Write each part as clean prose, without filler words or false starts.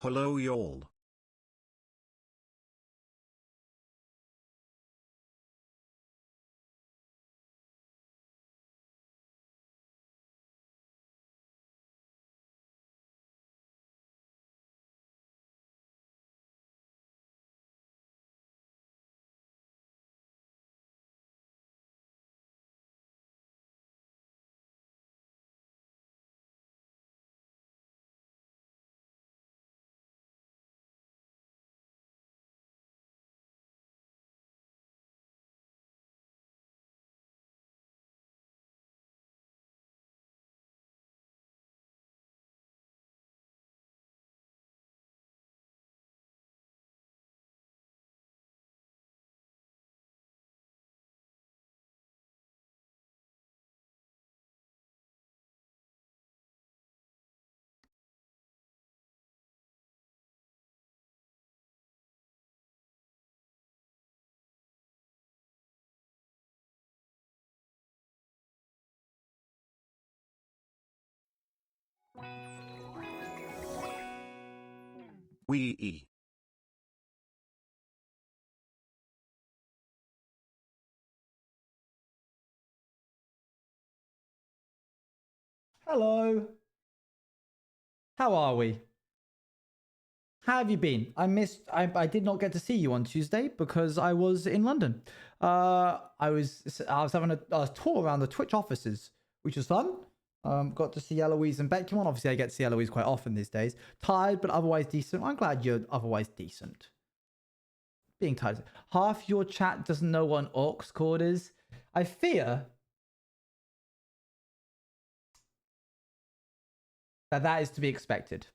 Hello y'all. Wee. Hello. How are we? How have you been? I did not get to see you on Tuesday because I was in London. I was having a tour around the Twitch offices, which was fun. Got to see Eloise and Beckymon. Obviously, I get to see Eloise quite often these days. Tired, but otherwise decent. I'm glad you're otherwise decent. Being tired. Half your chat doesn't know what an aux cord is. I fear that is to be expected.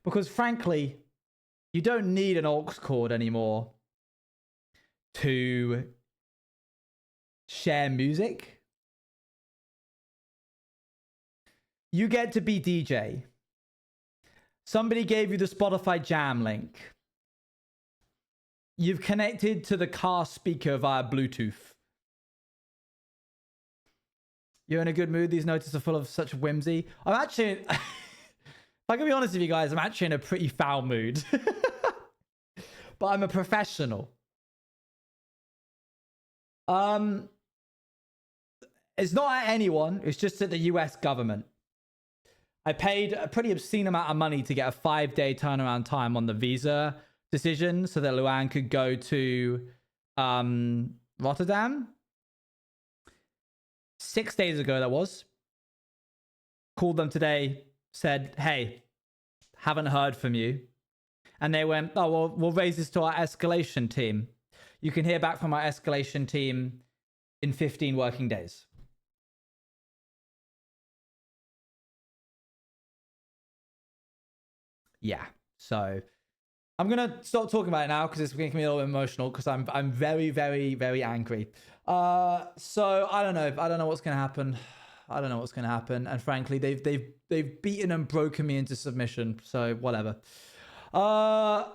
Because frankly, you don't need an aux cord anymore to share music. You get to be DJ. Somebody gave you the Spotify Jam link. You've connected to the car speaker via Bluetooth. You're in a good mood. These notes are full of such whimsy. I'm actually... If I can be honest with you guys, I'm actually in a pretty foul mood. But I'm a professional. It's not at anyone. It's just at the US government. I paid a pretty obscene amount of money to get a 5-day turnaround time on the visa decision so that Luan could go to Rotterdam. 6 days ago, that was. Called them today, said, hey, haven't heard from you. And they went, oh, well, we'll raise this to our escalation team. You can hear back from our escalation team in 15 working days. Yeah, so I'm gonna stop talking about it now because it's making me a little bit emotional because I'm very, very, very angry. So I don't know what's gonna happen. I don't know what's gonna happen. And frankly, they've beaten and broken me into submission. So whatever. But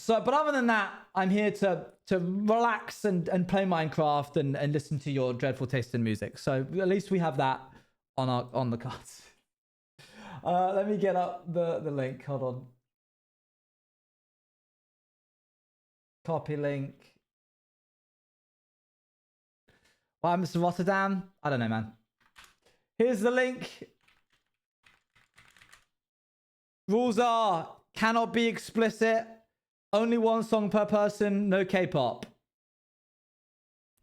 other than that, I'm here to relax and play Minecraft and listen to your dreadful taste in music. So at least we have that on the cards. Let me get up the link. Hold on. Copy link. Why, Mr. Rotterdam? I don't know, man. Here's the link. Rules are cannot be explicit. Only one song per person. No K-pop.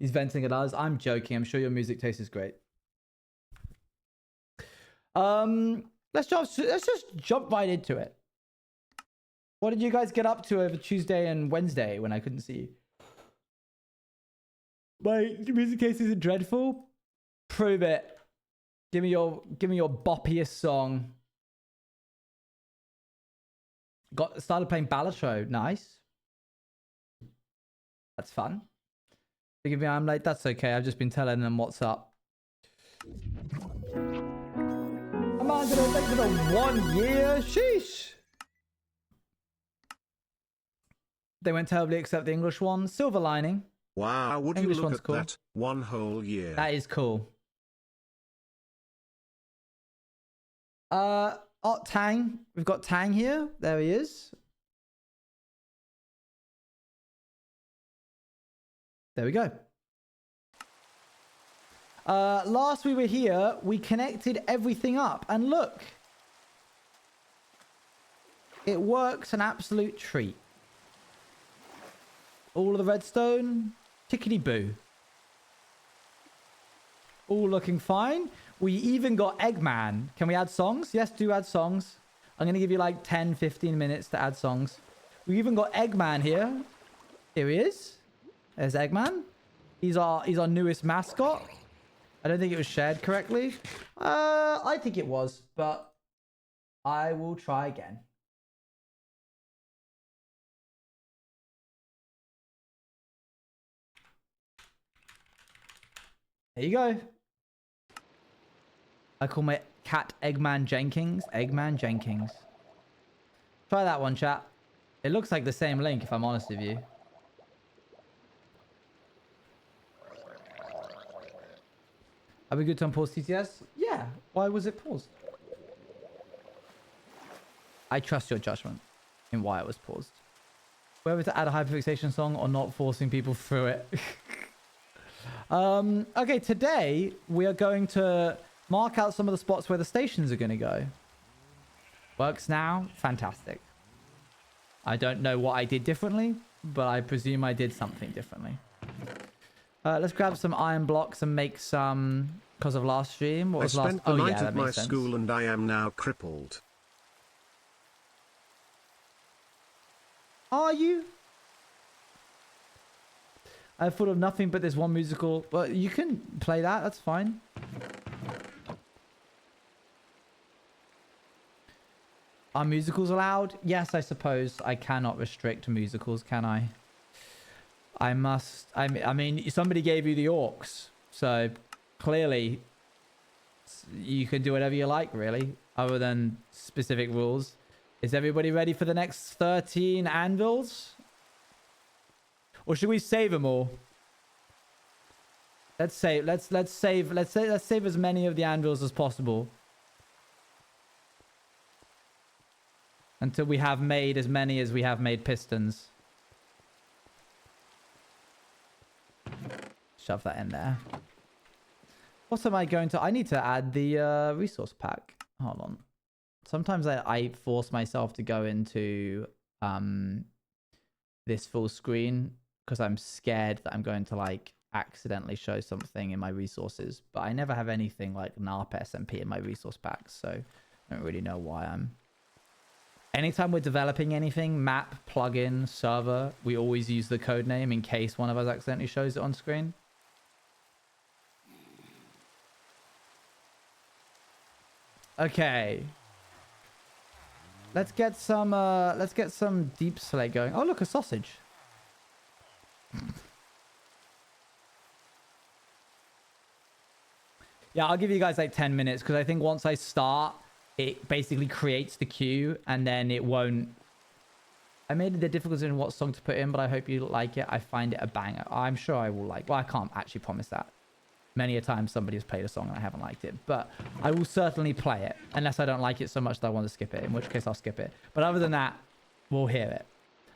He's venting at us. I'm joking. I'm sure your music taste is great. Let's just jump right into it. What did you guys get up to over Tuesday and Wednesday when I couldn't see you? My music case isn't dreadful. Prove it. Give me your boppiest song. Started playing Balatro. Nice. That's fun. Forgive me, I'm late. That's okay. I've just been telling them what's up. I'm on to the 1 year. Sheesh. They went terribly except the English one. Silver lining. Wow, would English you look one's at cool. that? 1 whole year. That is cool. Oh, Tang. We've got Tang here. There he is. There we go. Last we were here, we connected everything up. And look. It works an absolute treat. All of the redstone. Tickety-boo. All looking fine. We even got Eggman. Can we add songs? Yes, do add songs. I'm going to give you like 10, 15 minutes to add songs. We even got Eggman here. Here he is. There's Eggman. He's our newest mascot. I don't think it was shared correctly. I think it was, but I will try again. There you go. I call my cat Eggman Jenkins. Eggman Jenkins. Try that one, chat. It looks like the same link, if I'm honest with you. Are we good to unpause TTS? Yeah. Why was it paused? I trust your judgment in why it was paused. Whether to add a hyperfixation song or not forcing people through it. Okay, today we are going to mark out some of the spots where the stations are going to go. Works now? Fantastic. I don't know what I did differently, but I presume I did something differently. Let's grab some iron blocks and make some because of last stream. What was I last? spent the night yeah, at my school and I am now crippled. Are you? I thought of nothing but this one musical. Well, you can play that. That's fine. Are musicals allowed? Yes, I suppose. I cannot restrict musicals, can I? I must. I mean, somebody gave you the orcs, so clearly you can do whatever you like, really, other than specific rules. Is everybody ready for the next 13 anvils? Or should we save them all? Let's save as many of the anvils as possible. Until we have made as many as we have made pistons. Shove that in there. What am I going to... I need to add the resource pack. Hold on. Sometimes I force myself to go into this full screen because I'm scared that I'm going to like accidentally show something in my resources. But I never have anything like NARP SMP in my resource packs, so I don't really know why I'm... Anytime we're developing anything, map, plugin, server, we always use the code name in case one of us accidentally shows it on screen. Okay. Let's get some deep slate going. Oh, look, a sausage. Yeah, I'll give you guys like 10 minutes because I think once I start, it basically creates the queue and then it won't... I made the difficulty in what song to put in, but I hope you like it. I find it a banger. I'm sure I will like... Well, I can't actually promise that. Many a time somebody has played a song and I haven't liked it, but I will certainly play it unless I don't like it so much that I want to skip it, in which case I'll skip it. But other than that, we'll hear it.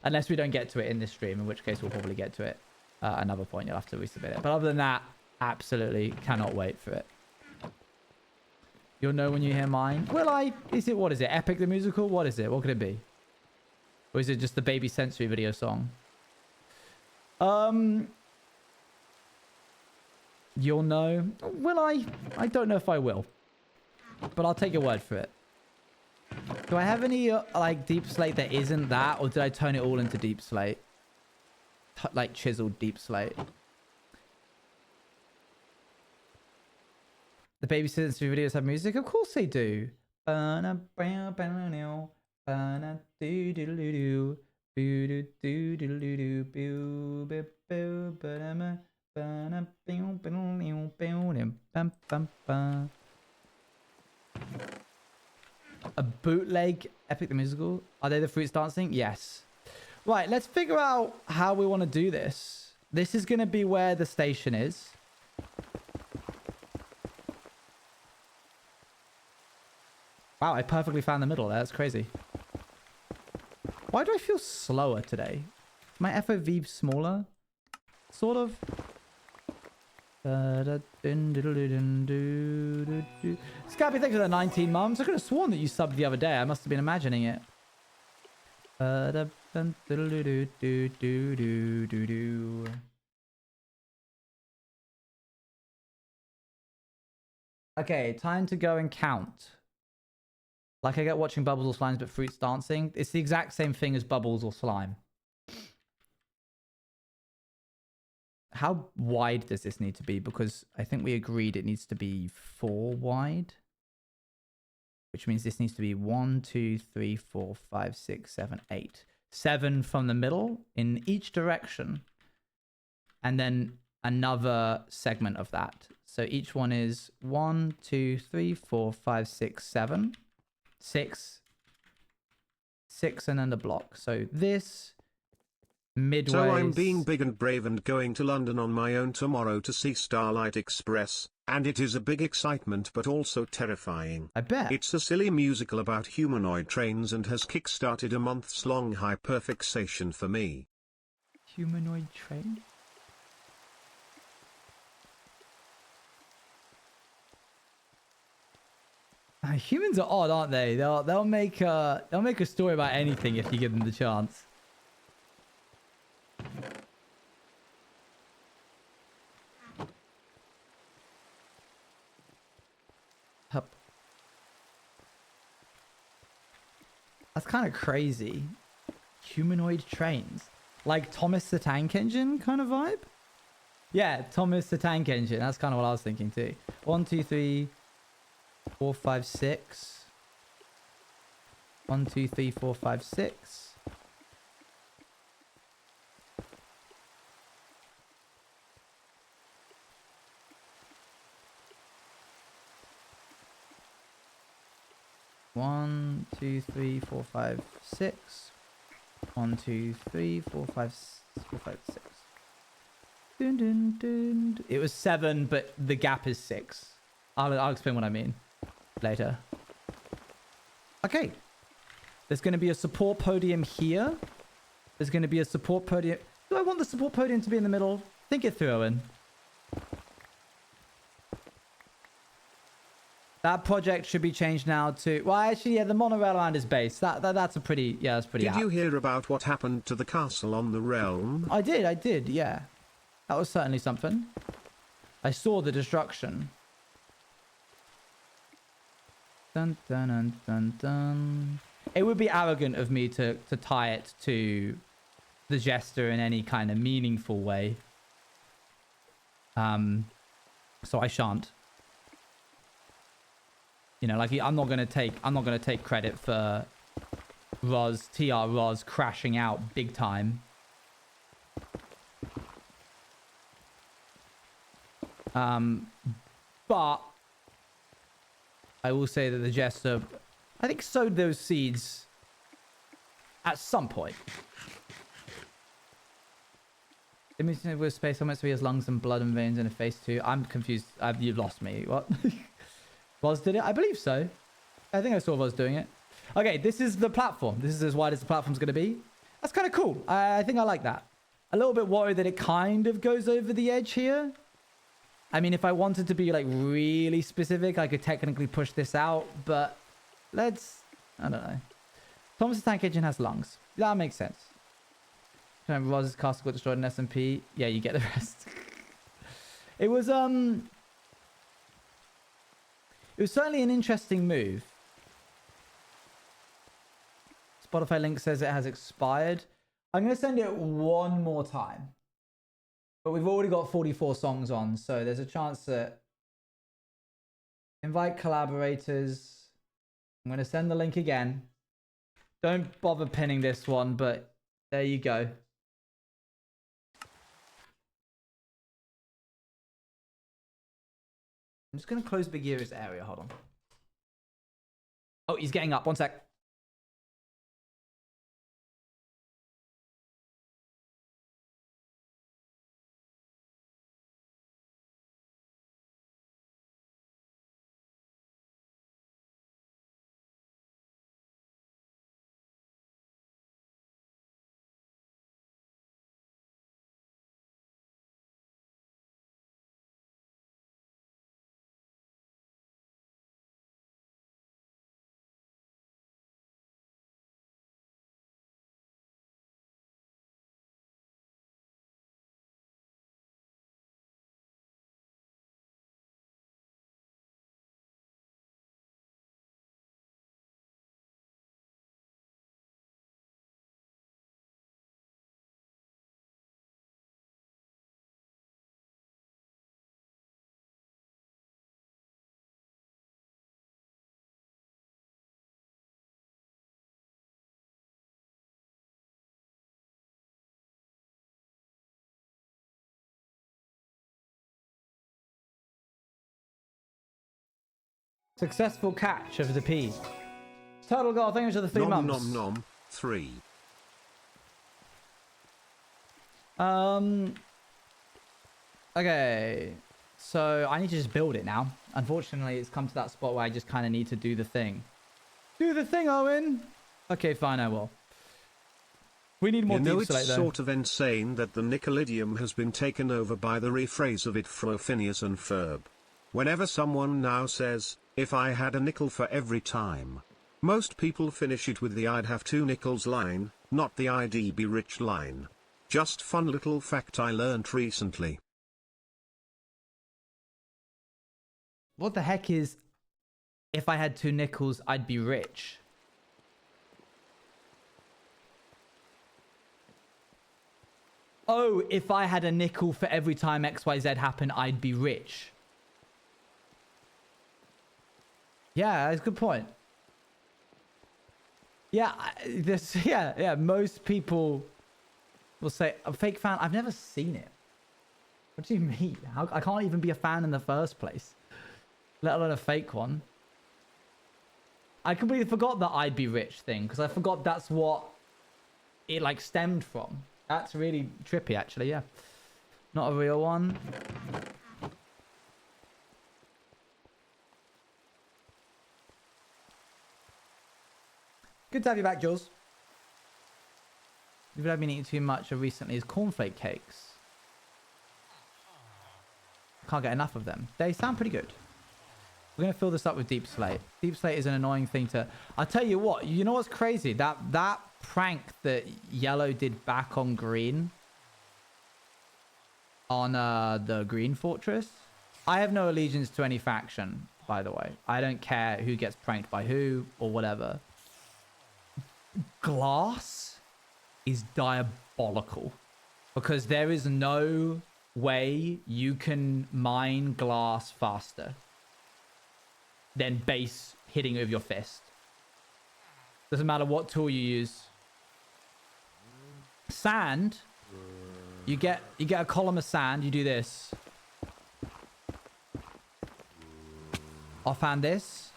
Unless we don't get to it in this stream, in which case we'll probably get to it another point. You'll have to resubmit it. But other than that, absolutely cannot wait for it. You'll know when you hear mine. Will I? Is it, what is it? Epic the Musical? What is it? What could it be? Or is it just the Baby Sensory video song? You'll know. Will I? I don't know if I will. But I'll take your word for it. Do I have any, like, deep slate that isn't that? Or did I turn it all into deep slate? Like, chiseled deep slate. The Baby Sensory videos have music? Of course they do. A bootleg Epic the Musical? Are they the fruits dancing? Yes. Right, let's figure out how we want to do this. This is going to be where the station is. Wow, I perfectly found the middle there. That's crazy. Why do I feel slower today? My FOV smaller? Sort of. Scabby, thanks for the 19 mums. I could have sworn that you subbed the other day. I must have been imagining it. Okay, time to go and count. Like I get watching Bubbles or Slimes, but Fruits dancing. It's the exact same thing as Bubbles or Slime. How wide does this need to be? Because I think we agreed it needs to be 4 wide. Which means this needs to be 1, 2, 3, 4, 5, 6, 7, 8. 7 from the middle in each direction. And then another segment of that. So each one is 1, 2, 3, 4, 5, 6, 7. 6. 6 and then the block. So this... midway. So I'm being big and brave and going to London on my own tomorrow to see Starlight Express, and it is a big excitement but also terrifying. I bet. It's a silly musical about humanoid trains and has kick-started a months-long hyperfixation for me. Humanoid train? Humans are odd, aren't they? They'll make a story about anything if you give them the chance. Hup. That's kind of crazy. Humanoid trains. Like Thomas the Tank Engine kind of vibe? Yeah, Thomas the Tank Engine. That's kind of what I was thinking too. 1, 2, 3, 4, 5, 6. 1, 2, 3, 4, 5, 6. One, 2, 3, 4, 5, 6. 1, 2, 3, 4, 5, 4, 5, 6. Dun, dun, dun. It was 7, but the gap is 6. I'll explain what I mean later. Okay. There's going to be a support podium here. There's going to be a support podium. Do I want the support podium to be in the middle? Think it through, Owen. That project should be changed now to... Well, actually, yeah, the monorail around his base. That's a pretty... Yeah, that's pretty Did you hear about what happened to the castle on the realm? I did, yeah. That was certainly something. I saw the destruction. Dun, dun, dun, dun, dun. It would be arrogant of me to tie it to the Jester in any kind of meaningful way. So I shan't. You know, like I'm not gonna take credit for TR Roz crashing out big time. But I will say that the Jester, I think, sowed those seeds at some point. Imagine with space helmet, so he has lungs and blood and veins in a face too. I'm confused. You've lost me. What? Voz did it? I believe so. I think I saw Voz doing it. Okay, this is the platform. This is as wide as the platform's going to be. That's kind of cool. I think I like that. A little bit worried that it kind of goes over the edge here. I mean, if I wanted to be like really specific, I could technically push this out, but let's... I don't know. Thomas' tank engine has lungs. That makes sense. Roz's castle got destroyed in SMP. Yeah, you get the rest. It was certainly an interesting move. Spotify link says it has expired. I'm going to send it one more time. But we've already got 44 songs on, so there's a chance that... Invite collaborators. I'm going to send the link again. Don't bother pinning this one, but there you go. I'm just going to close Big Ear's area. Hold on. Oh, he's getting up. One sec. Successful catch of the P. Turtle Girl, thank you for the 3 nom months. nom nom 3. Okay. So I need to just build it now. Unfortunately, it's come to that spot where I just kind of need to do the thing. Do the thing, Owen! Okay, fine, I will. We need more deep slate, it's though. sort of insane that the nickel idiom has been taken over by the rephrase of it fro Phineas and Ferb. Whenever someone now says, if I had a nickel for every time, most people finish it with the I'd have 2 nickels line, not the I'd be rich line. Just fun little fact I learnt recently. What the heck is, if I had 2 nickels, I'd be rich? Oh, if I had a nickel for every time XYZ happened, I'd be rich. Yeah, that's a good point. Yeah, most people will say, a fake fan, I've never seen it. What do you mean? I can't even be a fan in the first place, let alone a fake one. I completely forgot the I'd be rich thing, because I forgot that's what it like stemmed from. That's really trippy, actually, yeah. Not a real one. Good to have you back, Jules. If I've been eating too much of recently is cornflake cakes. Can't get enough of them. They sound pretty good. We're going to fill this up with deep slate. Deep slate is an annoying thing to... I'll tell you what. You know what's crazy? That prank that yellow did back on green. On the green fortress. I have no allegiance to any faction, by the way. I don't care who gets pranked by who or whatever. Glass is diabolical. Because there is no way you can mine glass faster than base hitting it with your fist. Doesn't matter what tool you use. Sand, you get a column of sand, you do this. Offhand this.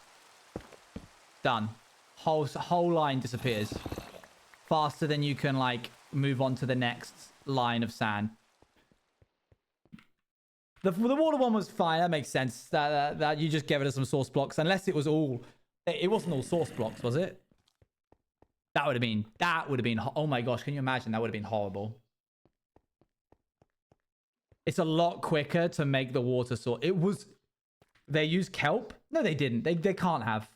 Done. Whole line disappears. Faster than you can like move on to the next line of sand. The water one was fine. That makes sense. That you just gave it some source blocks. Unless it was all... It wasn't all source blocks, was it? That would have been... Oh my gosh, can you imagine? That would have been horrible. It's a lot quicker to make the water source. It was... They used kelp? No, they didn't. They can't have.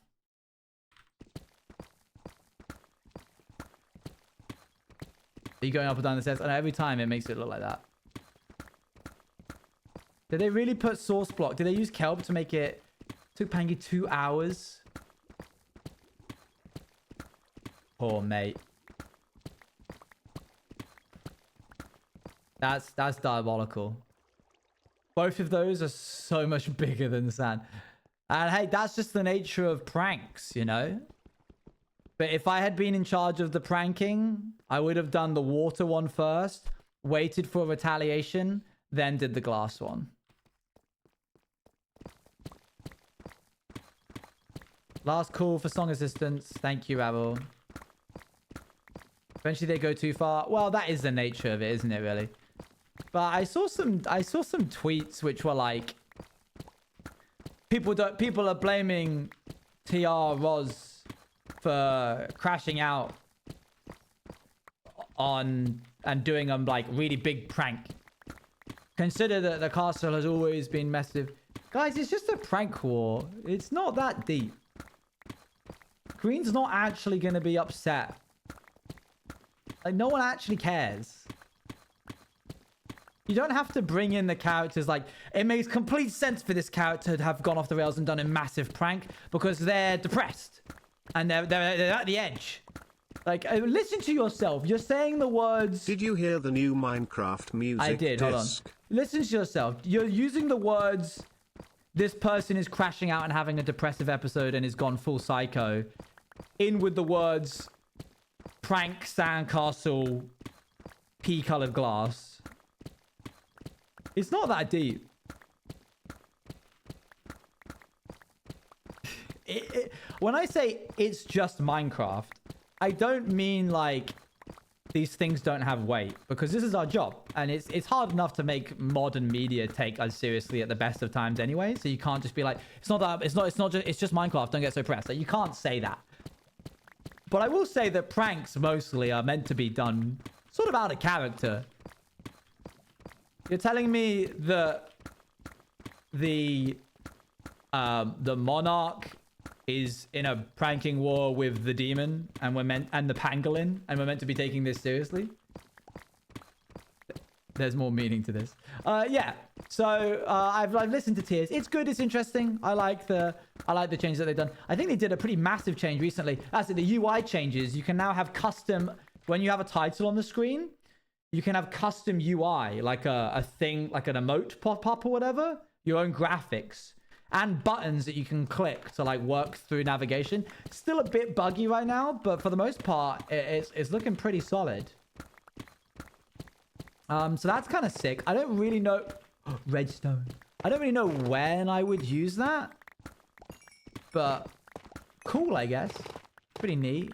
Are you going up and down the stairs? And every time it makes it look like that. Did they really put source block? Did they use kelp to make it? Took Pangy 2 hours. Poor mate. That's diabolical. Both of those are so much bigger than the sand. And hey, that's just the nature of pranks, you know? But if I had been in charge of the pranking, I would have done the water one first, waited for retaliation, then did the glass one. Last call for song assistance. Thank you, Rabble. Eventually they go too far. Well, that is the nature of it, isn't it, really? But I saw some tweets which were like, people are blaming TR Roz for crashing out on and doing a like really big prank. Consider that the castle has always been massive. Guys, it's just a prank war. It's not that deep. Green's not actually going to be upset. Like, no one actually cares. You don't have to bring in the characters. Like, it makes complete sense for this character to have gone off the rails and done a massive prank because they're depressed. And they're at the edge. Like, listen to yourself. You're saying the words... Did you hear the new Minecraft music I did, disc? hold on. Listen to yourself. You're using the words, this person is crashing out and having a depressive episode and is gone full psycho, in with the words, prank sandcastle, pea-colored glass. It's not that deep. when I say it's just Minecraft, I don't mean like these things don't have weight, because this is our job, and it's hard enough to make modern media take us seriously at the best of times anyway. So you can't just be like, it's just Minecraft, don't get so pressed. Like, you can't say that. But I will say that pranks mostly are meant to be done sort of out of character. You're telling me that the monarch is in a pranking war with the demon, and the pangolin, and we're meant to be taking this seriously? There's more meaning to this. Yeah. So I've listened to Tears. It's good. It's interesting. I like the changes that they've done. I think they did a pretty massive change recently. That's it. The UI changes. You can now have custom, when you have a title on the screen, you can have custom UI, like a thing, like an emote pop up or whatever. Your own graphics and buttons that you can click to like work through navigation. Still a bit buggy right now, but for the most part, it's looking pretty solid. So that's kind of sick. I don't really know. Redstone. I don't really know when I would use that, but cool, I guess. Pretty neat.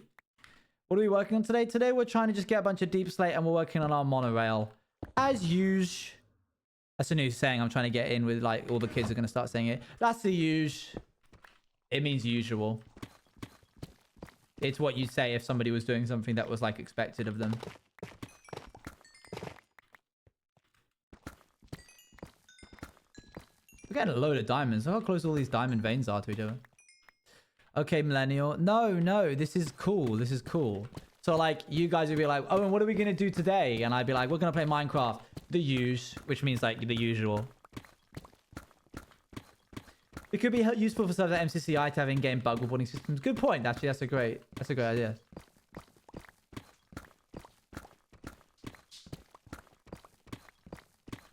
What are we working on today? Today we're trying to just get a bunch of deep slate, and we're working on our monorail as usual. That's a new saying I'm trying to get in with, like, all the kids are going to start saying it. That's the usual. It means usual. It's what you'd say if somebody was doing something that was like expected of them. We're getting a load of diamonds. Look how close all these diamond veins are to each other. Okay, millennial. No, this is cool. This is cool. So, like, you guys would be like, oh, and what are we going to do today? And I'd be like, we're going to play Minecraft. The usual, which means, like, the usual. It could be useful for stuff like MCCI to have in-game bug reporting systems. Good point, actually. That's a great idea.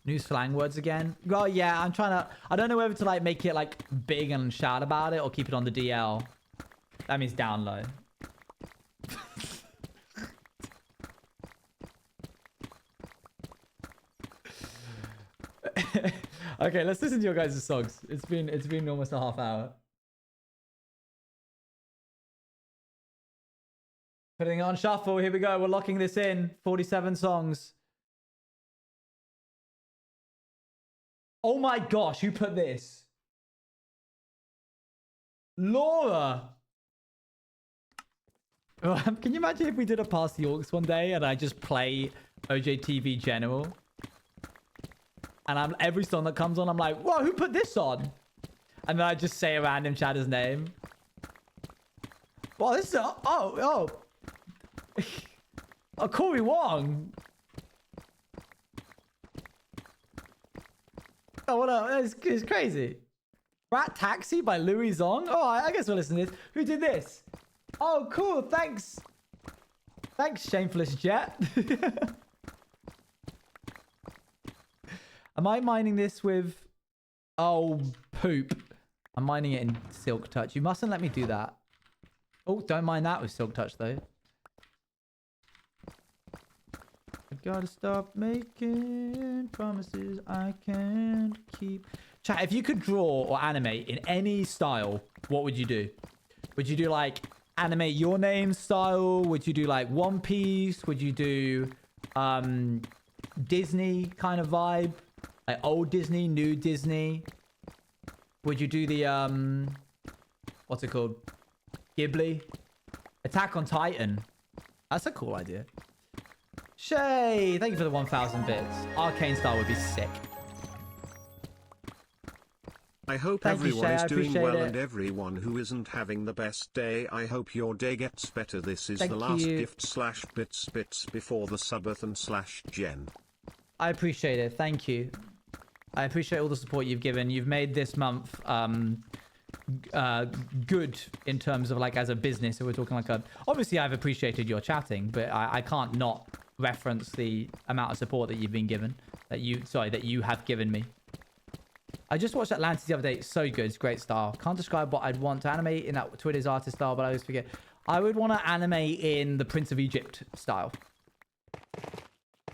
New slang words again. Well, yeah, I don't know whether to, like, make it, like, big and shout about it or keep it on the DL. That means down low. Okay, let's listen to your guys' songs. It's been almost a half hour. Putting it on shuffle. Here we go. We're locking this in. 47 songs. Oh my gosh, who put this? Laura. Can you imagine if we did a Pass the Orcs one day and I just play OJTV General? And every song that comes on, I'm like, whoa, who put this on? And then I just say a random chatter's name. Well, this is oh, Corey Wong. Oh, what up? It's crazy. Rat Taxi by Louis Zong. Oh, I guess we'll listen to this. Who did this? Oh, cool. Thanks, Shameless Jet. Am I mining this with... Oh, poop. I'm mining it in Silk Touch. You mustn't let me do that. Oh, don't mind that with Silk Touch, though. I gotta stop making promises I can't keep. Chat, if you could draw or animate in any style, what would you do? Would you do, like, animate your name style? Would you do, like, One Piece? Would you do Disney kind of vibe? Like old Disney, new Disney? Would you do the, what's it called? Ghibli? Attack on Titan. That's a cool idea. Shay, thank you for the 1,000 bits. Arcane style would be sick. I hope everyone is doing well, and everyone who isn't having the best day, I hope your day gets better. This is the last gift / bits before the subathon / Jen. I appreciate it. Thank you. I appreciate all the support you've given. You've made this month good in terms of, like, as a business. So we're talking like obviously I've appreciated your chatting, but I can't not reference the amount of support that you've been given, that you have given me. I just watched Atlantis the other day. It's so good. It's great style. Can't describe what I'd want to animate in that Twitter's artist style, but I always forget. I would want to animate in the Prince of Egypt style.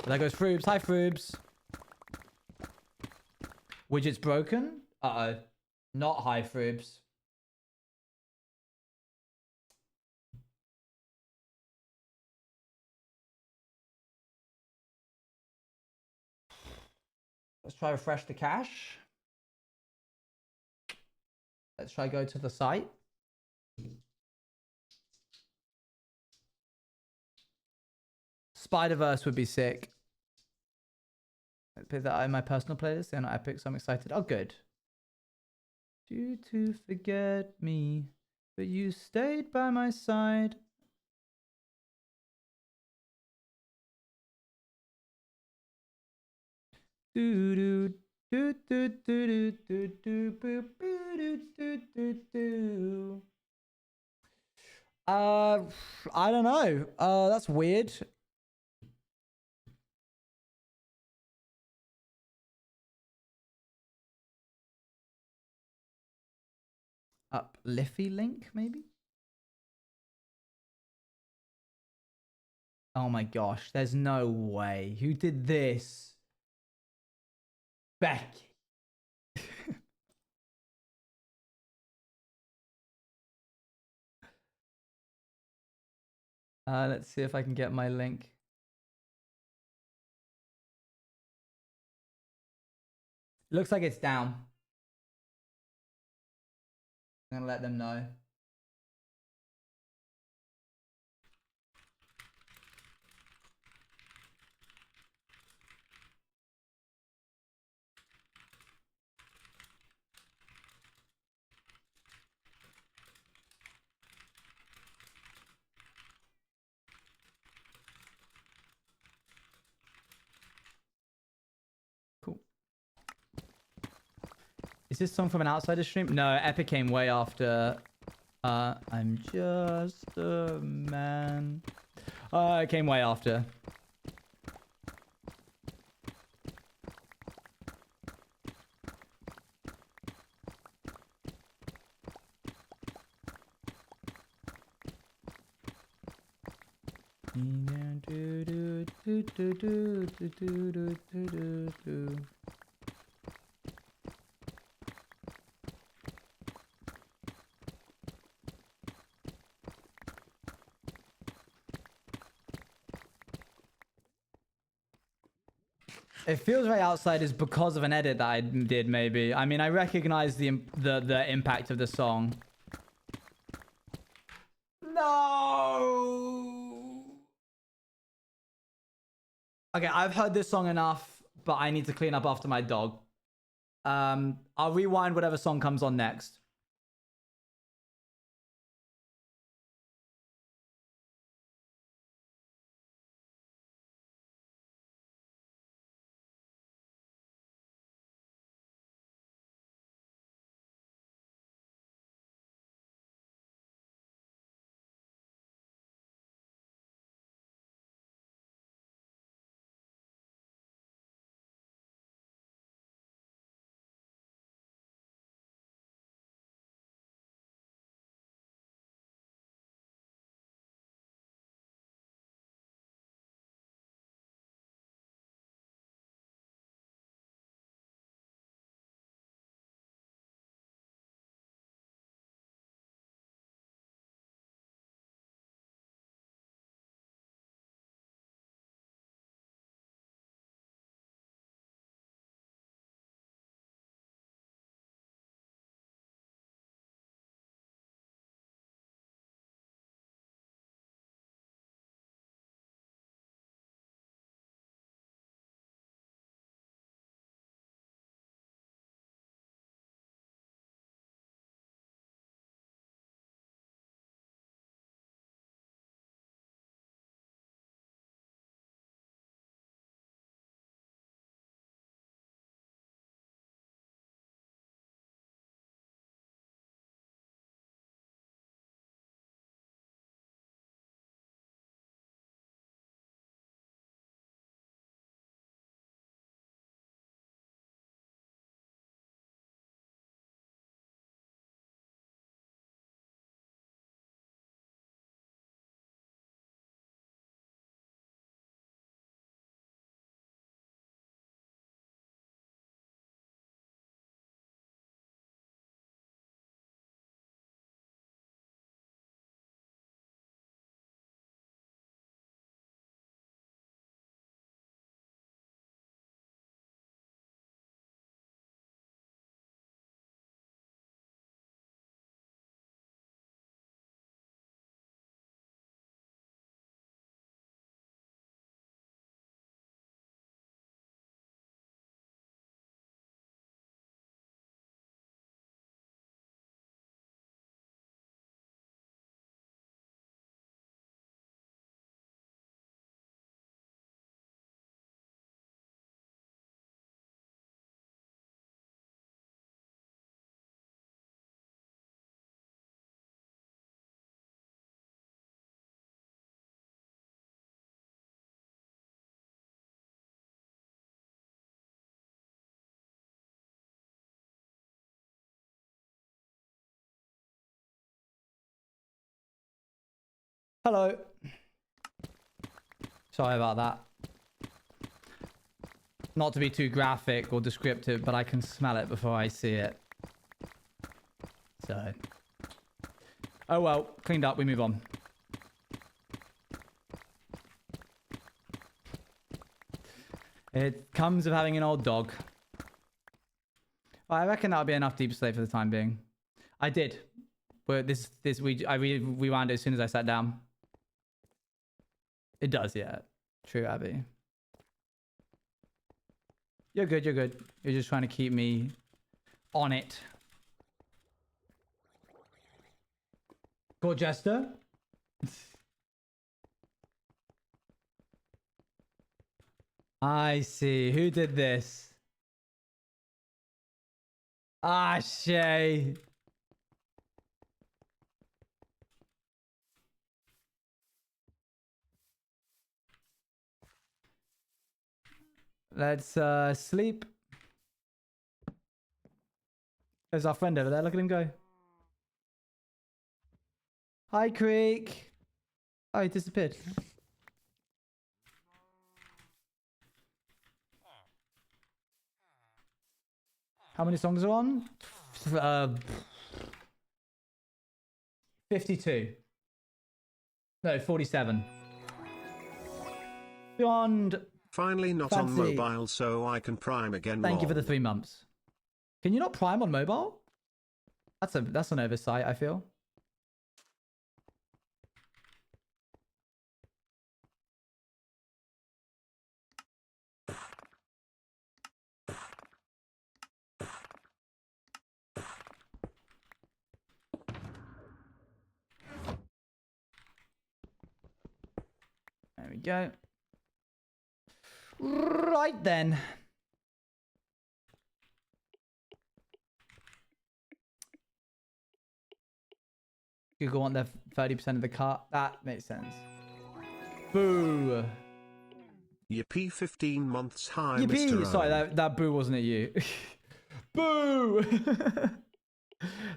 There goes Froobs. Hi, Froobs. Widget's broken? Uh-oh. Not hi, Froobs. Let's try refresh the cache. Let's try go to the site. Spider-Verse would be sick. Put that in my personal playlist. They're not epic, so I'm excited. Oh, good. Due to forget me, but you stayed by my side. Do do do do do do do do do do do do. I don't know. That's weird. Liffey link, maybe? Oh my gosh, there's no way. Who did this? Becky. Let's see if I can get my link. Looks like it's down. I'm gonna let them know. Cool. Is this song from an outsider stream? No, Epic came way after. I'm just a man. It came way after. It feels very outsiders because of an edit that I did, maybe. I mean, I recognize the impact of the song. No! Okay, I've heard this song enough, but I need to clean up after my dog. I'll rewind whatever song comes on next. Hello. Sorry about that. Not to be too graphic or descriptive, but I can smell it before I see it. So. Oh well, cleaned up, we move on. It comes with having an old dog. I reckon that'll be enough deep sleep for the time being. I did. But I rewound it as soon as I sat down. It does, yeah. True, Abby. You're good, you're good. You're just trying to keep me on it. Gorgester? I see. Who did this? Ah, Shay. Let's sleep. There's our friend over there. Look at him go. Hi, Creek. Oh, he disappeared. How many songs are on? 52. No, 47. Beyond. Finally not Fancy. on mobile, so I can prime again. Thank you for the 3 months. Can you not prime on mobile? That's an oversight, I feel. There we go. Right then. Google want their 30% of the cart. That makes sense. Boo. Yippee 15 months high, Yippee. Mr. Sorry, O. that boo wasn't at you. Boo.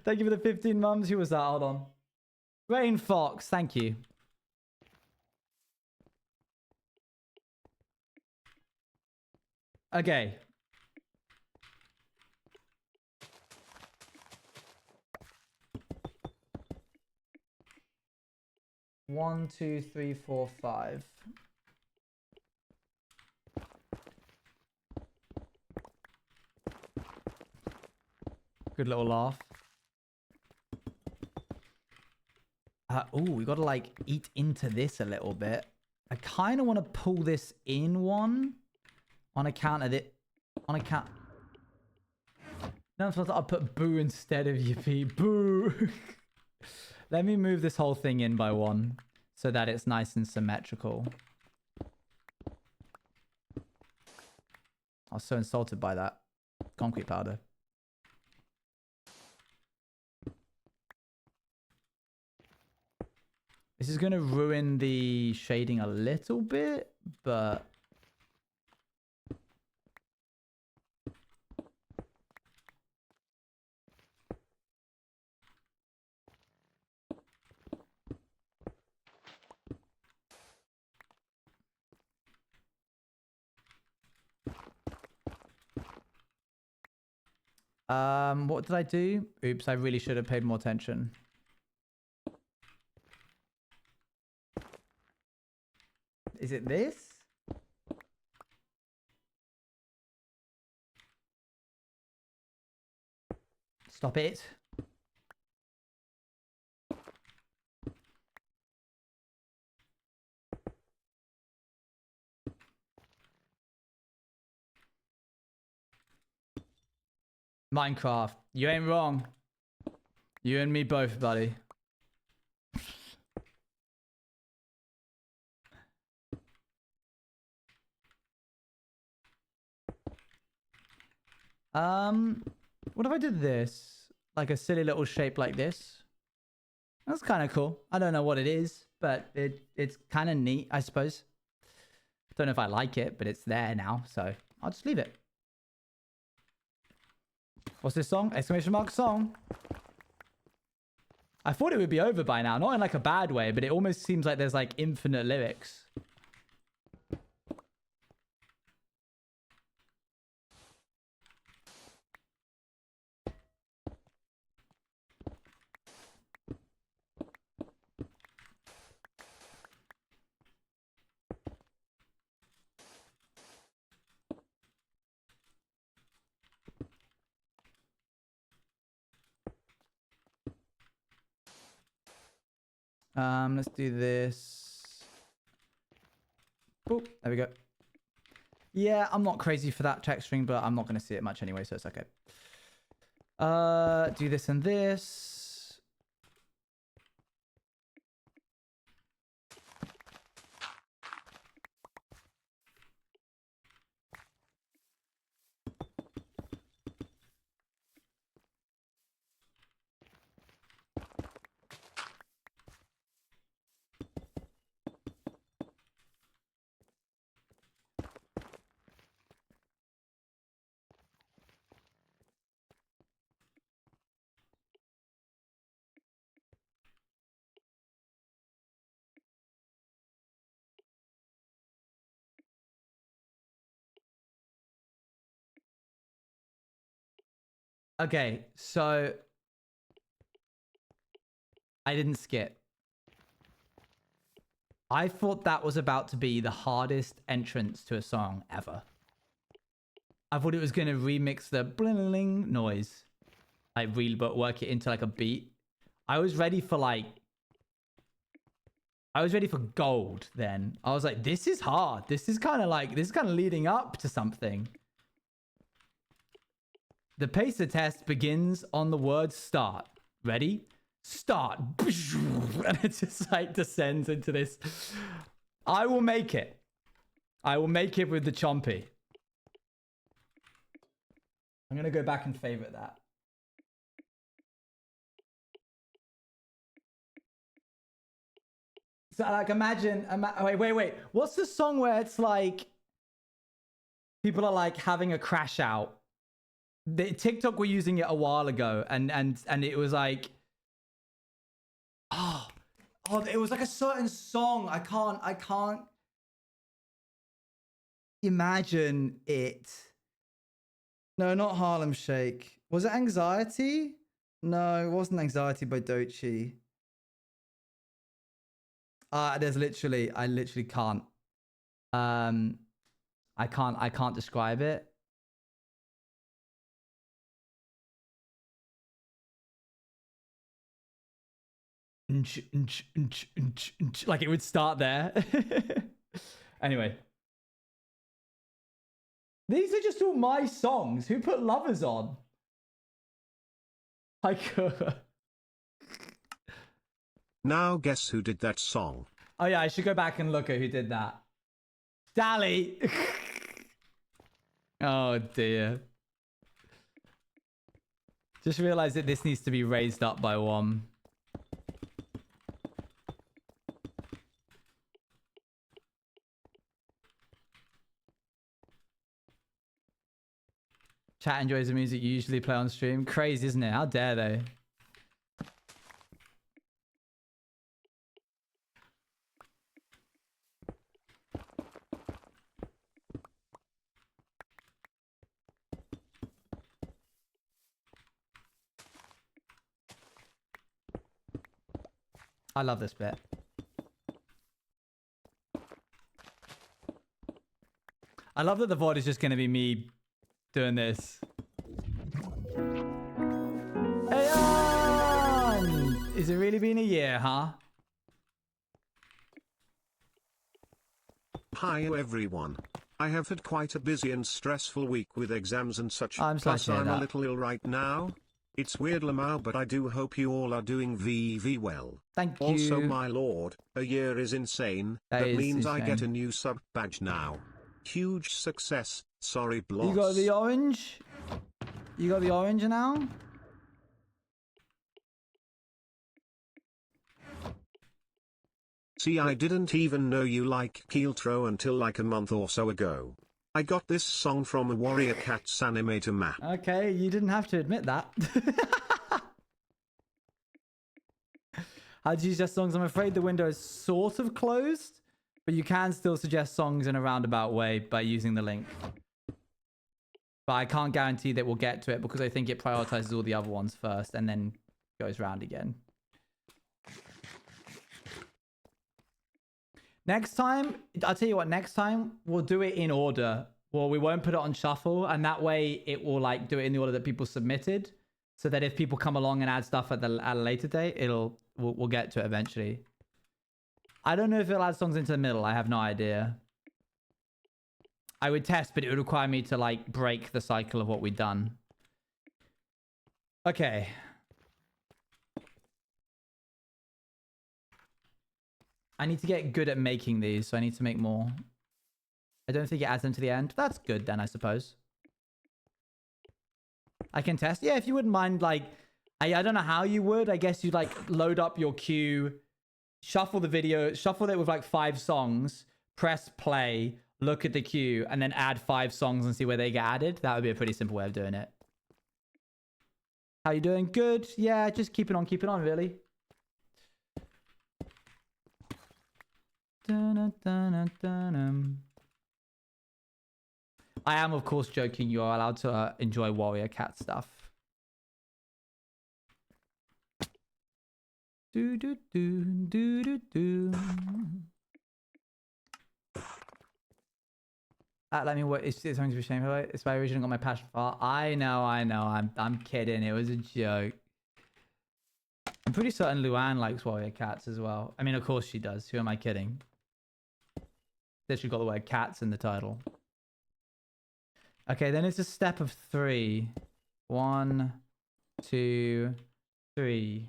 Thank you for the 15 months. Who was that? Hold on. Rain Fox. Thank you. Okay. One, two, three, four, five. Good little laugh. Oh, we got to like eat into this a little bit. I kind of want to pull this in one on account of it. On account. No, I'm supposed to. I'll put boo instead of yippee. Boo. Let me move this whole thing in by one so that it's nice and symmetrical. I was so insulted by that concrete powder. This is going to ruin the shading a little bit, but... what did I do? Oops, I really should have paid more attention. Is it this? Stop it. Minecraft. You ain't wrong. You and me both, buddy. What if I did this? Like a silly little shape like this. That's kind of cool. I don't know what it is, but it's kind of neat, I suppose. Don't know if I like it, but it's there now, so I'll just leave it. What's this song? Exclamation mark song. I thought it would be over by now, not in like a bad way, but it almost seems like there's like infinite lyrics. Let's do this. Oh, there we go. Yeah, I'm not crazy for that texturing, but I'm not going to see it much anyway, so it's okay. Do this and this. Okay, so I didn't skip. I thought that was about to be the hardest entrance to a song ever. I thought it was going to remix the bling noise. Like really, but work it into like a beat. I was ready for gold then. I was like, this is hard. This is kind of leading up to something. The pacer test begins on the word start. Ready? Start. And it just like descends into this. I will make it. I will make it with the chompy. I'm going to go back and favorite that. So like imagine wait. What's the song where it's like people are like having a crash out? The TikTok were using it a while ago and it was like oh it was like a certain song. I can't imagine it. No, not Harlem Shake. Was it Anxiety? No, it wasn't Anxiety by Doechii. I literally can't. I can't describe it. Like it would start there. Anyway. These are just all my songs. Who put Lovers on? Now guess who did that song? Oh yeah, I should go back and look at who did that. Dally. Oh dear. Just realized that this needs to be raised up by one. Chat enjoys the music you usually play on stream. Crazy, isn't it? How dare they? I love this bit. I love that the VOD is just going to be me doing this. Hey on! Is it really been a year, huh? Hi everyone. I have had quite a busy and stressful week with exams and such. Plus I'm a little ill right now. It's weird, Lamau, but I do hope you all are doing VV well. Thank you. Also, my lord, a year is insane. That means insane. I get a new sub badge now. Huge success. Sorry, bloss. You got the orange? You got the orange now? See, I didn't even know you like Keeltro until like a month or so ago. I got this song from a Warrior Cats animator map. Okay, you didn't have to admit that. How do you suggest songs? I'm afraid the window is sort of closed, but you can still suggest songs in a roundabout way by using the link. But I can't guarantee that we'll get to it because I think it prioritizes all the other ones first and then goes round again. Next time, I'll tell you what, next time we'll do it in order. Well, we won't put it on shuffle, and that way it will like do it in the order that people submitted, so that if people come along and add stuff at a later date, we'll get to it eventually. I don't know if it'll add songs into the middle. I have no idea. I would test, but it would require me to like break the cycle of what we'd done. Okay. I need to get good at making these, so I need to make more. I don't think it adds them to the end. That's good then, I suppose. I can test. Yeah, if you wouldn't mind, like, I don't know how you would. I guess you'd like load up your queue, shuffle the video, shuffle it with like 5 songs, press play, look at the queue, and then add 5 songs and see where they get added. That would be a pretty simple way of doing it. How you doing? Good. Yeah, just keeping on, really. I am, of course, joking. You are allowed to enjoy warrior cat stuff. Do do do do do do. Let me what? It's something to be ashamed of. It's my original got my passion for. I know. I'm kidding. It was a joke. I'm pretty certain Luann likes warrior cats as well. I mean, of course she does. Who am I kidding? Literally got the word cats in the title. Okay, then it's a step of 3. 1, 2, 3,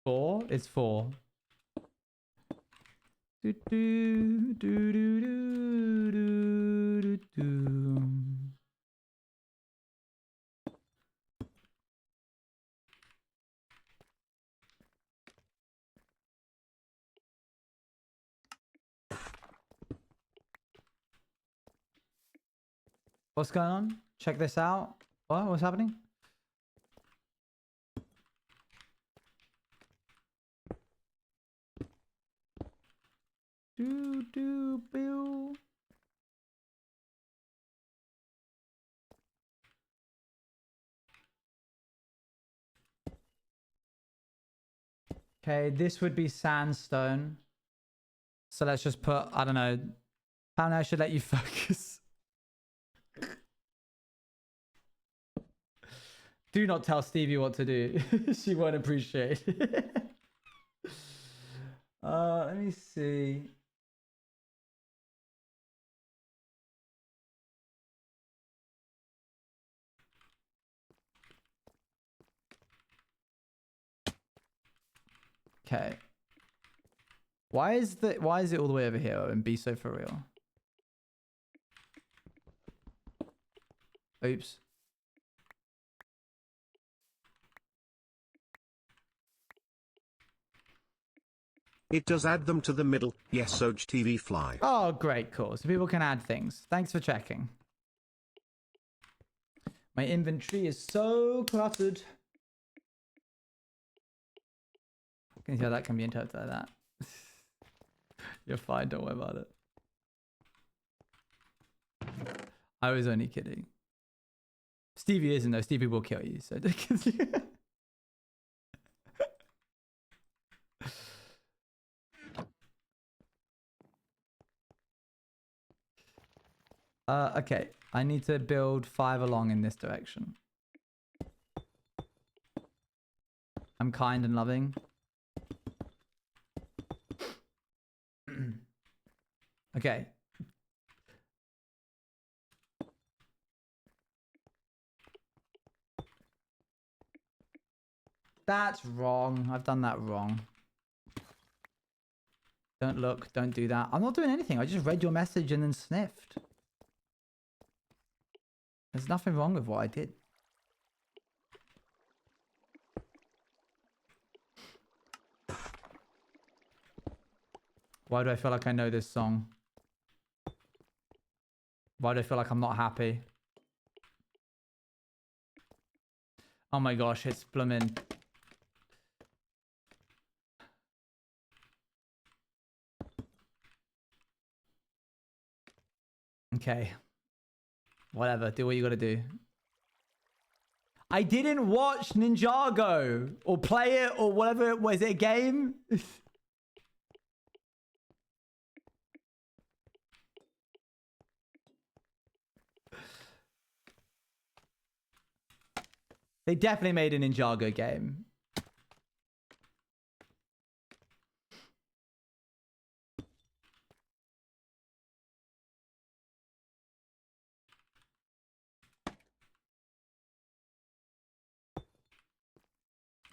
4. It's 4. Do, do, do, do, do, do, do, do. What's going on? Check this out. What? What's happening? Do do bill. Okay, this would be sandstone. So let's just put, I don't know, how now I should let you focus. Do not tell Stevie what to do. She won't appreciate it. Let me see. Okay. Why is it all the way over here and be so for real? Oops. It does add them to the middle. Yes, Oj TV fly. Oh, great, cool. So people can add things. Thanks for checking. My inventory is so cluttered. Can you see how that can be interpreted like that? You're fine, don't worry about it. I was only kidding. Stevie isn't though. Stevie will kill you, so okay. I need to build 5 along in this direction. I'm kind and loving. Okay. That's wrong. I've done that wrong. Don't look. Don't do that. I'm not doing anything. I just read your message and then sniffed. There's nothing wrong with what I did. Why do I feel like I know this song? Why do I feel like I'm not happy? Oh my gosh, it's blooming. Okay. Whatever. Do what you gotta do. I didn't watch Ninjago or play it or whatever. Was it a game? They definitely made a Ninjago game.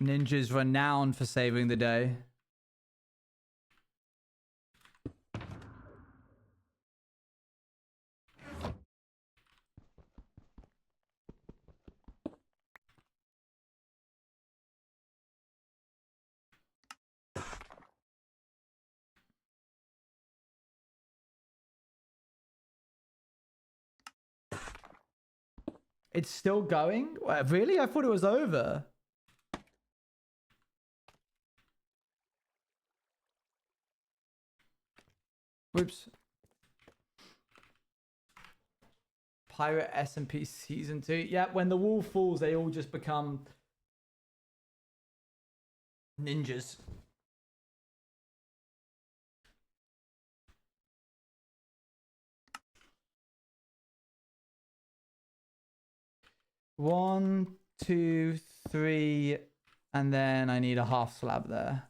Ninja's renowned for saving the day. It's still going? Really? I thought it was over. Whoops. Pirate SMP Season 2. Yeah, when the wall falls, they all just become ninjas. One, two, three, and then I need a half slab there.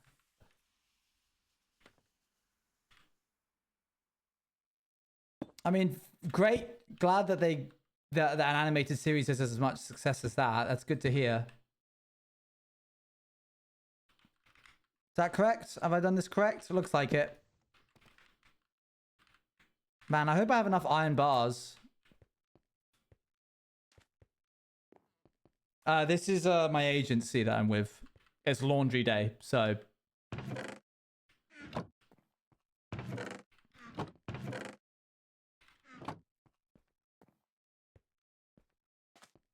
I mean, great. Glad that that an animated series has as much success as that. That's good to hear. Is that correct? Have I done this correct? It looks like it. Man, I hope I have enough iron bars. This is my agency that I'm with. It's laundry day, so.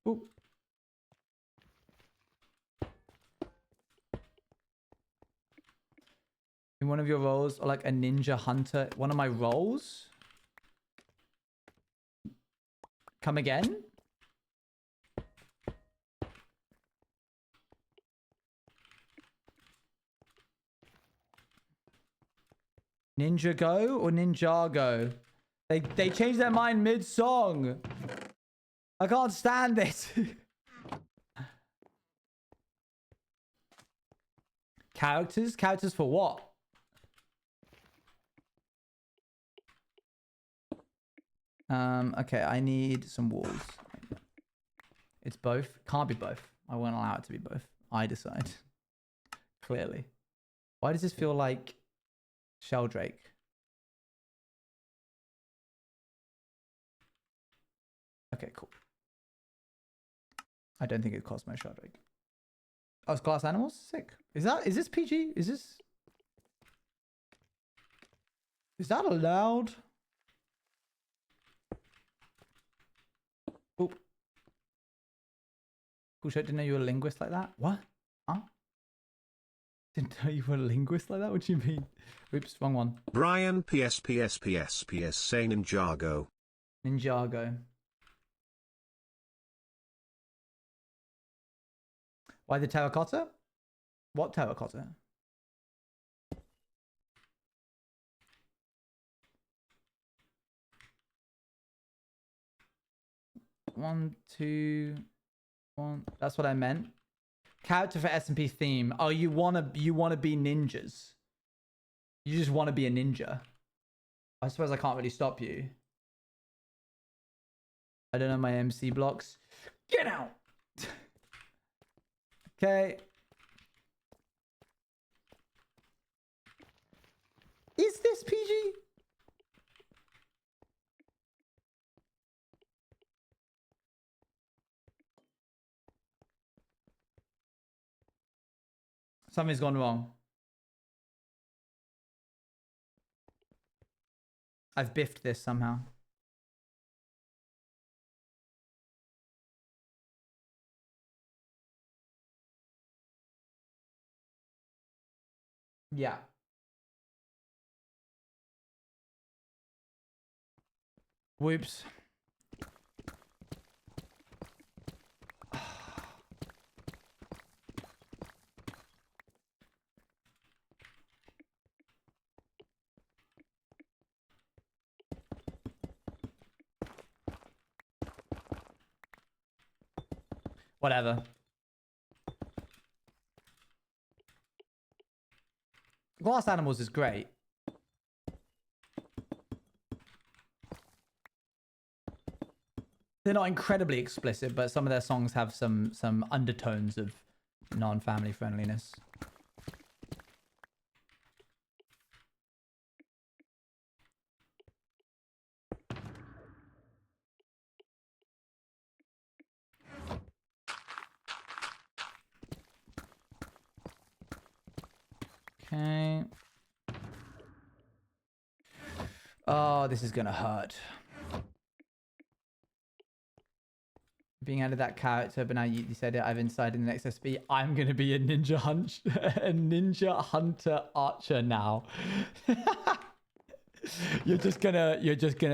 Ooh. In one of your roles, or like a ninja hunter, one of my roles? Come again? Ninja Go or Ninjago? They changed their mind mid-song. I can't stand this. Characters? Characters for what? Okay, I need some walls. It's both. Can't be both. I won't allow it to be both. I decide. Clearly. Why does this feel like Sheldrake? Okay, cool. I don't think it Cosmo Sheldrake. Oh, it's Glass Animals? Sick. Is this PG? Is that allowed? Oop. Cool shit, didn't know you were a linguist like that. What? Huh? Didn't know you were a linguist like that? What do you mean? Oops, wrong one. Brian PS saying Ninjago. Ninjago. Why the terracotta? What terracotta? One, two, one. That's what I meant. Character for SMP theme. Oh, you wanna be ninjas. You just want to be a ninja. I suppose I can't really stop you. I don't know my MC blocks. Get out! Okay. Is this PG? Something's gone wrong. I've biffed this somehow. Yeah. Whoops. Whatever. Glass Animals is great. They're not incredibly explicit, but some of their songs have some undertones of non-family friendliness. Okay. Oh, this is gonna hurt. Being added that character, but now you said it, I've inside in the next SB. I'm gonna be a ninja hunt, a ninja hunter archer now. You're just gonna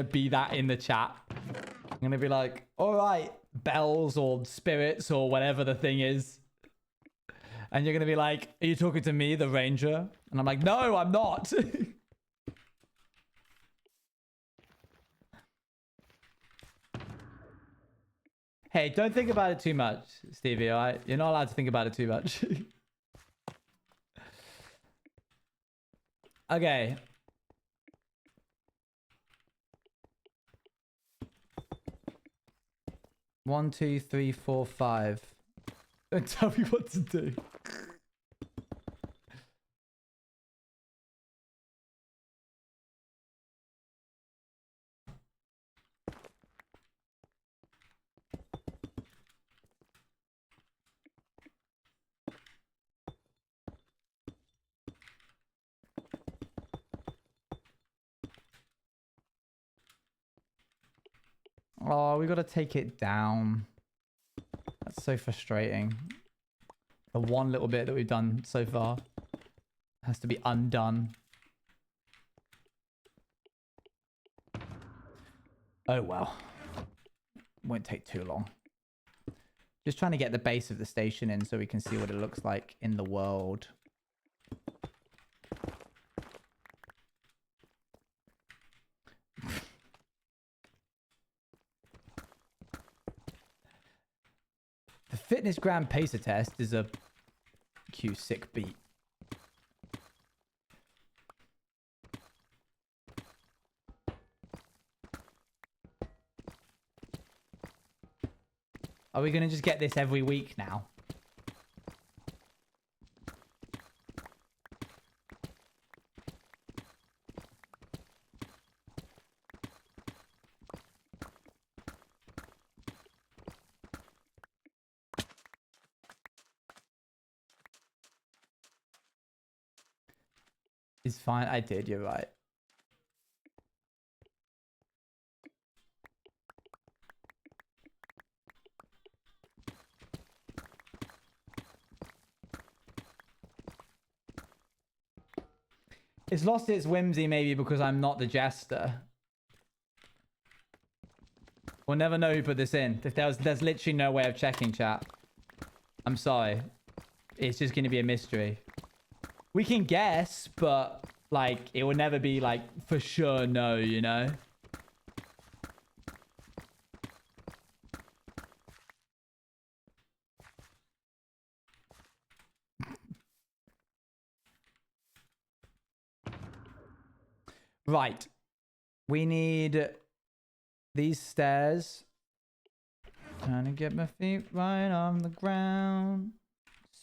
be that in the chat. I'm gonna be like, all right, bells or spirits or whatever the thing is. And you're gonna be like, are you talking to me, the ranger? And I'm like, no, I'm not. Hey, don't think about it too much, Stevie, all right? You're not allowed to think about it too much. Okay. One, two, three, four, five. Don't tell me what to do. Oh, we got to take it down. That's so frustrating. The one little bit that we've done so far has to be undone. Oh, well. Won't take too long. Just trying to get the base of the station in so we can see what it looks like in the world. The Fitness Grand Pacer test is a sick beat. Are we going to just get this every week now? It's fine. I did. You're right. It's lost its whimsy maybe because I'm not the jester. We'll never know who put this in. If there's literally no way of checking, chat. I'm sorry. It's just going to be a mystery. We can guess, but like it will never be like for sure no, you know? Right. We need these stairs. Trying to get my feet right on the ground.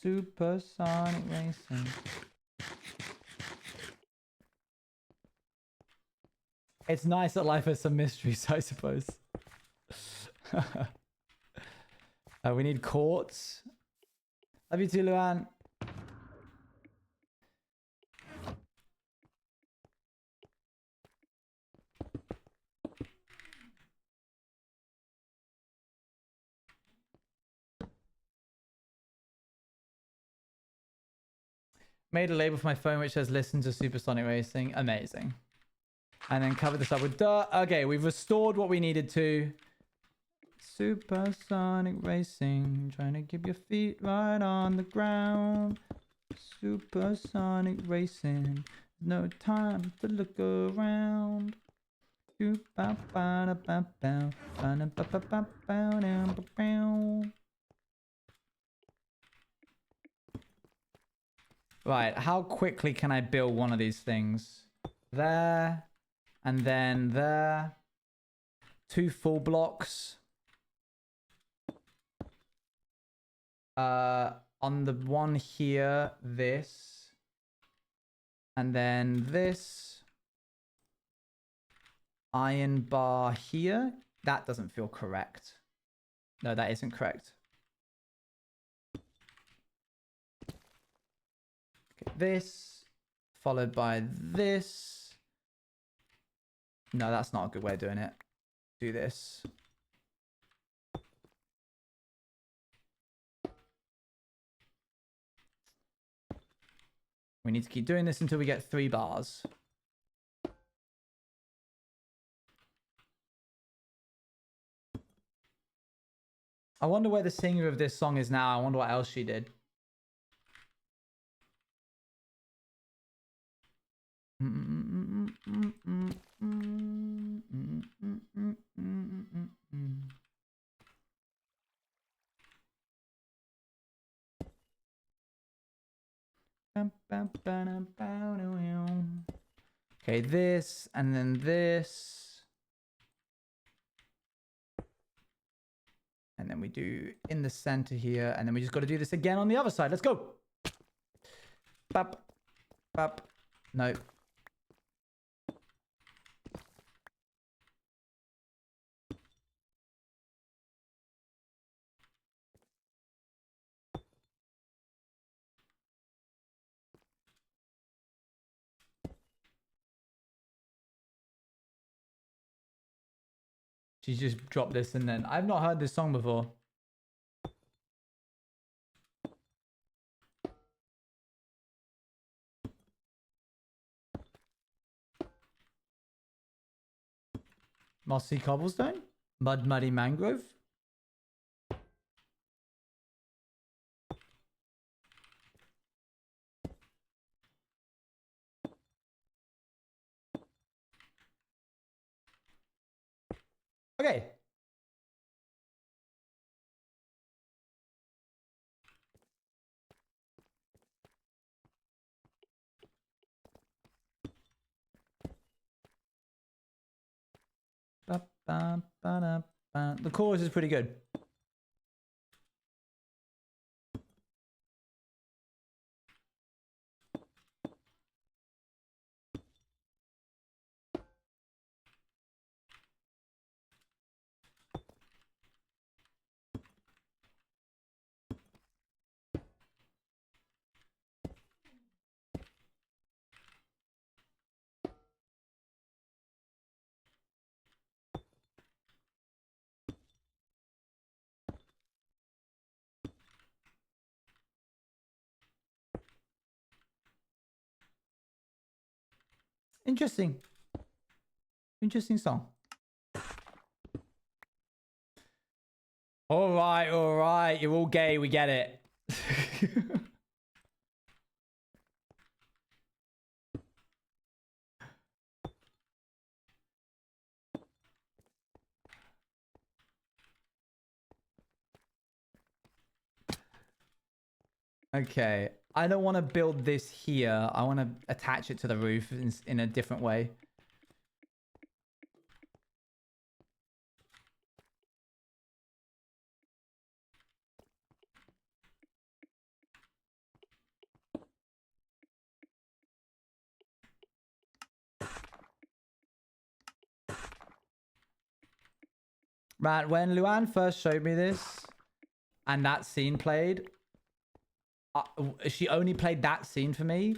Supersonic racing. It's nice that life has some mysteries, I suppose. We need quartz. Love you too, Luan. Made a label for my phone which says listen to Supersonic Racing. Amazing. And then cover this up with dirt. Okay, we've restored what we needed to. Supersonic racing. Trying to keep your feet right on the ground. Supersonic racing. No time to look around. Right, how quickly can I build one of these things? There, and then there. 2 full blocks. On the one here, this. And then this. Iron bar here. That doesn't feel correct. No, that isn't correct. Okay, this. Followed by this. No, that's not a good way of doing it. Do this. We need to keep doing this until we get 3 bars. I wonder where the singer of this song is now. I wonder what else she did. Okay, this, and then this. And then we do in the center here, and then we just got to do this again on the other side. Let's go. Bap. Bap. No. She's just dropped this and then... I've not heard this song before. Mossy cobblestone? Mud muddy mangrove? Okay. The chorus is pretty good. Interesting. Interesting song. All right. You're all gay. We get it. Okay. I don't want to build this here. I want to attach it to the roof in a different way. Man, when Luan first showed me this and that scene played, she only played that scene for me.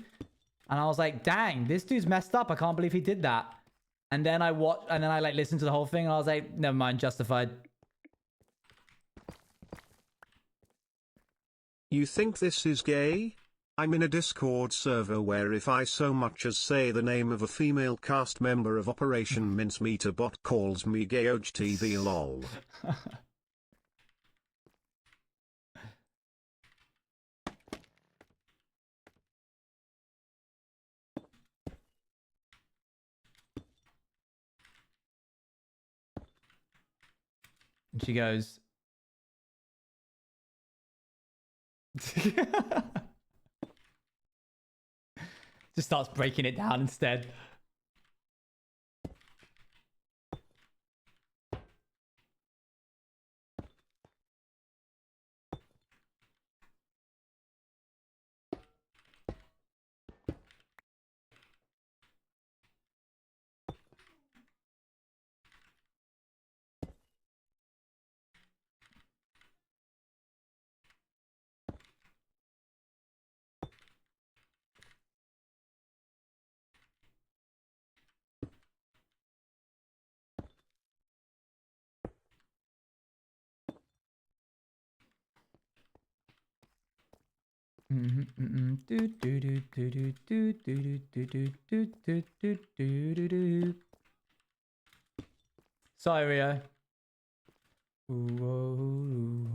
And I was like, dang, this dude's messed up. I can't believe he did that. And then I watched, and then I like listened to the whole thing and I was like, never mind, justified. You think this is gay? I'm in a Discord server where if I so much as say the name of a female cast member of Operation Mincemeat, a bot calls me Gayoj TV lol. And she goes, just starts breaking it down instead. Sorry, Rio. Ooh.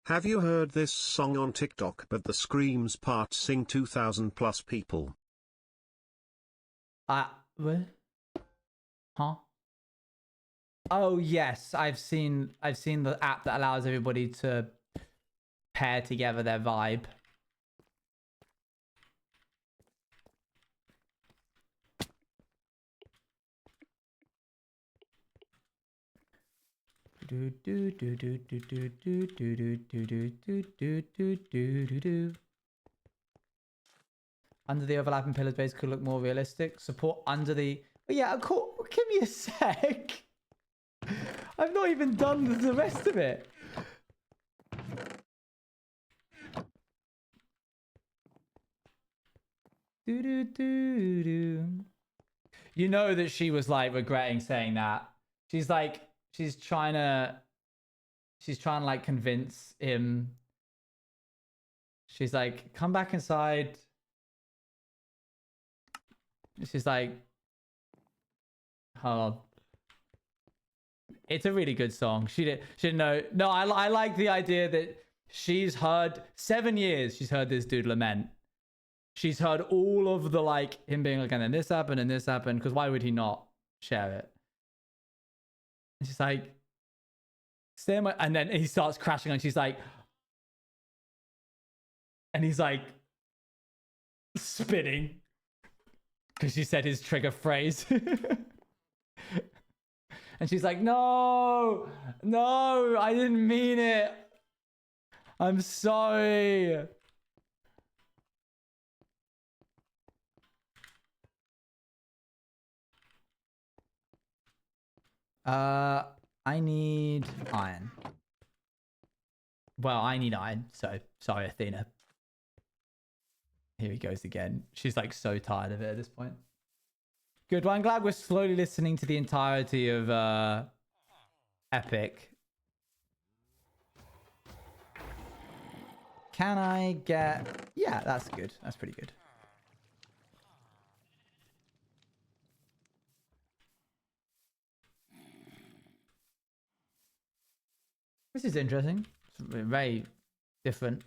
Have you heard this song on TikTok? But the screams part sing 2,000 plus people. What? Huh? Oh yes, I've seen the app that allows everybody to pair together their vibe. Under the overlapping pillars base could look more realistic. Support under the... But yeah, of course, give me a sec. I've not even done the rest of it. You know that she was like regretting saying that. She's like, she's trying to like convince him. She's like, come back inside. She's like, hold on. It's a really good song. She didn't know. No, I like the idea that she's heard 7 years. She's heard this dude lament. She's heard all of the like him being like, and then this happened and this happened. Because why would he not share it? And she's like, stay in my... And then he starts crashing and she's like, and he's like spinning because she said his trigger phrase. And she's like, no, I didn't mean it. I'm sorry. I need iron. Well, I need iron, so sorry, Athena. Here he goes again. She's like so tired of it at this point. Good. Well, I'm glad we're slowly listening to the entirety of Epic. Can I get... Yeah, that's good. That's pretty good. This is interesting. It's very different.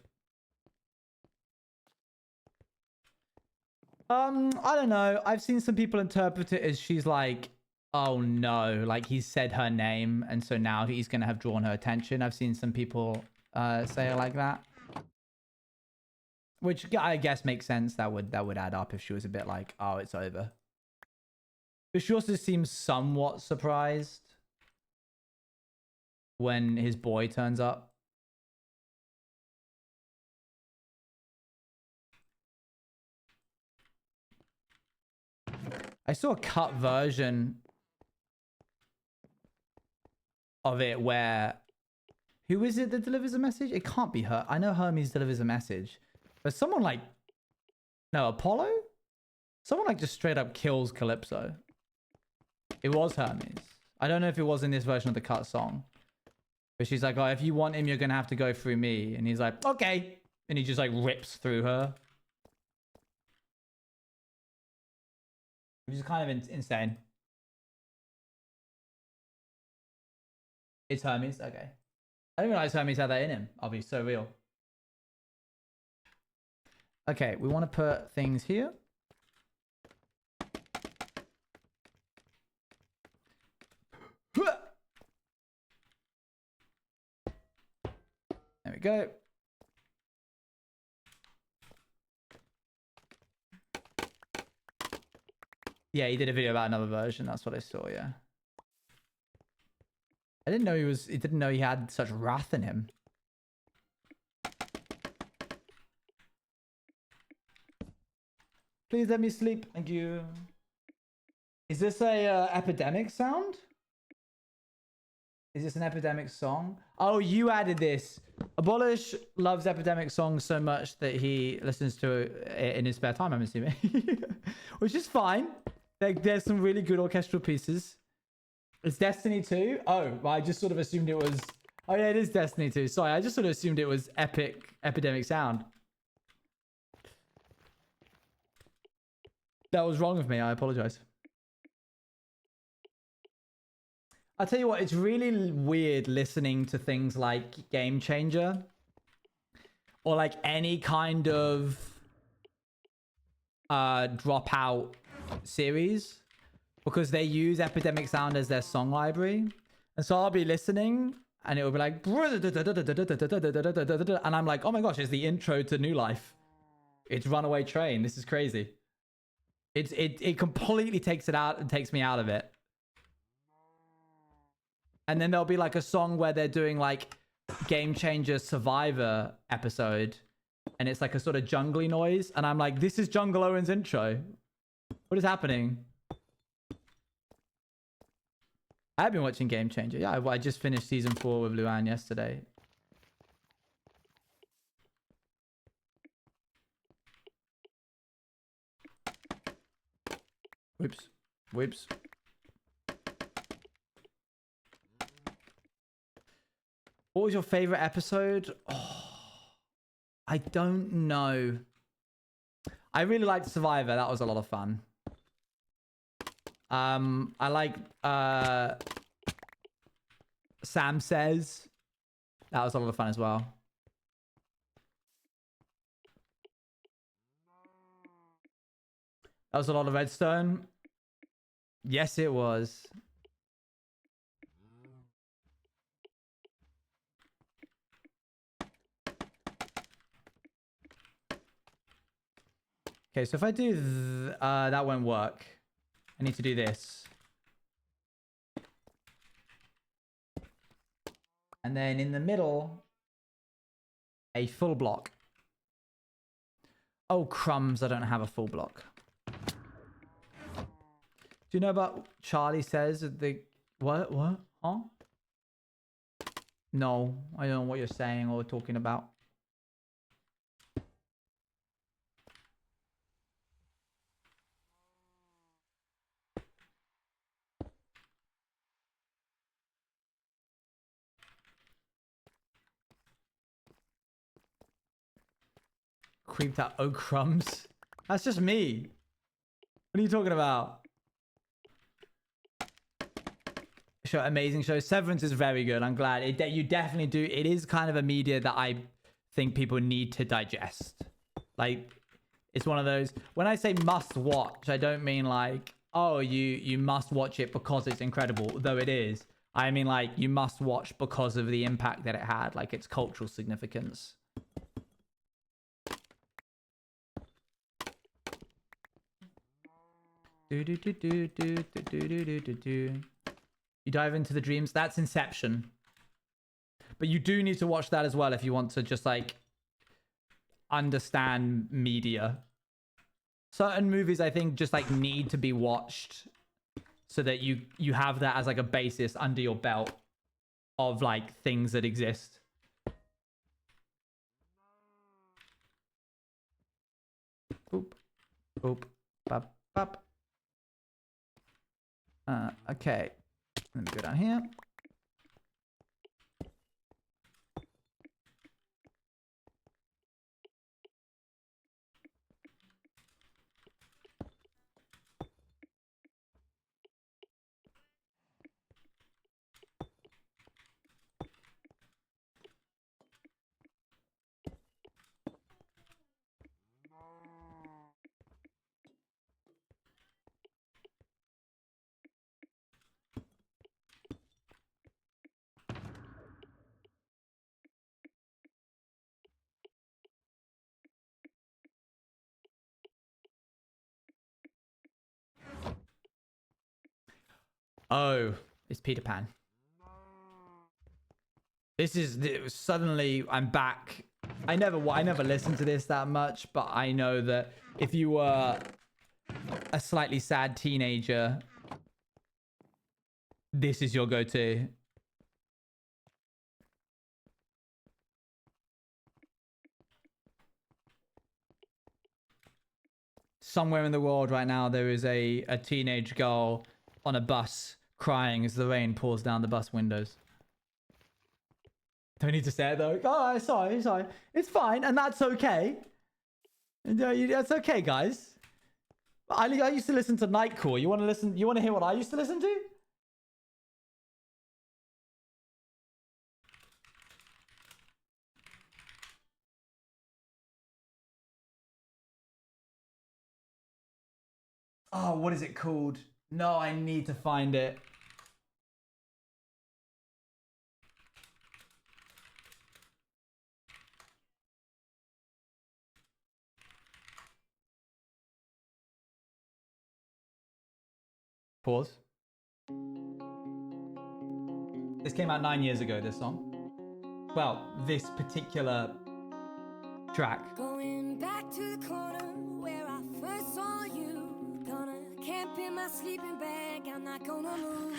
I don't know. I've seen some people interpret it as she's like, oh no, like he said her name, and so now he's gonna have drawn her attention. I've seen some people say it like that, which I guess makes sense. That would add up if she was a bit like, oh, it's over. But she also seems somewhat surprised when his boy turns up. I saw a cut version of it where Who is it that delivers a message? It can't be her. I know Hermes delivers a message. But someone like... No, Apollo? Someone like just straight up kills Calypso. It was Hermes. I don't know if it was in this version of the cut song. But she's like, oh, if you want him, you're going to have to go through me. And he's like, okay. And he just like rips through her. Which is kind of insane. It's Hermes? Okay. I didn't realize Hermes had that in him. I'll be so real. Okay, we want to put things here. There we go. Yeah, he did a video about another version. That's what I saw, yeah. I didn't know he didn't know he had such wrath in him. Please let me sleep. Thank you. Is this a epidemic sound? Is this an epidemic song? Oh, you added this. Abolish loves epidemic songs so much that he listens to it in his spare time, I'm assuming. Which is fine. Like, there's some really good orchestral pieces. It's Destiny 2? Oh, well, I just sort of assumed it was... Oh, yeah, it is Destiny 2. Sorry, I just sort of assumed it was epidemic sound. That was wrong of me. I apologize. I'll tell you what, it's really weird listening to things like Game Changer or like any kind of dropout series because they use Epidemic Sound as their song library. And so I'll be listening and it will be like, and I'm like, oh my gosh, it's the intro to New Life. It's Runaway Train. This is crazy. It completely takes it out and takes me out of it. And then there'll be like a song where they're doing like Game Changer Survivor episode. And it's like a sort of jungly noise. And I'm like, this is Jungle Owen's intro. What is happening? I've been watching Game Changer. Yeah, I just finished season 4 with Luan yesterday. Whoops. Whoops. What was your favorite episode? Oh, I don't know. I really liked Survivor. That was a lot of fun. I like Sam Says. That was a lot of fun as well. That was a lot of Redstone. Yes, it was. Okay, so if I do that won't work. I need to do this. And then in the middle, a full block. Oh, crumbs, I don't have a full block. Do you know about Charlie Says the... What? Huh? No, I don't know what you're saying or talking about. Creeped out. Oh, crumbs. That's just me. What are you talking about? Show, amazing show. Severance is very good. I'm glad. You definitely do. It is kind of a media that I think people need to digest. Like, it's one of those... When I say must watch, I don't mean like, oh, you must watch it because it's incredible, though it is. I mean like, you must watch because of the impact that it had, like its cultural significance. You dive into the dreams. That's Inception. But you do need to watch that as well if you want to just like understand media. Certain movies I think just like need to be watched so that you have that as like a basis under your belt. of like things that exist. Boop, boop, bop, bop. Okay, let me go down here. Oh, it's Peter Pan. This is suddenly I'm back. I never listened to this that much, but I know that if you were a slightly sad teenager, this is your go-to. Somewhere in the world right now, there is a teenage girl on a bus crying as the rain pours down the bus windows. Don't need to say it though. Oh, sorry. It's fine, and that's okay. That's okay, guys. I used to listen to Nightcore. You want to listen? You want to hear what I used to listen to? Oh, what is it called? No, I need to find it. Pause. This came out 9 years ago, this song. Well, this particular track. Going back to the corner where I first saw you. Gonna camp in my sleeping bag, I'm not gonna move.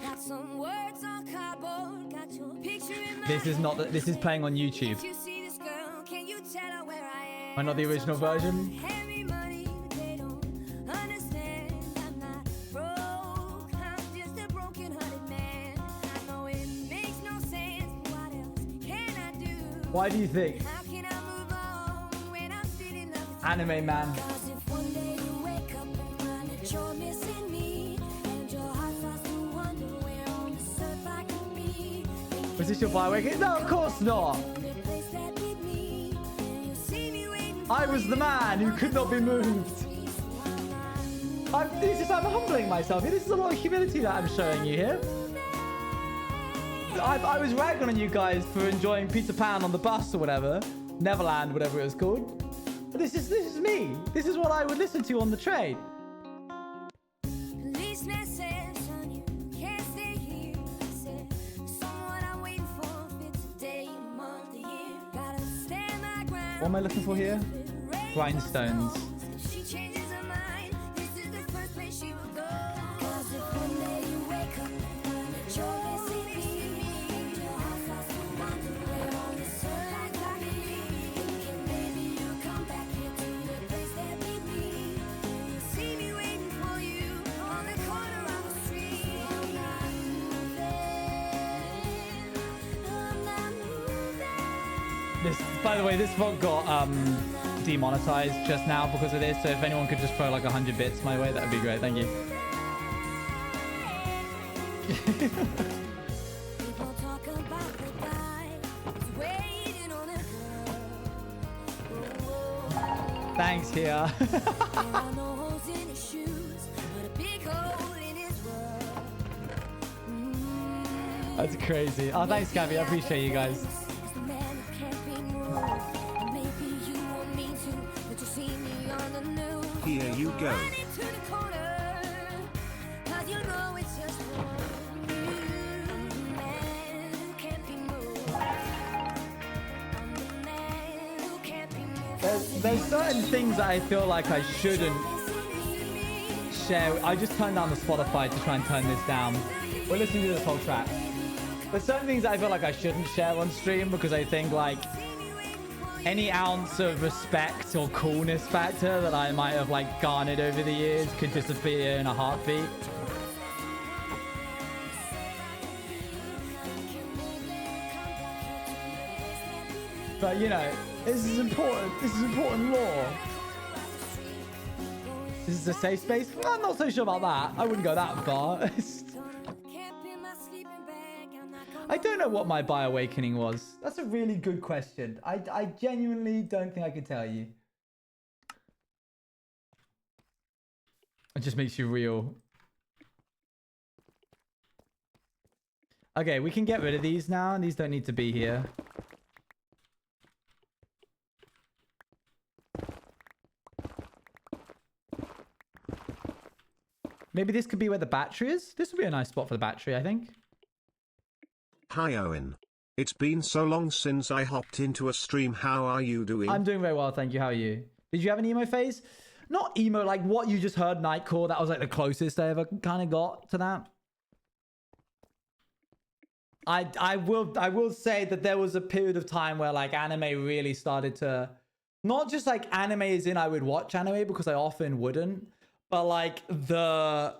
Got some words on cardboard, got your picture in my This is not that. This is playing on YouTube. If you see this girl, can you tell her where I am? Why not the original version? Hand me money, they don't understand. I'm not broke, I'm just a broken-hearted man. I know it makes no sense, what else can I do? Why do you think? How can I move on when I'm still in love? Anime man. Cause if one day you wake up and find that you're missing me, and your heart starts to wonder where on this earth I could be, Was this your bioweapon? No, of course not. replace that with me, and you see me waiting I was the man who could not be moved. I'm humbling myself. This is a lot of humility that I'm showing you here. I was ragging on you guys for enjoying Peter Pan on the bus or whatever, Neverland, whatever it was called. But this is me. This is what I would listen to on the train. Policeman said, son, you can't stay here. I said, someone I'm waiting for fits a day, a month, a year. Gotta stand my ground. What am I looking for here? Grindstones. If she changes her mind, this is the first place she will go. 'Cause if one day you wake up and find that you're missing me, and your heart starts to wonder where on this earth I could be, thinking maybe you'll come back here to the place that beat me, and you'll see me waiting for you on the corner of the street. I'm not moving. This, by the way, this VOD got demonetized just now because of this. So if anyone could just throw like 100 bits my way, that would be great. Thank you. People talk about the guy who's waiting on a girl. Thanks, here. There are no holes in his shoes, but a big hole in his world. That's crazy. Oh, thanks, Gabby. I appreciate you guys. He's the man who can't be moved. Maybe you won't mean to, but you see me on the news. Here you go. Run into the corner, 'cause you know it's just for you. Man who can't be moved. I'm the man who can't be moved. There's certain things that I feel like I shouldn't share. I just turned down the Spotify to try and turn this down. We're listening to this whole track. There's certain things I feel like I shouldn't share on stream because I think like any ounce of respect or coolness factor that I might have like garnered over the years could disappear in a heartbeat. But you know, this is important. This is important lore. This is a safe space. I'm not so sure about that. I wouldn't go that far. I don't know what my bi-awakening was. That's a really good question. I genuinely don't think I could tell you. It just makes you real. Okay, we can get rid of these now. These don't need to be here. Maybe this could be where the battery is. This would be a nice spot for the battery, I think. Hi Owen. It's been so long since I hopped into a stream. How are you doing? I'm doing very well, thank you. How are you? Did you have an emo phase? Not emo, like what you just heard, Nightcore. That was like the closest I ever kind of got to that. I will say that there was a period of time where like anime really started to, not just like anime as in I would watch anime because I often wouldn't, but like the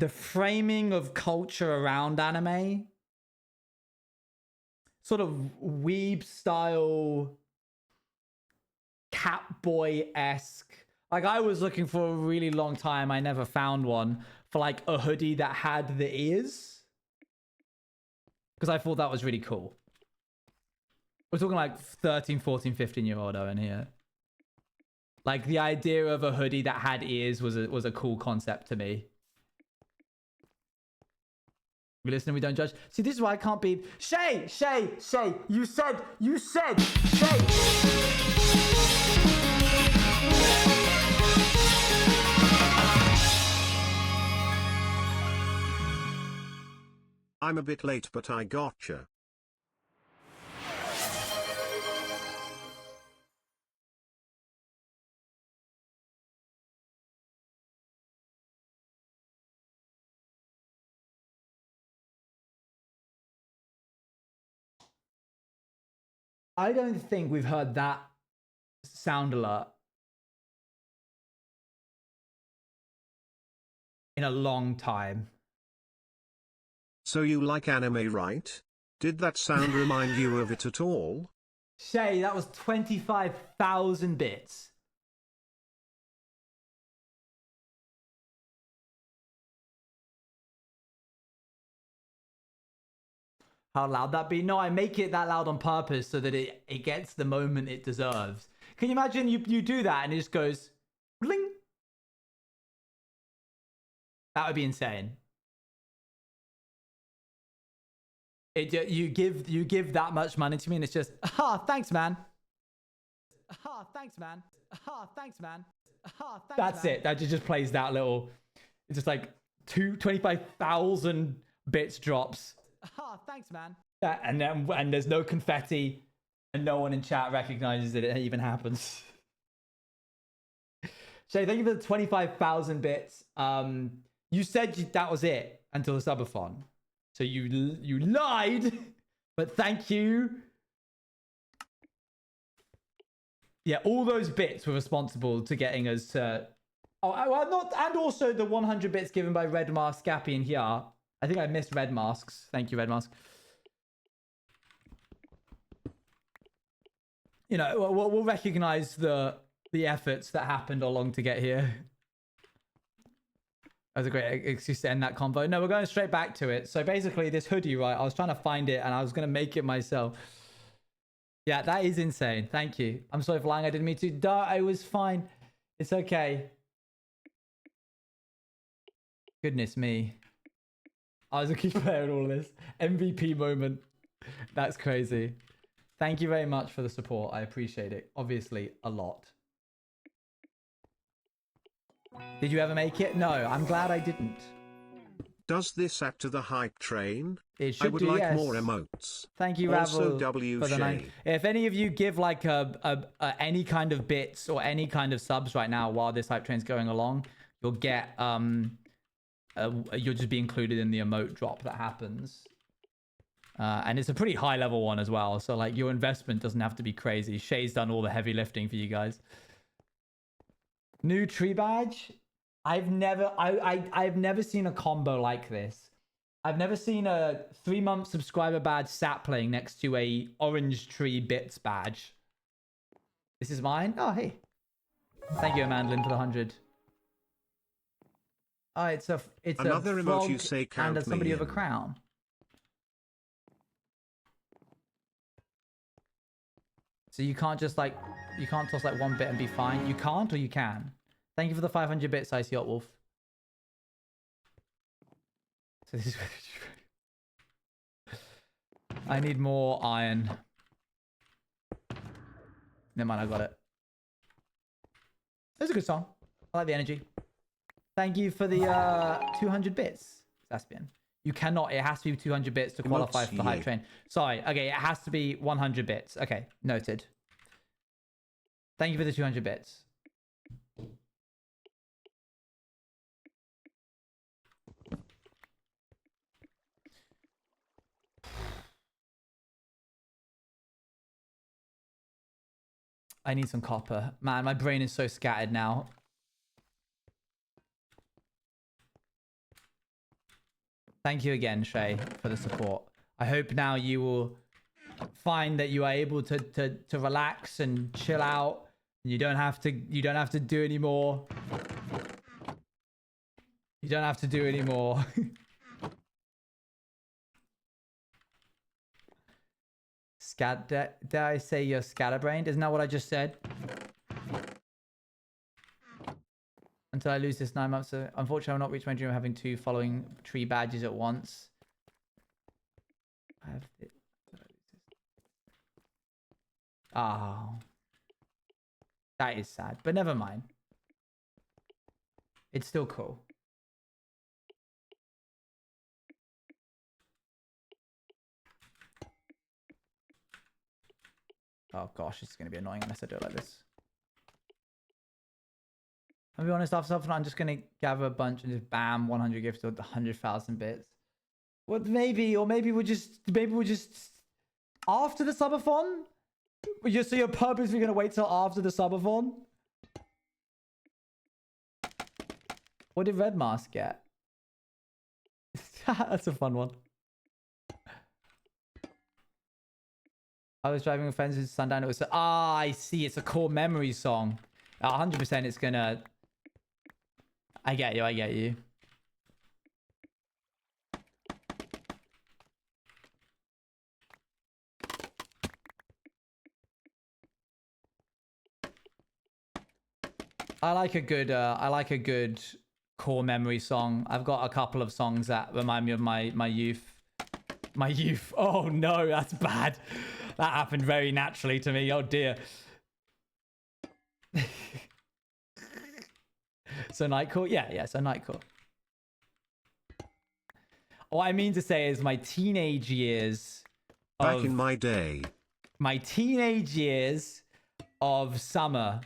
framing of culture around anime, sort of weeb style, Catboy-esque. Like I was looking for a really long time. I never found one for like a hoodie that had the ears. Because I thought that was really cool. We're talking like 13, 14, 15-year-old Owen here. Like the idea of a hoodie that had ears was a cool concept to me. We listen and we don't judge. See, this is why I can't be... Shay! You said, Shay! I'm a bit late, but I gotcha. I don't think we've heard that sound alert in a long time. So you like anime, right? Did that sound remind you of it at all? Shay, that was 25,000 bits. How loud that be? No, I make it that loud on purpose so that it gets the moment it deserves. Can you imagine you do that and it just goes bling? That would be insane. You give that much money to me and it's just, thanks man. Thanks man. Thanks man. That's it. That just plays that little, it's just like 25,000 bits drops. Thanks man. And there's no confetti and no one in chat recognizes that it even happens. Shay, thank you for the 25,000 bits. You said that was it until the subathon. So you lied, but thank you. Yeah, all those bits were responsible to getting us to... and also the 100 bits given by Red Mask, Scappy, and here. I think I missed Red Masks. Thank you, Red Mask. You know, we'll recognize the efforts that happened along to get here. That was a great excuse to end that convo. No, we're going straight back to it. So basically this hoodie, right? I was trying to find it and I was going to make it myself. Yeah, that is insane. Thank you. I'm sorry for lying. I didn't mean to. Duh, I was fine. It's okay. Goodness me. I was a key player in all of this. MVP moment. That's crazy. Thank you very much for the support. I appreciate it. Obviously, a lot. Did you ever make it? No, I'm glad I didn't. Does this add to the hype train? It should I would do, like yes. more emotes. Thank you, Also, Ravel, for the 9. If any of you give like any kind of bits or any kind of subs right now while this hype train's going along, you'll get you'll just be included in the emote drop that happens. And it's a pretty high level one as well. So like your investment doesn't have to be crazy. Shay's done all the heavy lifting for you guys. New tree badge. I've never seen a combo like this. I've never seen a 3-month subscriber badge sapling next to a orange tree bits badge. This is mine. Oh, hey. Thank you, Amandlin, for the 100. Oh, it's Another a emote frog you say and a count somebody me with a in. crown. So you can't just like, you can't toss like one bit and be fine. You can't, or you can. Thank you for the 500 bits, Ice Yacht Wolf. So this is I need more iron. Never mind, I got it. It's a good song. I like the energy. Thank you for the 200 bits, Saspian. You cannot, it has to be 200 bits to qualify for the hype train. Sorry, okay, it has to be 100 bits. Okay, noted. Thank you for the 200 bits. I need some copper. Man, my brain is so scattered now. Thank you again, Shay, for the support. I hope now you will find that you are able to relax and chill out. You don't have to do anymore. You don't have to do anymore. Did I say you're scatterbrained? Isn't that what I just said? Until I lose this 9 months. Unfortunately, I will not reach my dream of having 2 following tree badges at once. I have it. Oh. That is sad, but never mind. It's still cool. Oh gosh, it's going to be annoying unless I do it like this. I'll be honest, after something, I'm just going to gather a bunch and just bam, 100 gifts to 100,000 bits. Well, maybe we're just after the subathon? So you're purposely going to wait till after the subathon? What did Red Mask get? That's a fun one. I was driving with friends in Sundown. It was I see. It's a core memory song. 100%. It's gonna. I get you. I get you. I like a good core memory song. I've got a couple of songs that remind me of my youth. My youth. Oh no, that's bad. That happened very naturally to me. Oh dear. So Nightcore? Yeah, so Nightcore. What I mean to say is my teenage years Back in my day. My teenage years of summer.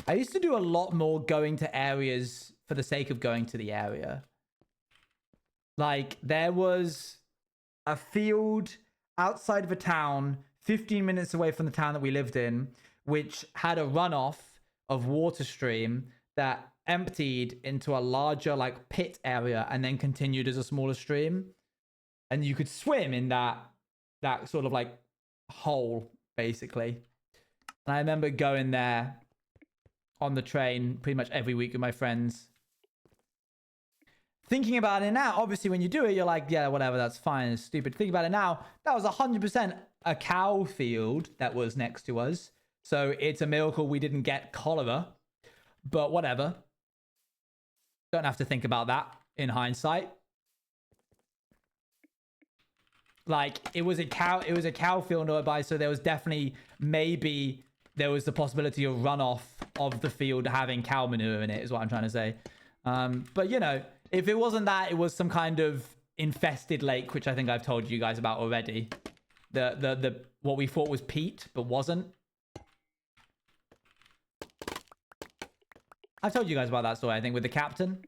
I used to do a lot more going to areas for the sake of going to the area. Like, there was a field outside of a town 15 minutes away from the town that we lived in, which had a runoff of water stream that emptied into a larger like pit area and then continued as a smaller stream, and you could swim in that sort of like hole basically. And I remember going there on the train pretty much every week with my friends. Thinking about it now, obviously when you do it, you're like, yeah, whatever, that's fine, it's stupid. Thinking about it now, that was 100% a cow field that was next to us. So it's a miracle we didn't get cholera, but whatever. Don't have to think about that in hindsight. Like, it was a cow field nearby, so there was definitely, maybe there was the possibility of runoff of the field having cow manure in it, is what I'm trying to say. But you know, if it wasn't that, it was some kind of infested lake, which I think I've told you guys about already. The what we thought was peat, but wasn't. I've told you guys about that story, I think, with the captain.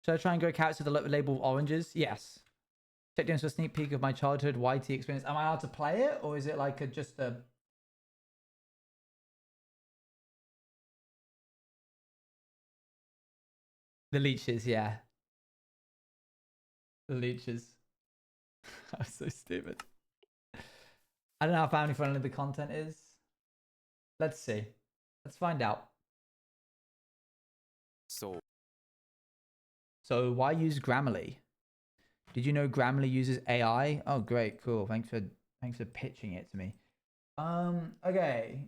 Should I try and grow carrots with the label of oranges? Yes. Checked in for a sneak peek of my childhood YT experience. Am I allowed to play it, or is it like just a... The leeches, yeah. The leeches. I'm so stupid. I don't know how family friendly the content is. Let's see. Let's find out. So why use Grammarly? Did you know Grammarly uses AI? Oh, great, cool. Thanks for pitching it to me. Okay.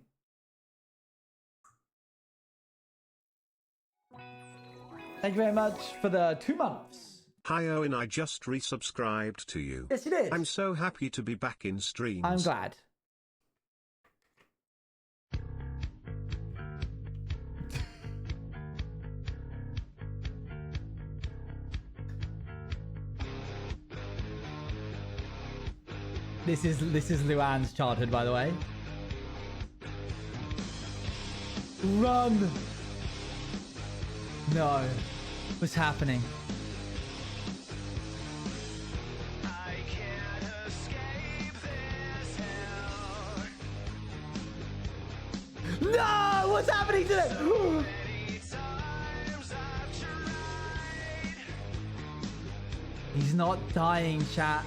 Thank you very much for the 2 months. Hi Owen, I just resubscribed to you. Yes, you did. I'm so happy to be back in streams. I'm glad. This is Luann's childhood, by the way. Run! No. What's happening? I can't escape this hell. No! What's happening to them? He's not dying, chat.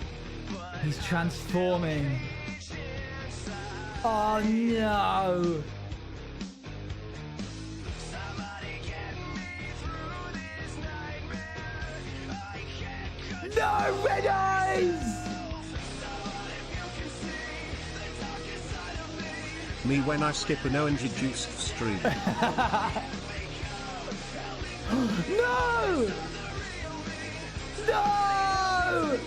He's transforming. Oh no! No, red eyes! Me when I skip an orange juiced stream. No! No!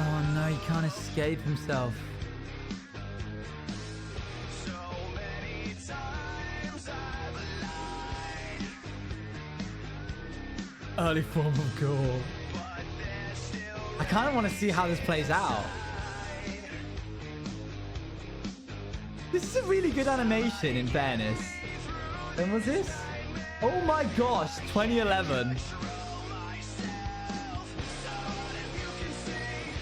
Oh no, he can't escape himself. Early form of gore. I kind of want to see how this plays out. This is a really good animation, in fairness. When was this? Oh my gosh, 2011.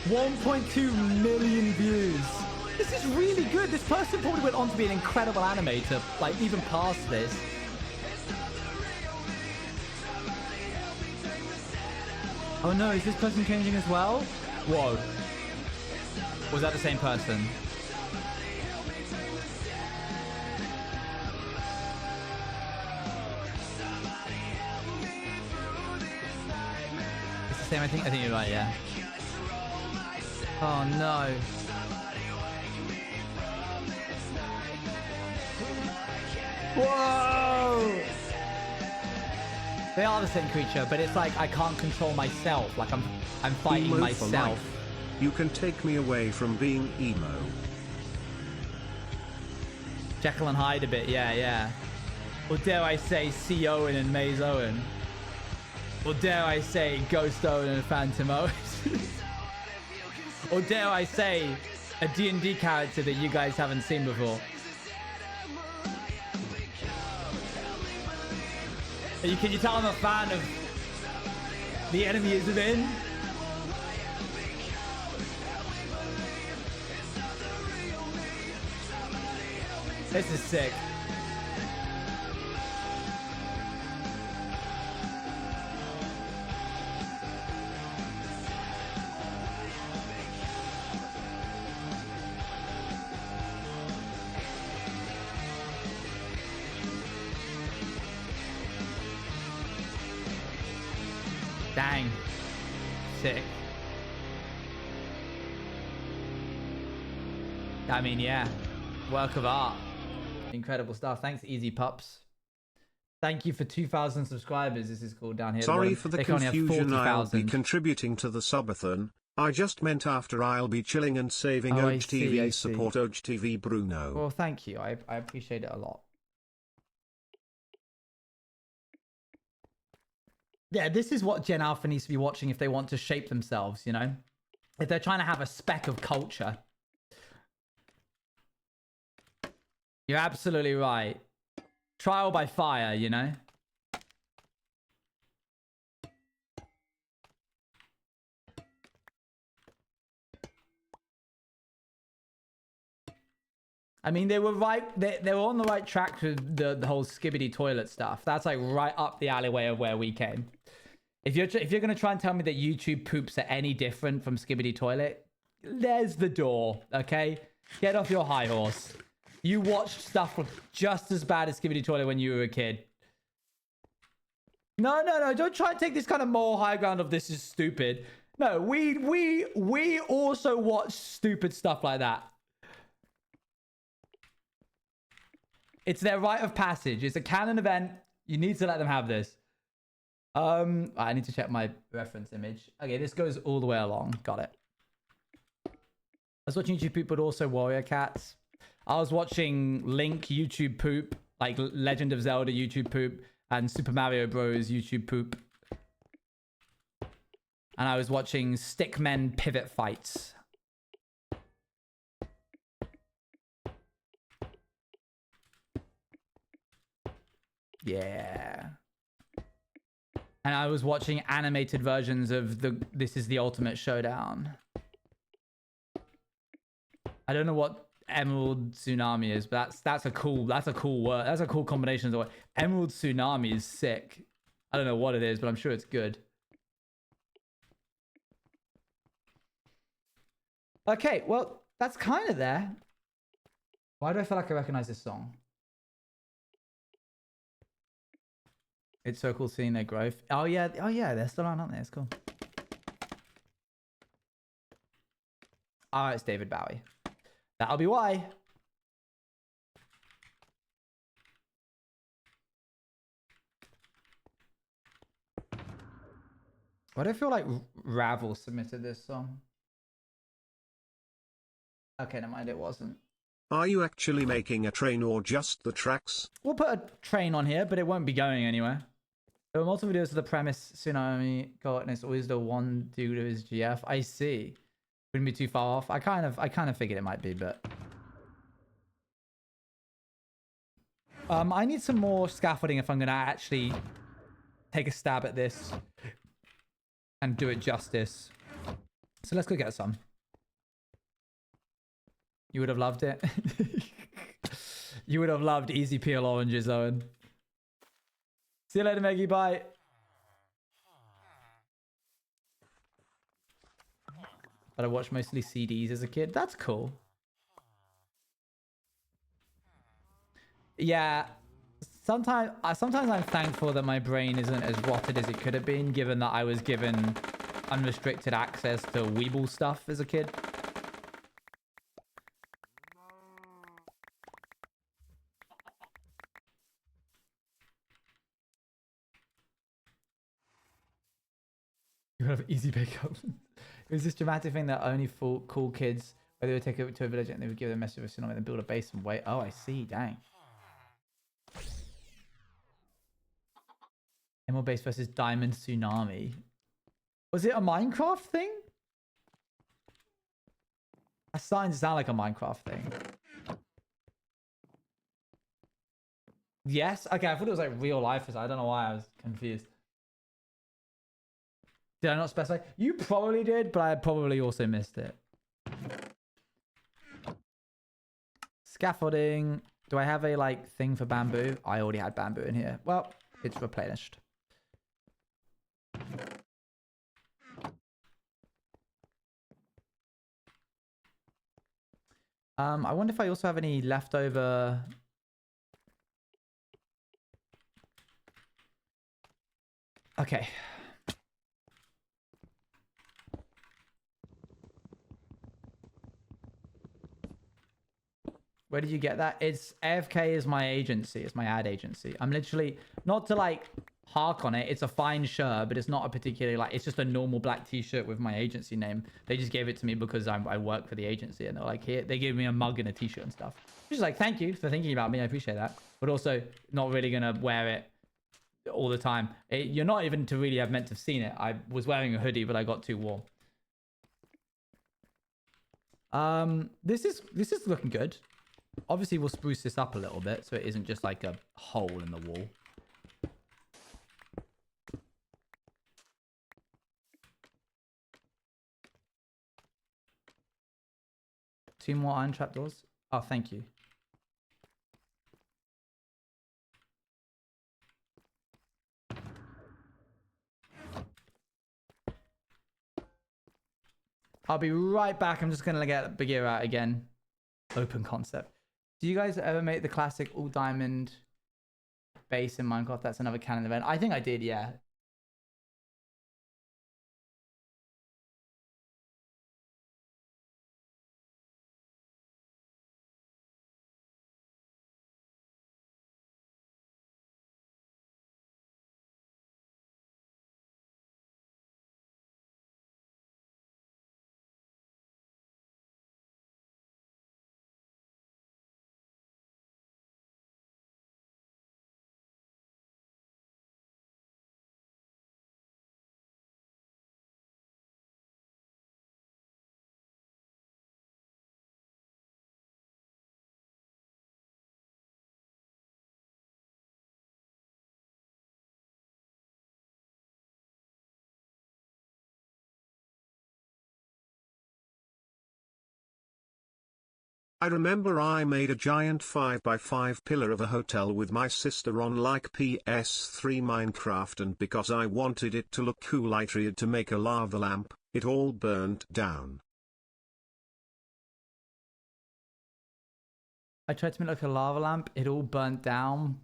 1.2 million views. This is really good. This person probably went on to be an incredible animator, like even past this. Oh no, is this person changing as well? Whoa. Was that the same person? It's the same, I think you're right, yeah. Oh no. Whoa! They are the same creature, but it's like I can't control myself. Like I'm fighting Emo for myself. life. You can take me away from being emo. Jekyll and Hyde a bit, yeah. Or dare I say C. Owen and Maze Owen? Or dare I say Ghost Owen and Phantom Owen? Or dare I say a D&D character that you guys haven't seen before? Can you tell I'm a fan of The Enemy Is Within? This is sick. Dang. Sick. I mean, yeah. Work of art. Incredible stuff. Thanks, Easy Pups. Thank you for 2,000 subscribers. This is called down here. Sorry for the they can only have confusion. I'll be 40,000. contributing to the subathon. I just meant after I'll be chilling and saving Oh, I OG see, TV. I see. Support OG TV Bruno. Well, thank you. I appreciate it a lot. Yeah, this is what Gen Alpha needs to be watching if they want to shape themselves, you know? If they're trying to have a speck of culture. You're absolutely right. Trial by fire, you know? I mean, they were right. They were on the right track with the whole skibbity toilet stuff. That's like right up the alleyway of where we came. If you're gonna try and tell me that YouTube poops are any different from skibbity toilet, there's the door. Okay, get off your high horse. You watched stuff just as bad as skibbity toilet when you were a kid. No. Don't try and take this kind of moral high ground of this is stupid. No, we also watch stupid stuff like that. It's their rite of passage. It's a canon event. You need to let them have this. I need to check my reference image. Okay, this goes all the way along. Got it. I was watching YouTube poop, but also Warrior Cats. I was watching Link YouTube poop, like Legend of Zelda YouTube poop, and Super Mario Bros. YouTube poop. And I was watching Stickmen pivot fights. Yeah. And I was watching animated versions of This Is the Ultimate Showdown. I don't know what Emerald Tsunami is, but that's a cool word. That's a cool combination of Emerald Tsunami is sick. I don't know what it is, but I'm sure it's good. Okay, well, that's kind of there. Why do I feel like I recognize this song? It's so cool seeing their growth. Oh yeah, they're still on, aren't they? It's cool. Oh, it's David Bowie. That'll be why. Why do I feel like Ravel submitted this song? Okay, never mind, it wasn't. Are you actually making a train or just the tracks? We'll put a train on here, but it won't be going anywhere. There were multiple videos of the premise, Tsunami got, and it's always the one dude of his GF. I see. Wouldn't be too far off. I kind of figured it might be, but I need some more scaffolding if I'm gonna actually take a stab at this and do it justice. So let's go get some. You would have loved it. You would have loved easy peel oranges, Owen. See you later, Maggie. Bye. But I watched mostly CDs as a kid. That's cool. Yeah. Sometimes I'm thankful that my brain isn't as rotted as it could have been, given that I was given unrestricted access to Weeble stuff as a kid. You have easy pickup. It was this dramatic thing that only for cool kids, where they would take it to a village and they would give them a message of a tsunami and build a base and wait. Oh, I see. Dang. Emerald Base versus Diamond Tsunami. Was it a Minecraft thing? That's starting to sound like a Minecraft thing. Yes? Okay, I thought it was like real life. I don't know why I was confused. Did I not specify? You probably did, but I probably also missed it. Scaffolding. Do I have a like thing for bamboo? I already had bamboo in here. Well, it's replenished. I wonder if I also have any leftover. Okay. Where did you get that? It's AFK is my agency. It's my ad agency. I'm literally, not to like hark on it. It's a fine shirt, but it's not a particularly like, it's just a normal black t-shirt with my agency name. They just gave it to me because I work for the agency, and they're like, here, they gave me a mug and a t-shirt and stuff. Just like, thank you for thinking about me. I appreciate that. But also not really going to wear it all the time. You're not even to really have meant to have seen it. I was wearing a hoodie, but I got too warm. This is looking good. Obviously, we'll spruce this up a little bit so it isn't just like a hole in the wall. Two more iron trapdoors. Oh, thank you. I'll be right back. I'm just going to get Bagheera out again. Open concept. Do you guys ever make the classic all diamond base in Minecraft? That's another canon event. I think I did, yeah. I remember I made a giant 5x5 pillar of a hotel with my sister on like PS3 Minecraft, and because I wanted it to look cool I tried to make a lava lamp, it all burnt down. I tried to make like a lava lamp. It all burnt down.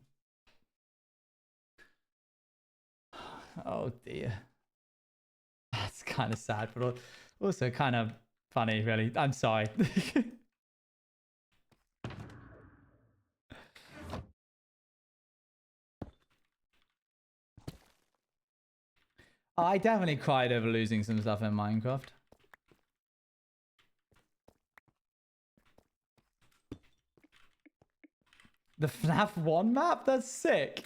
Oh dear. That's kind of sad, but also kind of funny, really. I'm sorry. I definitely cried over losing some stuff in Minecraft. The FNAF 1 map? That's sick.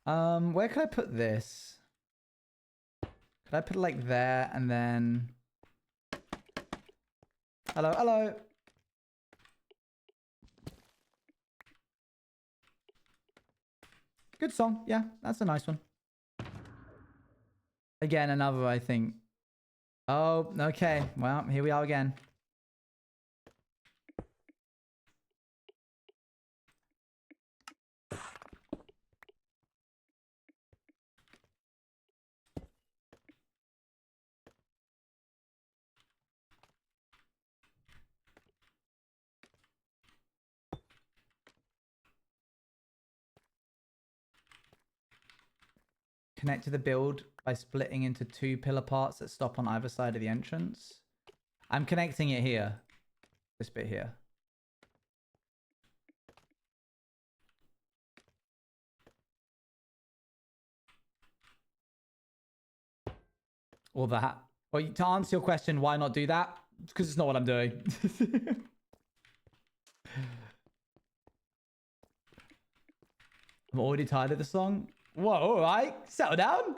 Where could I put this? Could I put it like there and then... Hello, hello. Good song. Yeah, that's a nice one. Again, another, I think. Oh, okay. Well, here we are again. Connect to the build by splitting into two pillar parts that stop on either side of the entrance. I'm connecting it here. This bit here. Or that. Well, to answer your question, why not do that? Because it's not what I'm doing. I'm already tired of the song. Whoa, all right. Settle down.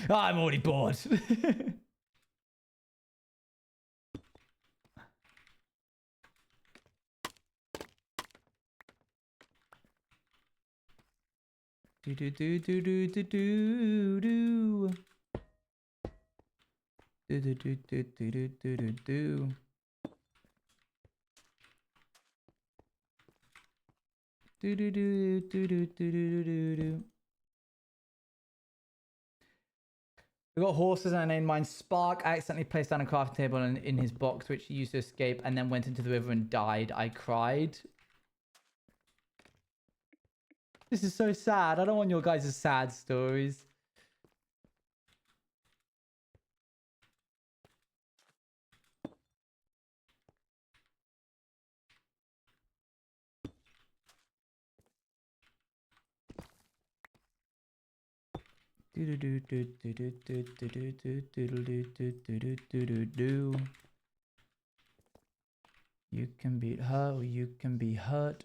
I'm already bored. Do do do do do do do do. Do do do do do do do do do. Do do do do do do do do do. We got horses, and I named mine Spark. I accidentally placed down a crafting table in his box, which he used to escape, and then went into the river and died. I cried. This is so sad. I don't want your guys' sad stories. Do do do do do do do do do do do do do do do do. You can beat her, or you can be hurt.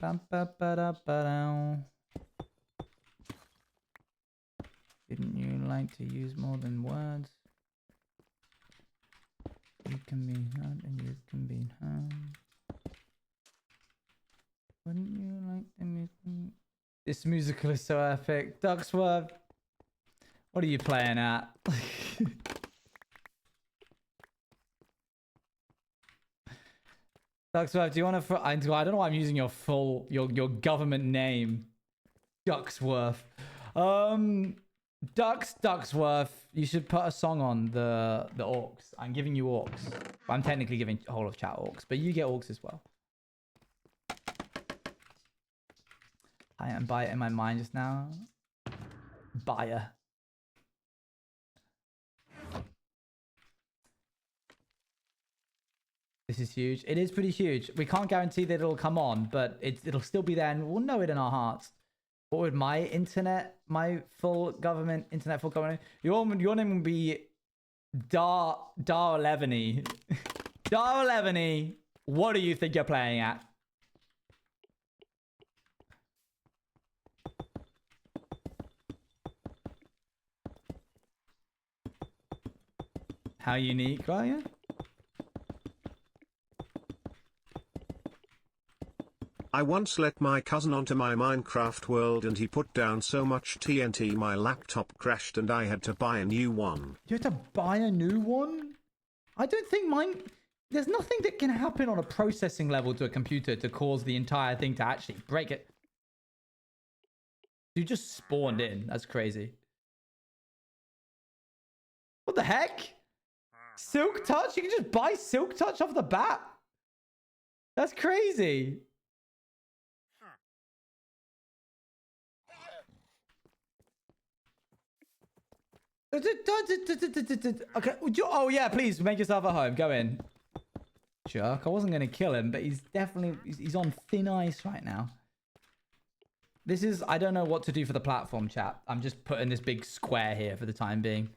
Bum, ba, ba, da, ba, dow. Didn't you like to use more than words? You can be hurt and you can be hurt. Wouldn't you like the music? This musical is so epic. Ducksworth, what are you playing at? Ducksworth, do you want to... I don't know why I'm using your full... Your government name. Ducksworth. Ducksworth, you should put a song on the orcs. I'm giving you orcs. I'm technically giving whole of chat orcs, but you get orcs as well. I am by it in my mind just now. Buyer. This is huge. It is pretty huge. We can't guarantee that it'll come on, but it'll still be there and we'll know it in our hearts. What would my internet, my full government, internet full government, your name would be Dar 11. Dar 11, what do you think you're playing at? How unique are you? I once let my cousin onto my Minecraft world and he put down so much TNT my laptop crashed and I had to buy a new one. You have to buy a new one? I don't think mine... There's nothing that can happen on a processing level to a computer to cause the entire thing to actually break it. You just spawned in. That's crazy. What the heck? Silk Touch? You can just buy Silk Touch off the bat? That's crazy. Okay. Oh yeah, please make yourself at home. Go in. Jerk. I wasn't going to kill him, but he's definitely... He's on thin ice right now. This is... I don't know what to do for the platform, chat. I'm just putting this big square here for the time being.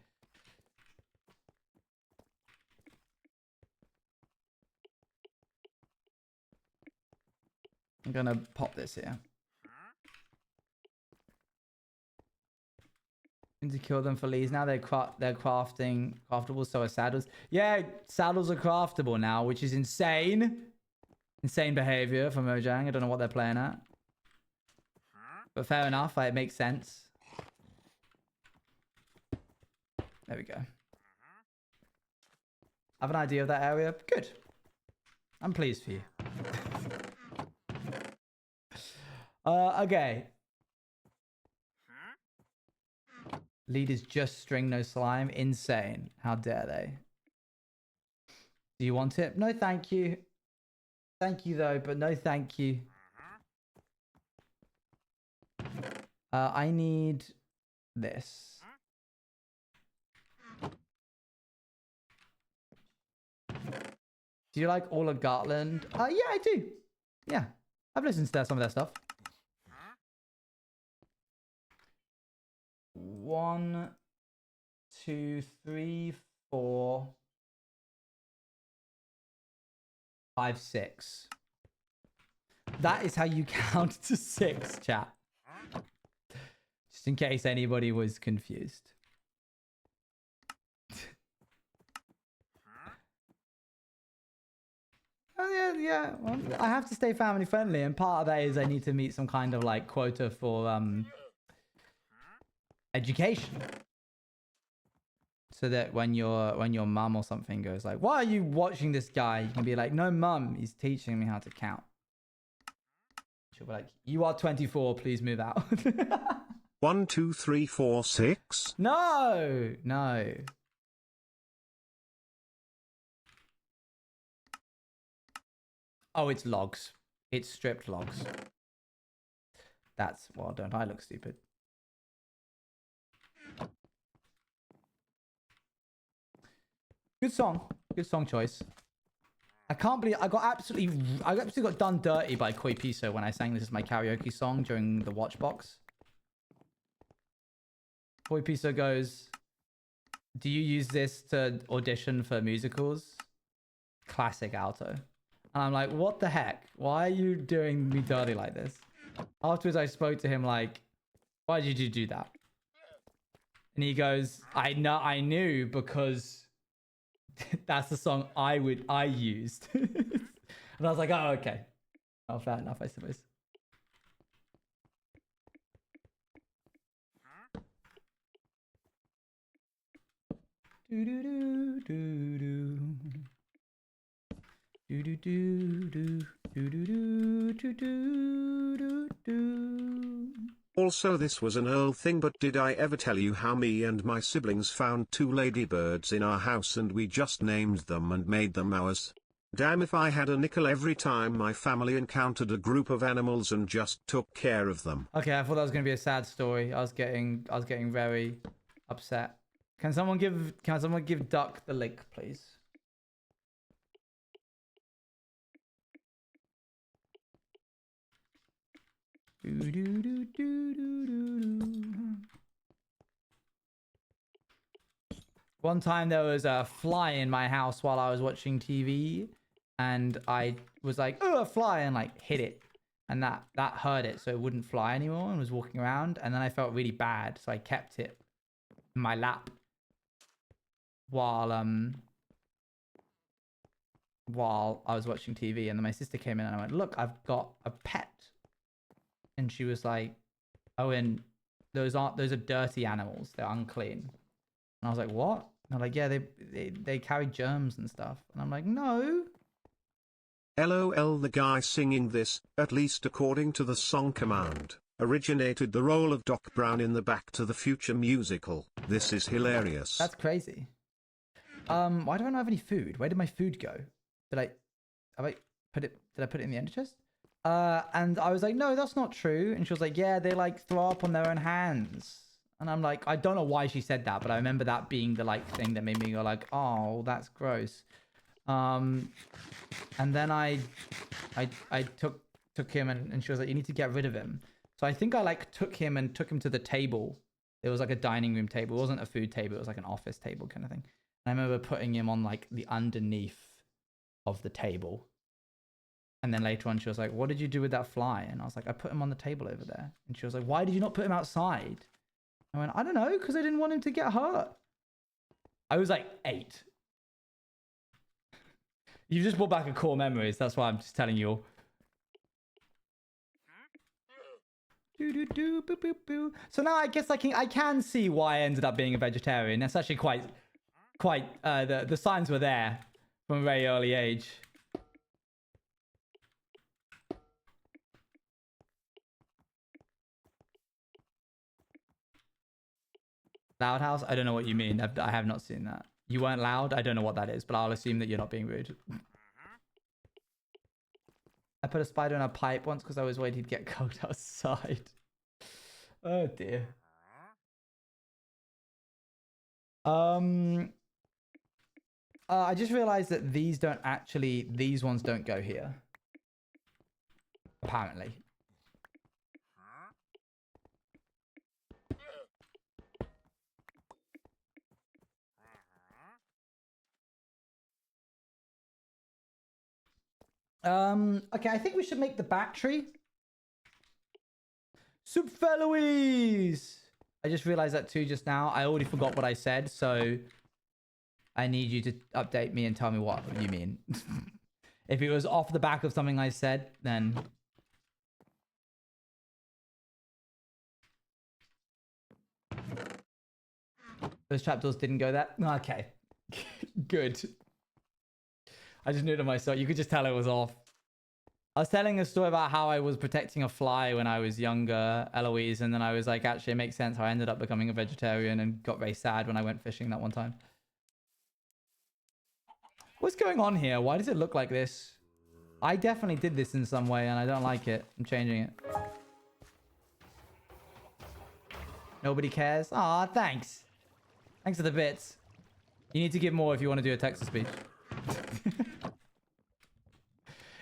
I'm going to pop this here. To kill them for leads. Now they're crafting craftable, so are saddles. Yeah, saddles are craftable now, which is insane. Insane behavior from Mojang. I don't know what they're playing at. But fair enough, it makes sense. There we go. I have an idea of that area. Good. I'm pleased for you. Okay. Leaders just string, no slime. Insane. How dare they? Do you want it? No, thank you. Thank you, though, but no thank you. I need this. Do you like all of Gartland? Yeah, I do. Yeah. I've listened to some of their stuff. 1, 2, 3, 4, 5, 6. That is how you count to 6, chat. Just in case anybody was confused. Oh, yeah. Well, I have to stay family friendly, and part of that is I need to meet some kind of like quota for education, so that when your mum or something goes like, why are you watching this guy, you can be like, no mum, he's teaching me how to count. She'll be like, you are 24, please move out. 1, 2, 3, 4, 6. No. Oh, it's logs. It's stripped logs. That's... Well, don't I look stupid? Good song. Good song choice. I can't believe I actually got done dirty by Koi Piso when I sang this as my karaoke song during the watch box. Koi Piso goes, do you use this to audition for musicals? Classic alto. And I'm like, what the heck? Why are you doing me dirty like this? Afterwards, I spoke to him like, why did you do that? And he goes, I knew because that's the song I used. And I was like, oh, okay. Oh, fair enough, I suppose. Do do do do do. Do do do do do do do do do do. Also, this was an Earl thing, but did I ever tell you how me and my siblings found 2 ladybirds in our house and we just named them and made them ours? Damn if I had a nickel every time my family encountered a group of animals and just took care of them. Okay, I thought that was gonna be a sad story. I was getting very upset. Can someone give Duck the link, please? Do, do, do, do, do, do. One time there was a fly in my house while I was watching TV, and I was like, oh, a fly, and like hit it, and that hurt it, so it wouldn't fly anymore and was walking around, and then I felt really bad, so I kept it in my lap while I was watching TV, and then my sister came in and I went, look, I've got a pet. And she was like, oh, and those are dirty animals. They're unclean. And I was like, what? And they're like, yeah, they carry germs and stuff. And I'm like, no. LOL, the guy singing this, at least according to the song Command, originated the role of Doc Brown in the Back to the Future musical. This is hilarious. That's crazy. Why do I not have any food? Where did my food go? Did I put it in the ender chest? And I was like, no, that's not true. And she was like, yeah, they like throw up on their own hands. And I'm like, I don't know why she said that, but I remember that being the like thing that made me go like, oh, that's gross. And then I took him and she was like, you need to get rid of him. So I think I like took him to the table. It was like a dining room table. It wasn't a food table. It was like an office table kind of thing. And I remember putting him on like the underneath of the table. And then later on, she was like, what did you do with that fly? And I was like, I put him on the table over there. And she was like, why did you not put him outside? I went, I don't know, because I didn't want him to get hurt. I was like 8. You just brought back a core memories. That's why I'm just telling you all. So now I guess I can see why I ended up being a vegetarian. That's actually quite the signs were there from a very early age. Loud house? I don't know what you mean. I have not seen that. You weren't loud? I don't know what that is, but I'll assume that you're not being rude. I put a spider in a pipe once because I was worried he'd get cold outside. Oh dear. I just realized that these ones don't go here. Apparently. Okay, I think we should make the battery. Soup fellowies! I just realized that too just now. I already forgot what I said, so I need you to update me and tell me what you mean. If it was off the back of something I said, then... Those trapdoors didn't go there? Okay. Good. I just knew to myself. You could just tell it was off. I was telling a story about how I was protecting a fly when I was younger, Eloise, and then I was like, actually, it makes sense how I ended up becoming a vegetarian and got very sad when I went fishing that one time. What's going on here? Why does it look like this? I definitely did this in some way and I don't like it. I'm changing it. Nobody cares? Aw, thanks. Thanks for the bits. You need to give more if you want to do a text-to-speech.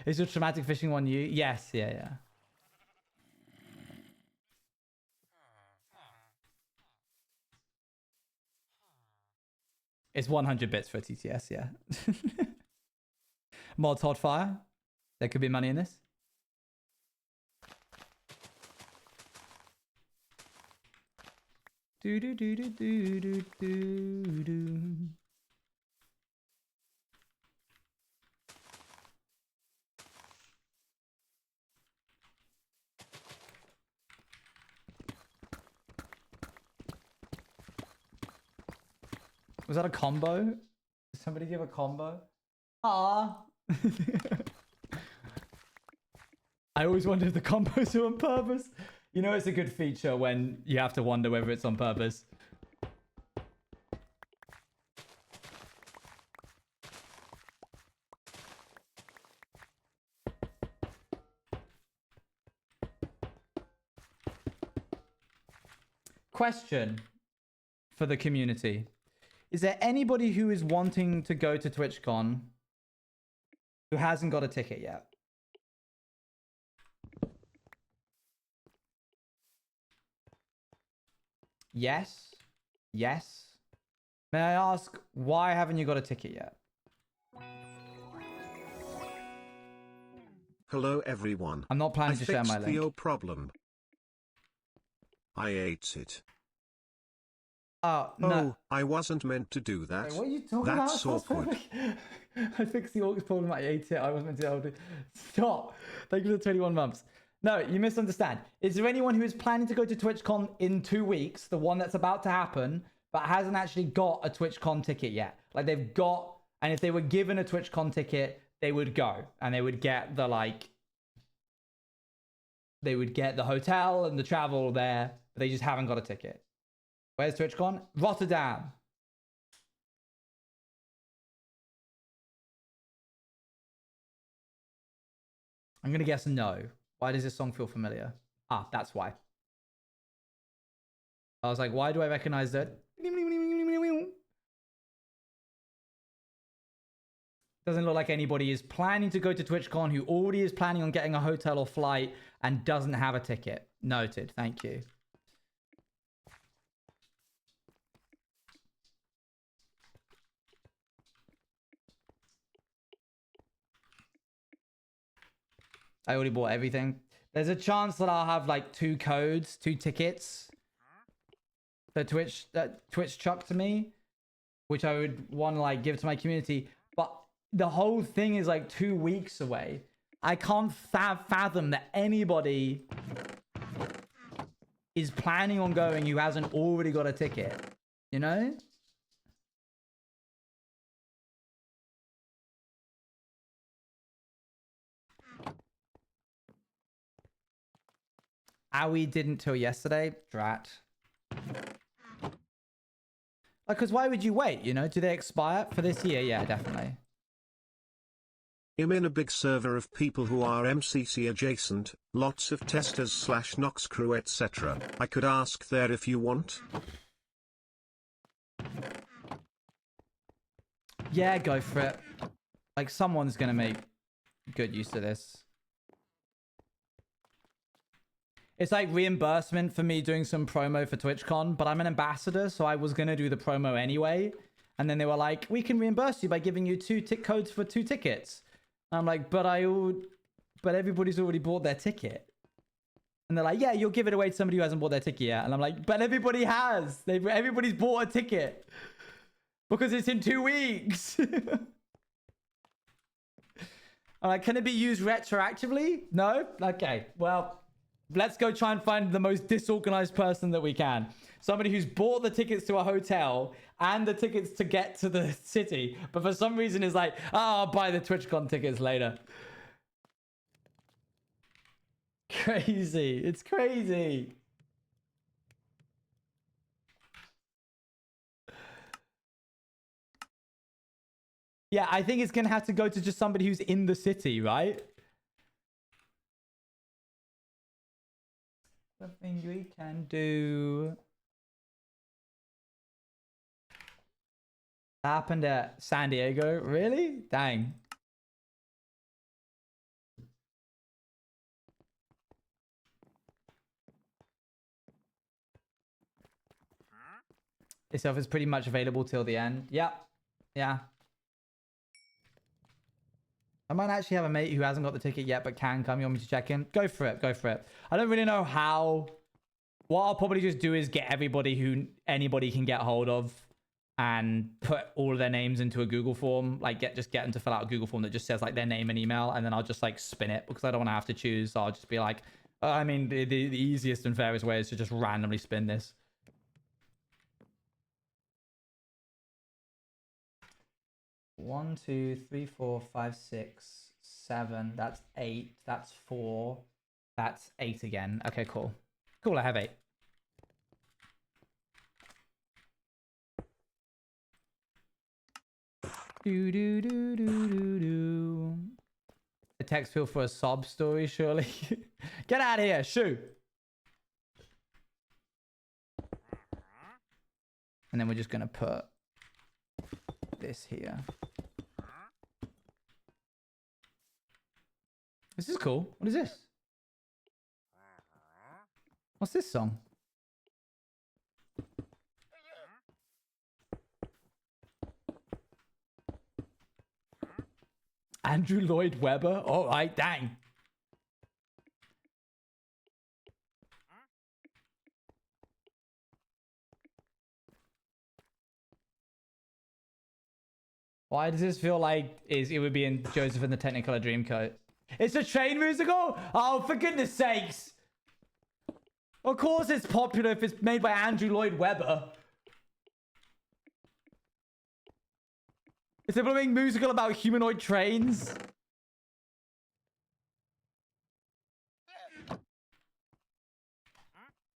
Is your traumatic fishing one you? Yes, yeah. It's 100 bits for a TTS, yeah. Mods hot fire. There could be money in this. Do do do do do do do do. Was that a combo? Did somebody give a combo? Ah. I always wonder if the combos are on purpose. You know, it's a good feature when you have to wonder whether it's on purpose. Question for the community. Is there anybody who is wanting to go to TwitchCon who hasn't got a ticket yet? Yes. Yes. May I ask, why haven't you got a ticket yet? Hello everyone. I'm not planning I to share my fixed link. the problem. I ate it. Oh, no. Oh, I wasn't meant to do that. Wait, what are you talking That's about? awkward. I fixed the aux problem. I ate it. I was meant to be able to. Stop. Thank you for the 21 months. No, you misunderstand. Is there anyone who is planning to go to TwitchCon in 2 weeks, the one that's about to happen, but hasn't actually got a TwitchCon ticket yet? Like they've got, and if they were given a TwitchCon ticket, they would go and they would get the they would get the hotel and the travel there, but they just haven't got a ticket. Where's TwitchCon? Rotterdam. I'm going to guess no. Why does this song feel familiar? Ah, that's why. I was like, why do I recognize that? Doesn't look like anybody is planning to go to TwitchCon who already is planning on getting a hotel or flight and doesn't have a ticket. Noted. Thank you. I already bought everything. There's a chance that I'll have like 2 codes, 2 tickets that Twitch chucked to me, which I would want to like give to my community. But the whole thing is like 2 weeks away. I can't fathom that anybody is planning on going who hasn't already got a ticket, you know? Owie didn't till yesterday. Drat. Like, because why would you wait, you know? Do they expire for this year? Yeah, definitely. I'm in a big server of people who are MCC adjacent, lots of testers / Nox crew etc. I could ask there if you want. Yeah, go for it. Like, someone's gonna make good use of this. It's like reimbursement for me doing some promo for TwitchCon, but I'm an ambassador, so I was gonna do the promo anyway. And then they were like, we can reimburse you by giving you 2 tick codes for 2 tickets. And I'm like, but everybody's already bought their ticket. And they're like, yeah, you'll give it away to somebody who hasn't bought their ticket yet. And I'm like, but everybody has. Everybody's bought a ticket. Because it's in 2 weeks. I'm like, can it be used retroactively? No? Okay, well, let's go try and find the most disorganized person that we can. Somebody who's bought the tickets to a hotel and the tickets to get to the city, but for some reason is like, oh, I'll buy the TwitchCon tickets later. Crazy. It's crazy. Yeah, I think it's going to have to go to just somebody who's in the city, right? Something we can do. Happened at San Diego? Really? Dang. Itself is pretty much available till the end. Yep. Yeah. I might actually have a mate who hasn't got the ticket yet but can come. You want me to check in? Go for it. Go for it. I don't really know how. What I'll probably just do is get everybody who anybody can get hold of and put all of their names into a Google form. Like just get them to fill out a Google form that just says like their name and email, and then I'll just like spin it because I don't want to have to choose. So I'll just be like, I mean, the easiest and fairest way is to just randomly spin this. 1, 2, 3, 4, 5, 6, 7. That's 8. That's 4. That's 8 again. Okay, cool. Cool, I have 8. Do do do do do do. A text field for a sob story, surely. Get out of here, shoo. And then we're just gonna put this here. This is cool. What is this? What's this song? Andrew Lloyd Webber? All right, dang. Why does this feel like it would be in Joseph and the Technicolor Dreamcoat? It's a train musical? Oh, for goodness sakes. Of course it's popular if it's made by Andrew Lloyd Webber. Is it a musical about humanoid trains?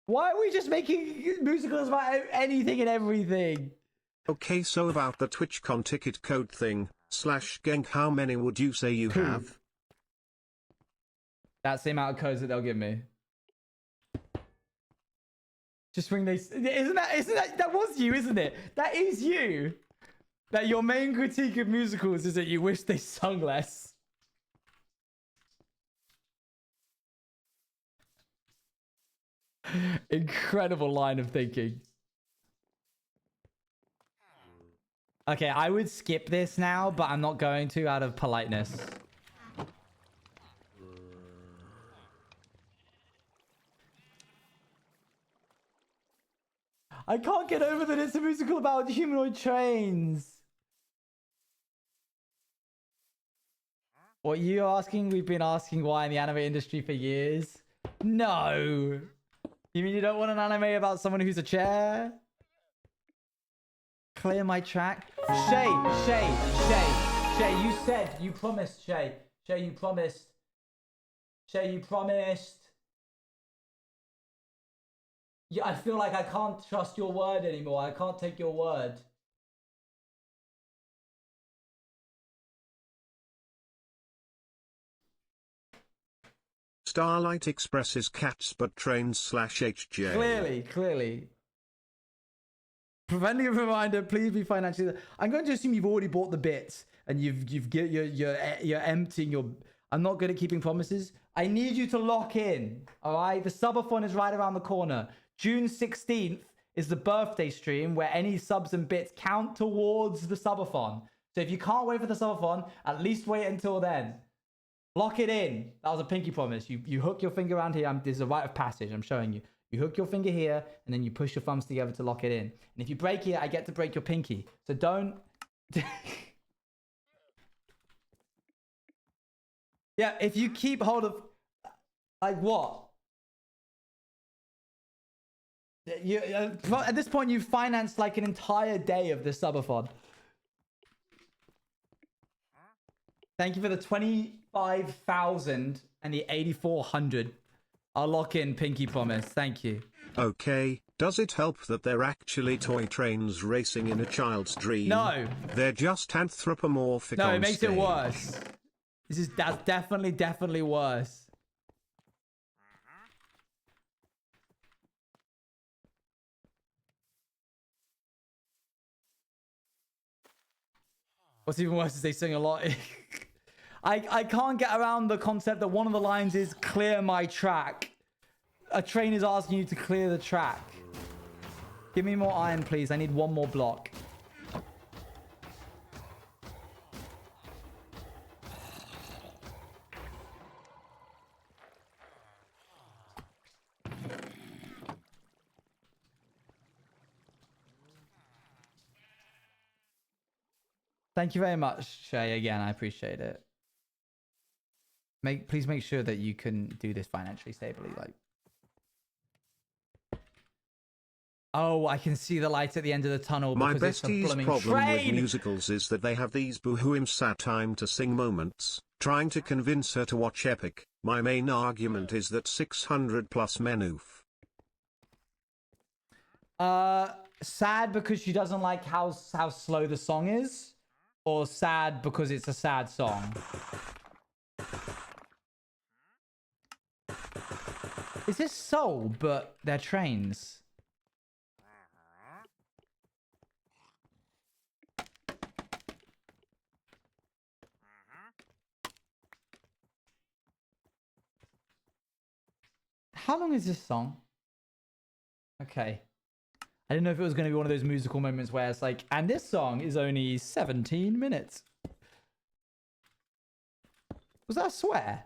Why are we just making musicals about anything and everything? Okay, so about the TwitchCon ticket code thing, /Genk, how many would you say you have? That's the amount of codes that they'll give me. Just when they... Isn't that was you, isn't it? That is you. That your main critique of musicals is that you wish they sung less. Incredible line of thinking. Okay, I would skip this now, but I'm not going to out of politeness. I can't get over that it's a musical about humanoid trains. What you asking? We've been asking why in the anime industry for years. No. You mean you don't want an anime about someone who's a chair? Clear my track. Shay, you said, you promised, Shay. Shay, you promised. Shay, you promised. Yeah, I feel like I can't trust your word anymore. I can't take your word. Starlight expresses cats but trains /HJ. Clearly. Preventing a reminder, please be financially... I'm going to assume you've already bought the bits and you're emptying your... I'm not good at keeping promises. I need you to lock in, all right? The subathon is right around the corner. June 16th is the birthday stream where any subs and bits count towards the subathon. So if you can't wait for the subathon, at least wait until then. Lock it in. That was a pinky promise. You hook your finger around here. There's a rite of passage. I'm showing you. You hook your finger here, and then you push your thumbs together to lock it in. And if you break it, I get to break your pinky. So don't... Yeah, if you keep hold of... Like what? At this point, you've financed like an entire day of the subathon. Thank you for the 25,000 and the 8,400. I'll lock in pinky promise. Thank you. Okay, does it help that they're actually toy trains racing in a child's dream? No. They're just anthropomorphic. No, on it makes stage. it worse. That's definitely worse. What's even worse is they sing a lot. I can't get around the concept that one of the lines is clear my track. A train is asking you to clear the track. Give me more iron, please. I need one more block. Thank you very much, Shay. Again, I appreciate it. Please make sure that you can do this financially stably. Like, oh, I can see the light at the end of the tunnel My because it's a bestie's blooming problem train. with musicals is that they have these boo-hooing sad time to sing moments, trying to convince her to watch Epic. My main argument is that 600 plus men oof. Sad because she doesn't like how slow the song is, or sad because it's a sad song? Is this Seoul, but they're trains? How long is this song? Okay. I didn't know if it was going to be one of those musical moments where it's like, and this song is only 17 minutes. Was that a swear?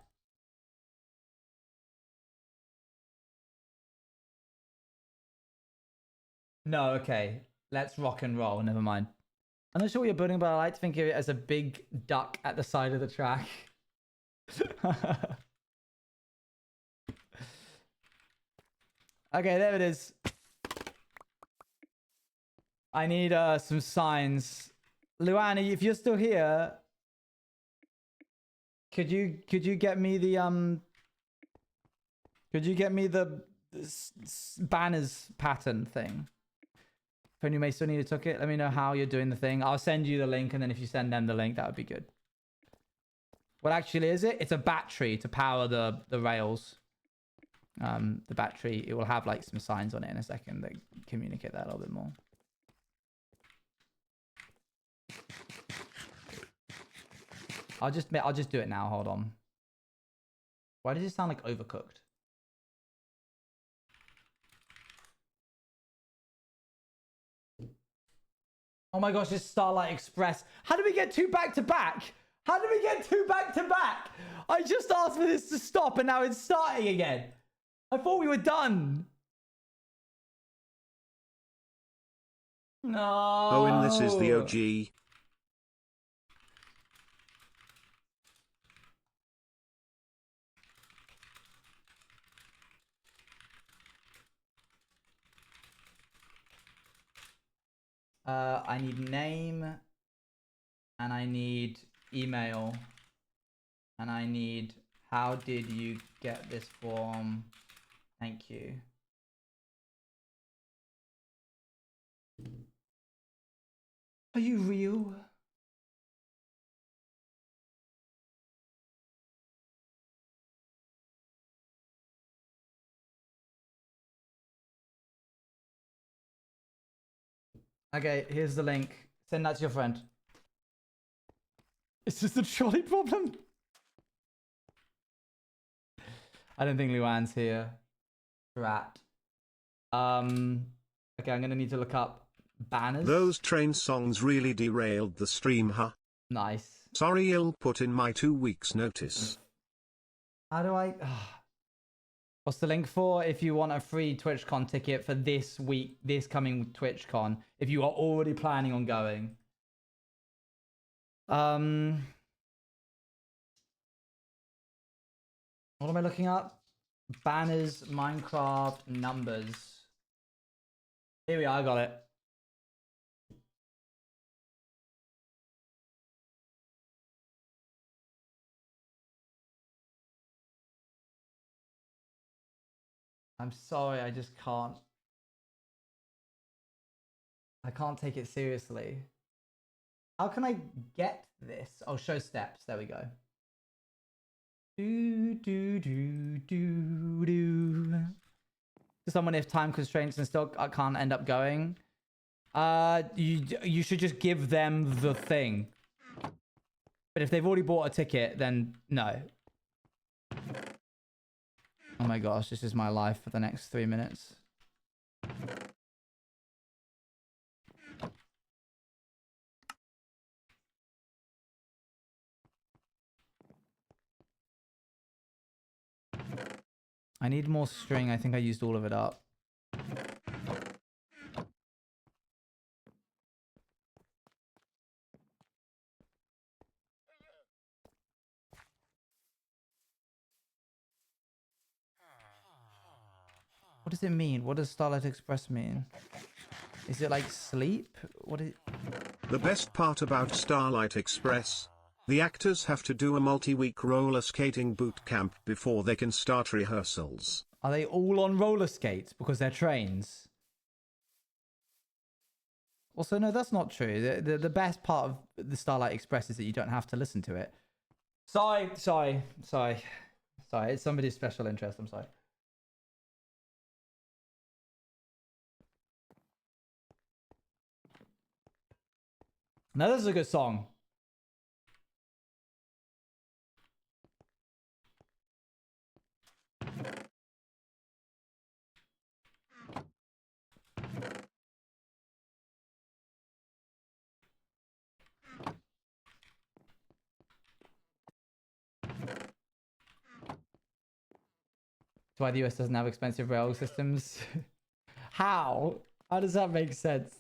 No, okay. Let's rock and roll. Never mind. I'm not sure what you're building, but I like to think of it as a big duck at the side of the track. Okay, there it is. I need some signs. Luana, if you're still here, could you get me the banners pattern thing? If only may still need to took it, let me know how you're doing the thing. I'll send you the link, and then if you send them the link, that would be good. What actually is it? It's a battery to power the rails. The battery, it will have like some signs on it in a second that communicate that a little bit more. I'll just do it now. Hold on. Why does it sound like overcooked? Oh my gosh, it's Starlight Express. How did we get two back to back? How did we get two back to back? I just asked for this to stop and now it's starting again. I thought we were done. No. Owen, this is the OG. I need name, and I need email, and I need how did you get this form? Thank you. Are you real? Okay, here's the link. Send that to your friend. It's just a trolley problem. I don't think Luann's here. Rat. Okay, I'm gonna need to look up banners. Those train songs really derailed the stream, huh? Nice. Sorry, I'll put in my 2 weeks notice. How do I... What's the link for? If you want a free TwitchCon ticket for this week, this coming TwitchCon, if you are already planning on going. What am I looking up? Banners, Minecraft, numbers. Here we are, I got it. I'm sorry, I just can't. I can't take it seriously. How can I get this? Oh, show steps. There we go. To someone if time constraints and still I can't end up going. You should just give them the thing. But if they've already bought a ticket, then no. Oh my gosh, this is my life for the next 3 minutes. I need more string. I think I used all of it up. What does it mean? What does Starlight Express mean? Is it like sleep? What is... The best part about Starlight Express, the actors have to do a multi-week roller skating boot camp before they can start rehearsals. Are they all on roller skates because they're trains? Also, no, that's not true. The best part of the Starlight Express is that you don't have to listen to it. Sorry. It's somebody's special interest. I'm sorry. No, this is a good song. That's why the US doesn't have expensive rail systems. How? How does that make sense?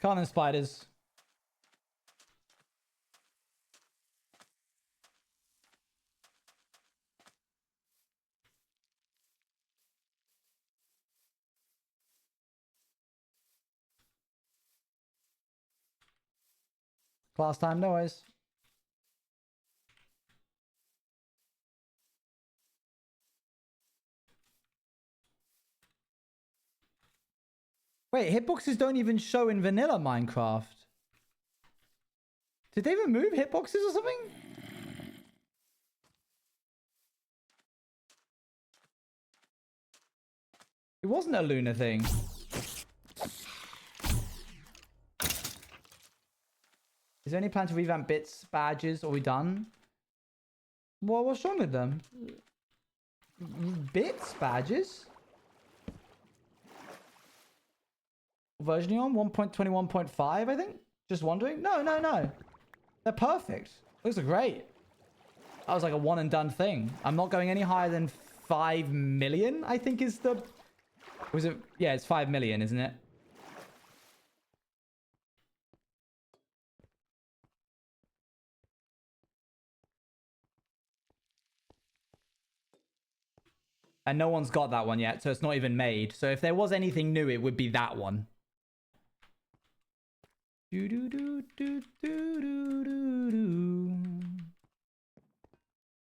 Can't in spiders. Class time noise. Wait, hitboxes don't even show in vanilla Minecraft. Did they remove hitboxes or something? It wasn't a Luna thing. Is there any plan to revamp bits, badges? Are we done? Well, what's wrong with them? Bits, badges? Versioning on 1.21.5, I think? Just wondering? No. They're perfect. Those are great. That was like a one and done thing. I'm not going any higher than 5 million, I think is the... Was it? Yeah, it's 5 million, isn't it? And no one's got that one yet, so it's not even made. So if there was anything new, it would be that one.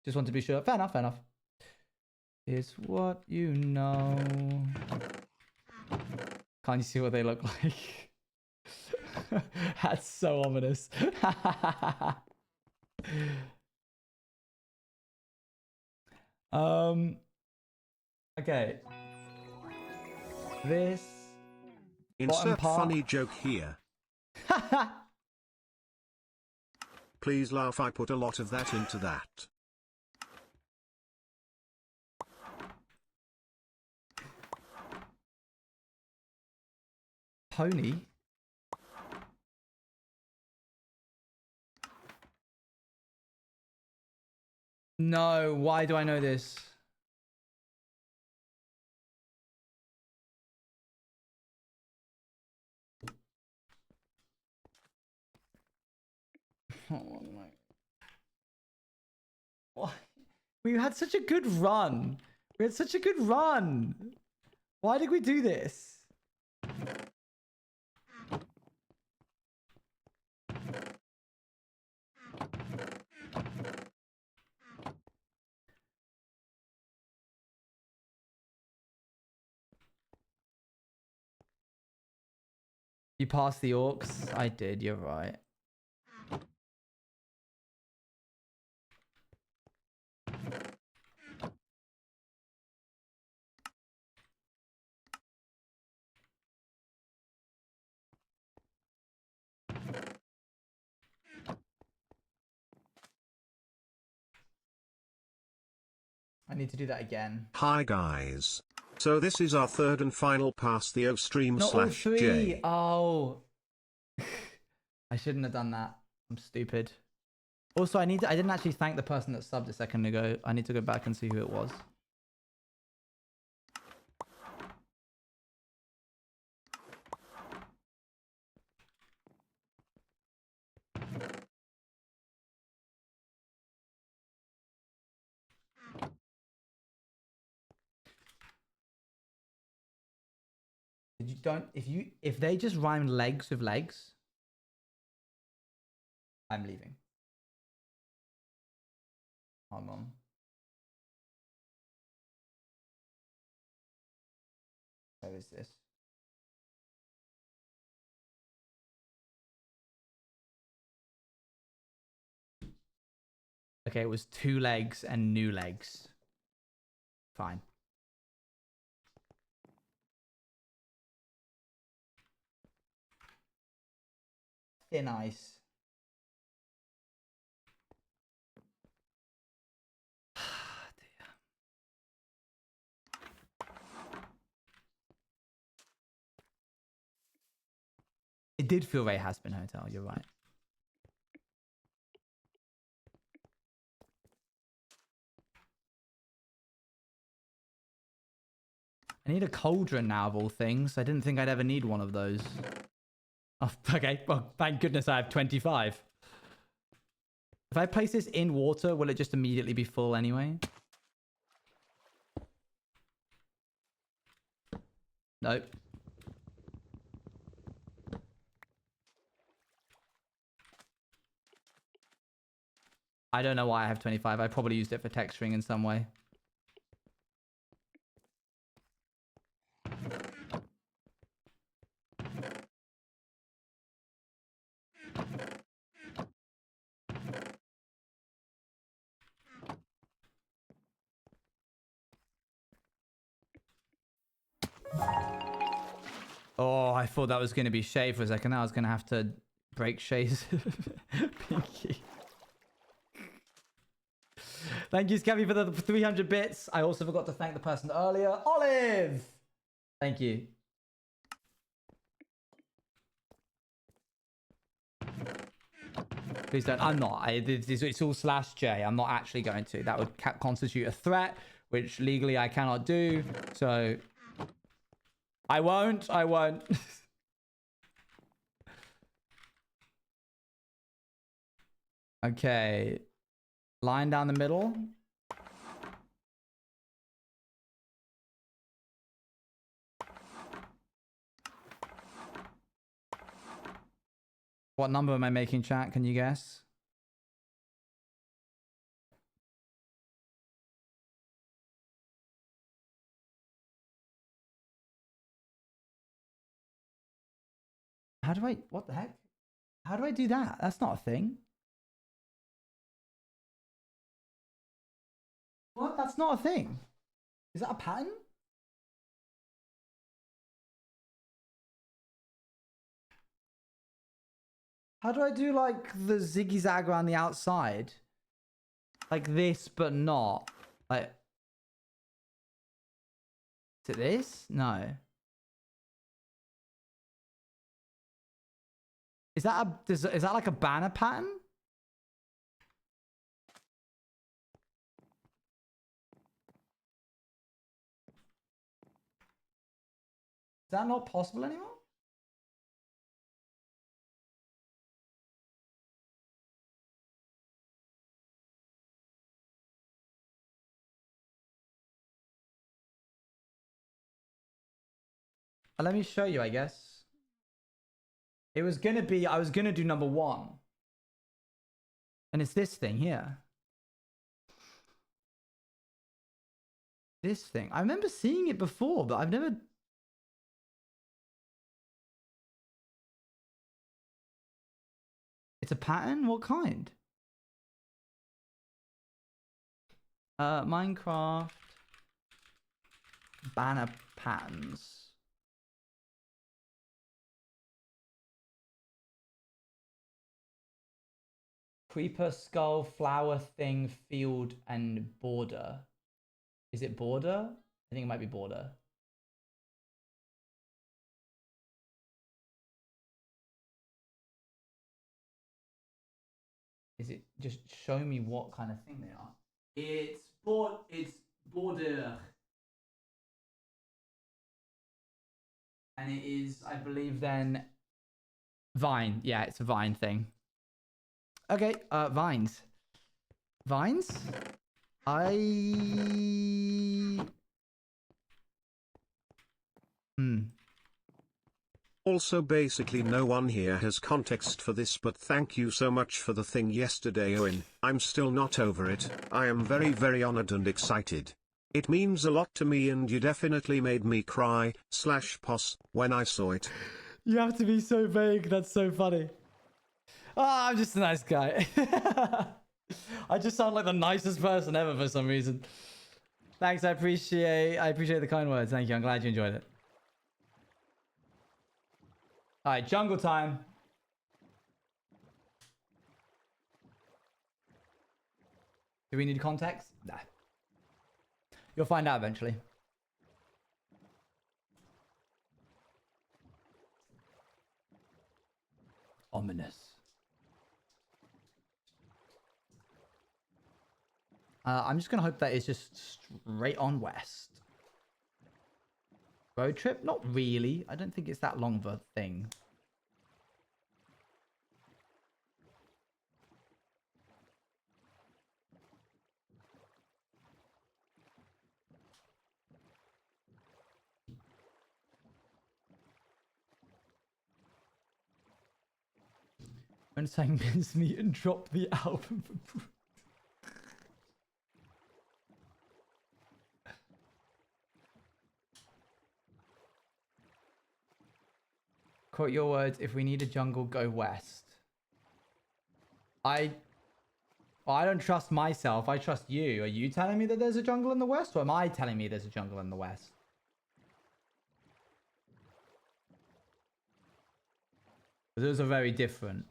Just want to be sure. Fair enough. It's what you know. Can't you see what they look like? That's so ominous. Okay. This. Insert funny joke here. Please laugh, I put a lot of that into that. Pony? No, why do I know this? Why? We had such a good run. We had such a good run. Why did we do this? You passed the orcs? I did, you're right. I need to do that again. Hi guys. So this is our third and final pass the O stream Not all slash three. J. Oh. I shouldn't have done that. I'm stupid. Also, I didn't actually thank the person that subbed a second ago. I need to go back and see who it was. If they just rhyme legs with legs, I'm leaving. Hold on. Where is this? Okay, it was 2 legs and new legs. Fine. Thin ice. It did feel very Has-Been Hotel, you're right. I need a cauldron now, of all things. I didn't think I'd ever need one of those. Oh, okay, well, thank goodness I have 25. If I place this in water, will it just immediately be full anyway? Nope. I don't know why I have 25. I probably used it for texturing in some way. Oh, I thought that was going to be Shay for a second. I was going to have to break Shay's pinky. Thank you, Scabby, for the 300 bits. I also forgot to thank the person earlier. Olive! Thank you. Please don't. I'm not. It's all slash J. I'm not actually going to. That would constitute a threat, which legally I cannot do. So I won't. I won't. Okay. Line down the middle. What number am I making, chat? Can you guess? How do I... What the heck? How do I do that? That's not a thing. What? That's not a thing. Is that a pattern? How do I do like the ziggy zag around the outside? Like this, but not. Like... Is it this? No. Is that like a banner pattern? Is that not possible anymore? Let me show you, I guess. It was gonna be, I was gonna do number 1. And it's this thing here. This thing. I remember seeing it before, but I've never... It's a pattern? What kind? Minecraft banner patterns. Creeper, skull, flower, thing, field, and border. Is it border? I think it might be border. Is it just show me what kind of thing they are? It's border. And it is, I believe, then Vine. Yeah, it's a Vine thing. Okay, vines. Vines? Also, basically no one here has context for this, but thank you so much for the thing yesterday, Owen. I'm still not over it. I am very, very honored and excited. It means a lot to me, and you definitely made me cry / pos when I saw it. You have to be so vague. That's so funny. Ah, I'm just a nice guy. I just sound like the nicest person ever for some reason. Thanks, I appreciate the kind words. Thank you. I'm glad you enjoyed it. All right, jungle time. Do we need context? Nah. You'll find out eventually. Ominous. I'm just gonna hope that it's just straight on west. Road trip? Not really. I don't think it's that long of a thing. When saying mincemeat and drop the album. Quote your words, if we need a jungle, go west. I don't trust myself. I trust you. Are you telling me that there's a jungle in the west, or am I telling me there's a jungle in the west? Those are very different.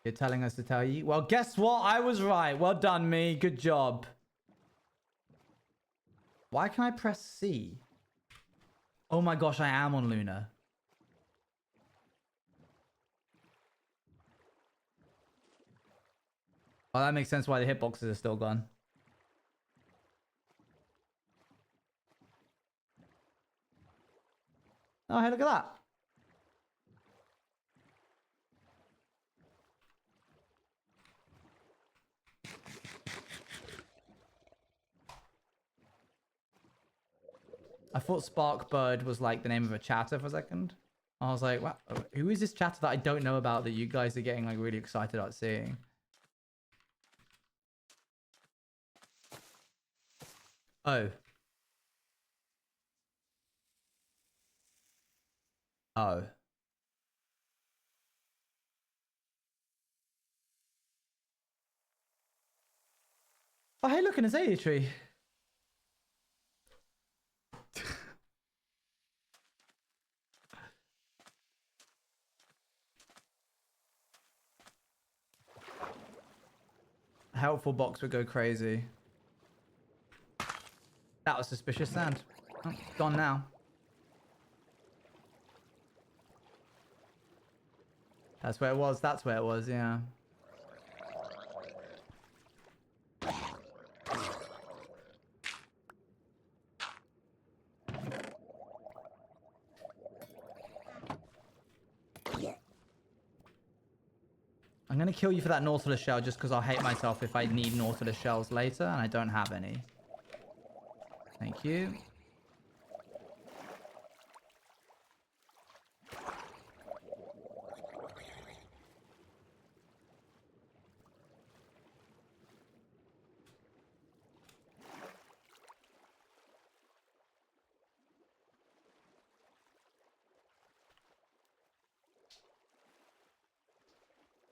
You're telling us to tell you? Well, guess what? I was right. Well done, me. Good job. Why can I press C? Oh my gosh, I am on Luna. Well, that makes sense why the hitboxes are still gone. Oh, hey, look at that. I thought Sparkbird was like the name of a chatter for a second. I was like, wow, who is this chatter that I don't know about that you guys are getting like really excited about seeing? Oh. Oh. Oh, hey, look, an azalea tree. Helpful box would go crazy. That was suspicious sand. Oh, it's gone now. That's where it was. That's where it was, yeah. I'm going to kill you for that Nautilus shell just because I'll hate myself if I need Nautilus shells later and I don't have any. Thank you.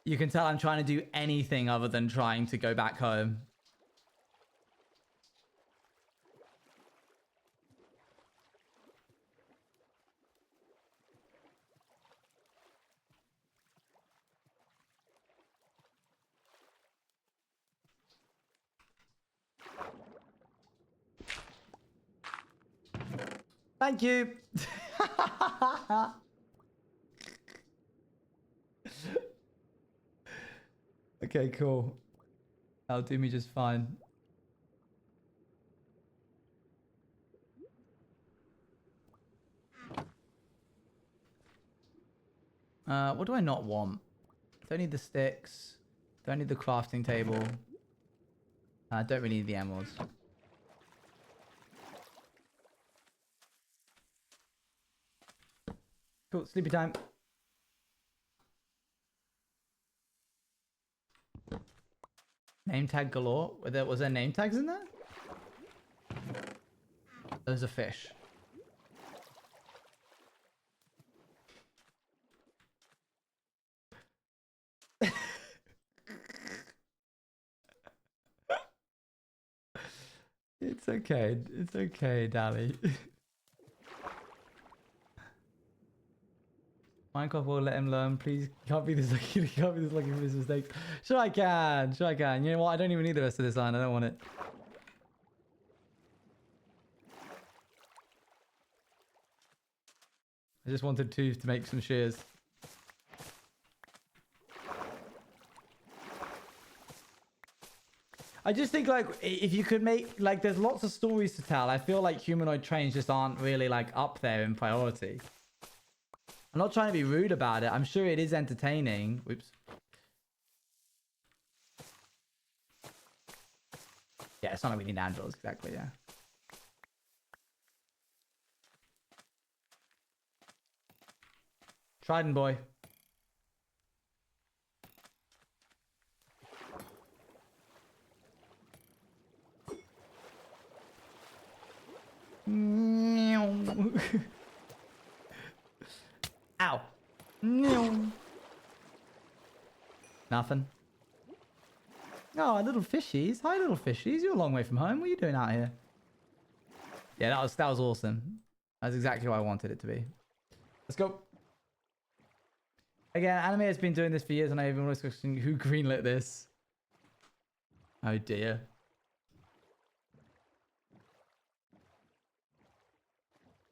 You can tell I'm trying to do anything other than trying to go back home. Thank you. Okay, cool. That'll do me just fine. What do I not want? Don't need the sticks. Don't need the crafting table. Don't really need the emeralds. Cool, sleepy time. Name tag galore. Was there name tags in there? Those are fish. It's okay. It's okay, Dally. Minecraft will let him learn. Please, can't be this lucky. Can't be this lucky for his mistakes. Sure I can. Sure I can. You know what? I don't even need the rest of this line. I don't want it. I just wanted to make some shears. I just think, like, if you could make, like, there's lots of stories to tell. I feel like humanoid trains just aren't really, like, up there in priority. I'm not trying to be rude about it. I'm sure it is entertaining. Whoops. Yeah, it's not like we need androids, exactly, yeah. Trident boy. Ow. Nothing. Oh, little fishies. Hi, little fishies. You're a long way from home. What are you doing out here? Yeah, that was awesome. That's exactly what I wanted it to be. Let's go. Again, anime has been doing this for years, and I even was questioning who greenlit this. Oh dear.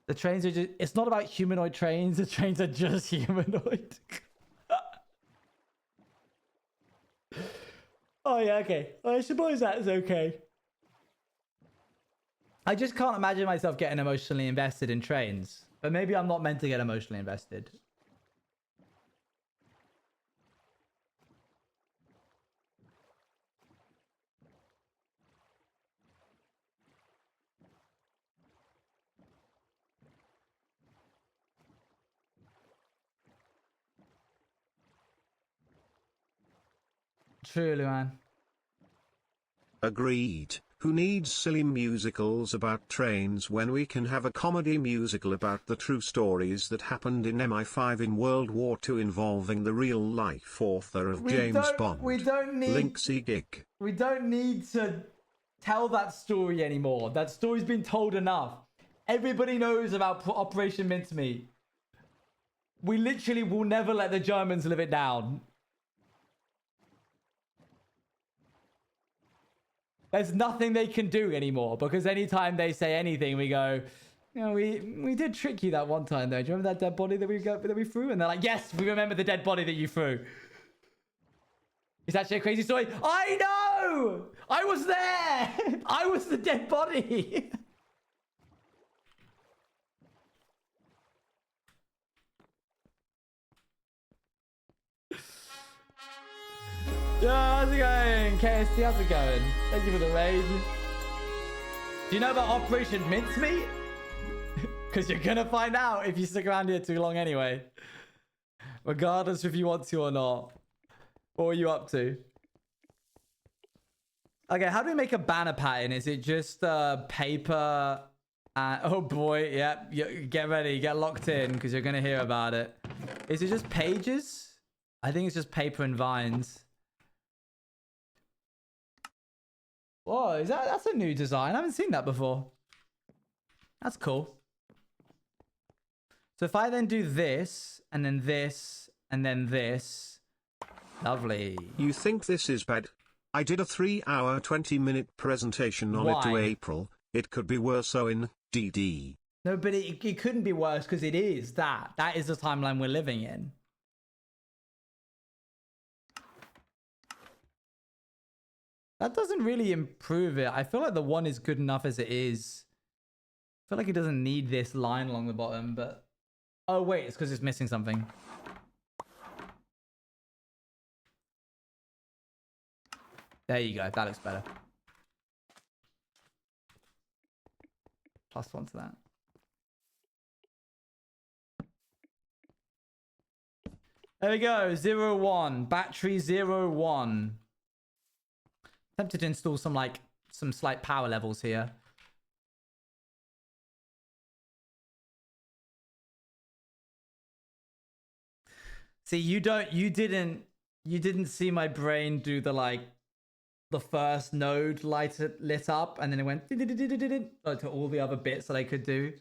The trains are just... It's not about humanoid trains. The trains are just humanoid. Oh, yeah, okay. I suppose that's okay. I just can't imagine myself getting emotionally invested in trains. But maybe I'm not meant to get emotionally invested. Truly, man. Agreed. Who needs silly musicals about trains when we can have a comedy musical about the true stories that happened in MI5 in World War II involving the real-life author of James Bond? We don't need... Linksy Gig. We don't need to tell that story anymore. That story's been told enough. Everybody knows about Operation Mincemeat. We literally will never let the Germans live it down. There's nothing they can do anymore, because anytime they say anything, we go, you know, we did trick you that one time though. Do you remember that dead body that we threw? And they're like, yes, we remember the dead body that you threw. It's actually a crazy story. I know! I was there! I was the dead body! Yo, how's it going? KST, how's it going? Thank you for the raid. Do you know about Operation Mincemeat? Because you're gonna find out if you stick around here too long anyway. Regardless if you want to or not. What are you up to? Okay, how do we make a banner pattern? Is it just paper? Oh boy, yep. Get ready, get locked in, because you're gonna hear about it. Is it just pages? I think it's just paper and vines. Whoa, that's a new design. I haven't seen that before. That's cool. So if I then do this, and then this, and then this. Lovely. You think this is bad? I did a 3-hour 20-minute presentation on it to April. It could be worse, so in DD. No, but it couldn't be worse because it is that. That is the timeline we're living in. That doesn't really improve it. I feel like the 1 is good enough as it is. I feel like it doesn't need this line along the bottom, but... Oh, wait, it's because it's missing something. There you go. That looks better. +1 to that. There we go. 0, 1. Battery 0, 1. Tempted to install some slight power levels here. See, you didn't see my brain do the first node lit up, and then it went to all the other bits that I could do.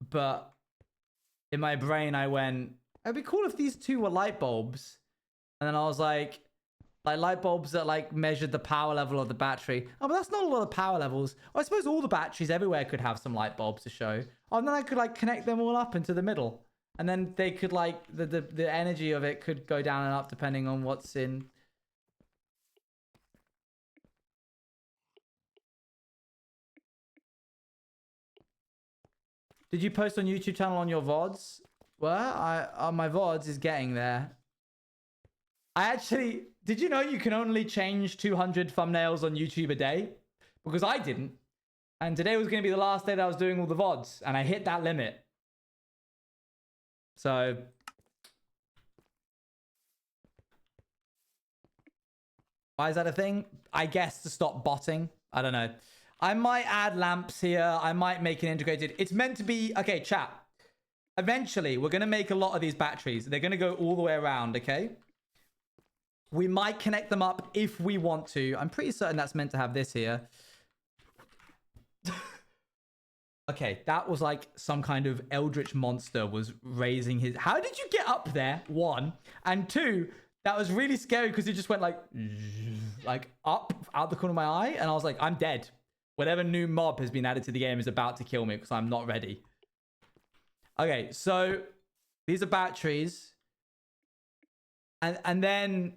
But in my brain, I went, it'd be cool if these 2 were light bulbs. And then I was like light bulbs that measured the power level of the battery. Oh, but that's not a lot of power levels. Well, I suppose all the batteries everywhere could have some light bulbs to show. Oh, and then I could connect them all up into the middle. And then they could the energy of it could go down and up depending on what's in. Did you post on YouTube channel on your VODs? Well, my VODs is getting there. Did you know you can only change 200 thumbnails on YouTube a day? Because I didn't. And today was going to be the last day that I was doing all the VODs. And I hit that limit. So... why is that a thing? I guess to stop botting. I don't know. I might add lamps here. I might make it integrated. It's meant to be... okay, chat. Eventually, we're going to make a lot of these batteries. They're going to go all the way around, okay? We might connect them up if we want to. I'm pretty certain that's meant to have this here. Okay, that was some kind of eldritch monster was raising his... how did you get up there? 1. And 2, that was really scary because it just went up out the corner of my eye. And I was like, I'm dead. Whatever new mob has been added to the game is about to kill me because I'm not ready. Okay, so these are batteries. And then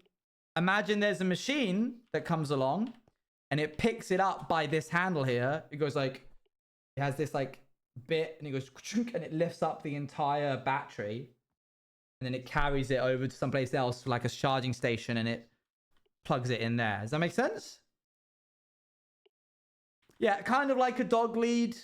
imagine there's a machine that comes along and it picks it up by this handle here. It goes it has this bit and it goes and it lifts up the entire battery. And then it carries it over to someplace else for a charging station and it plugs it in there. Does that make sense? Yeah, kind of like a dog lead.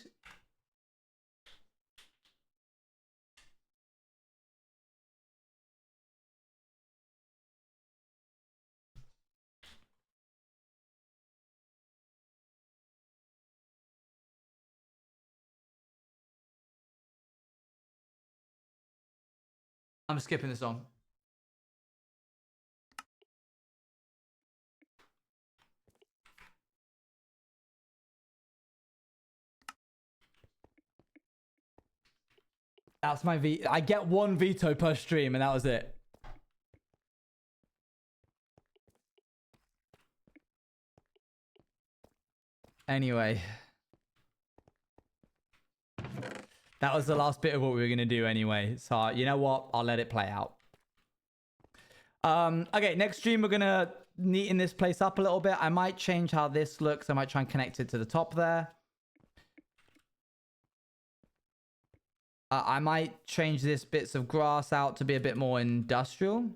I'm skipping the song. That's my I get 1 veto per stream and that was it. Anyway. That was the last bit of what we were going to do anyway. So, you know what? I'll let it play out. Okay, next stream, we're going to neaten this place up a little bit. I might change how this looks. I might try and connect it to the top there. I might change this bits of grass out to be a bit more industrial.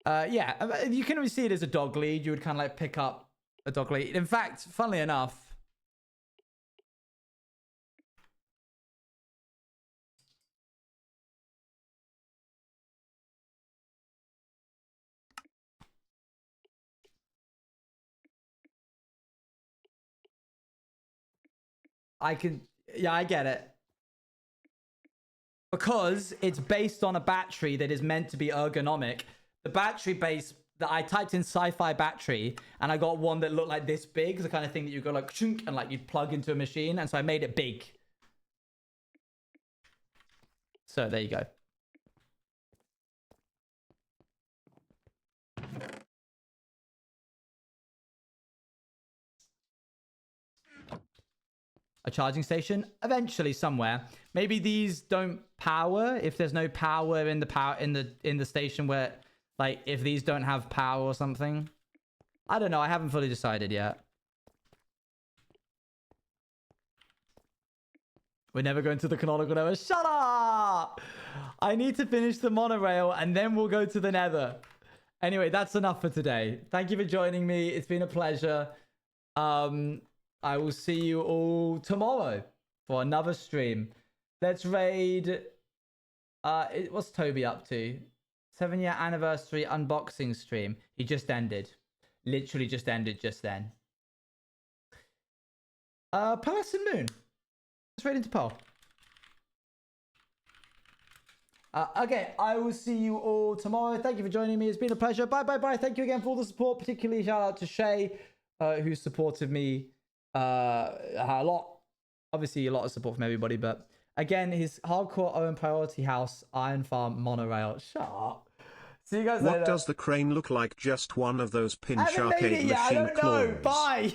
Yeah, you can always see it as a dog lead. You would kind of pick up a dog lead. In fact, funnily enough, I get it. Because it's based on a battery that is meant to be ergonomic. The battery base that I typed in sci-fi battery and I got one that looked like this big, the kind of thing that you go and you'd plug into a machine. And so I made it big. So there you go. A charging station eventually somewhere. Maybe these don't power if there's no power in the station where, like, if these don't have power or something. I don't know. I haven't fully decided yet. We're never going to the canonical nether. Shut up! I need to finish the monorail and then we'll go to the nether. Anyway, that's enough for today. Thank you for joining me. It's been a pleasure. I will see you all tomorrow for another stream. Let's raid. What's Toby up to? 7-year anniversary unboxing stream. He just ended. Literally just ended just then. Palace and Moon. Let's raid into Pearl. Okay, I will see you all tomorrow. Thank you for joining me. It's been a pleasure. Bye, bye, bye. Thank you again for all the support. Particularly shout out to Shay, who supported me a lot. Obviously, a lot of support from everybody. But again, his hardcore own priority house, Iron Farm, monorail. Shut up. See you guys later. What does the crane look like? Just one of those pinch I haven't made arcade it yet. I machine don't know. claws. Bye.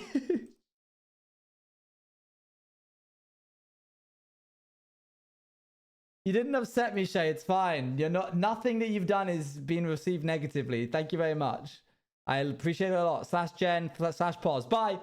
You didn't upset me, Shay. It's fine. You're not. Nothing that you've done is being received negatively. Thank you very much. I appreciate it a lot. /Gen/pause. Bye.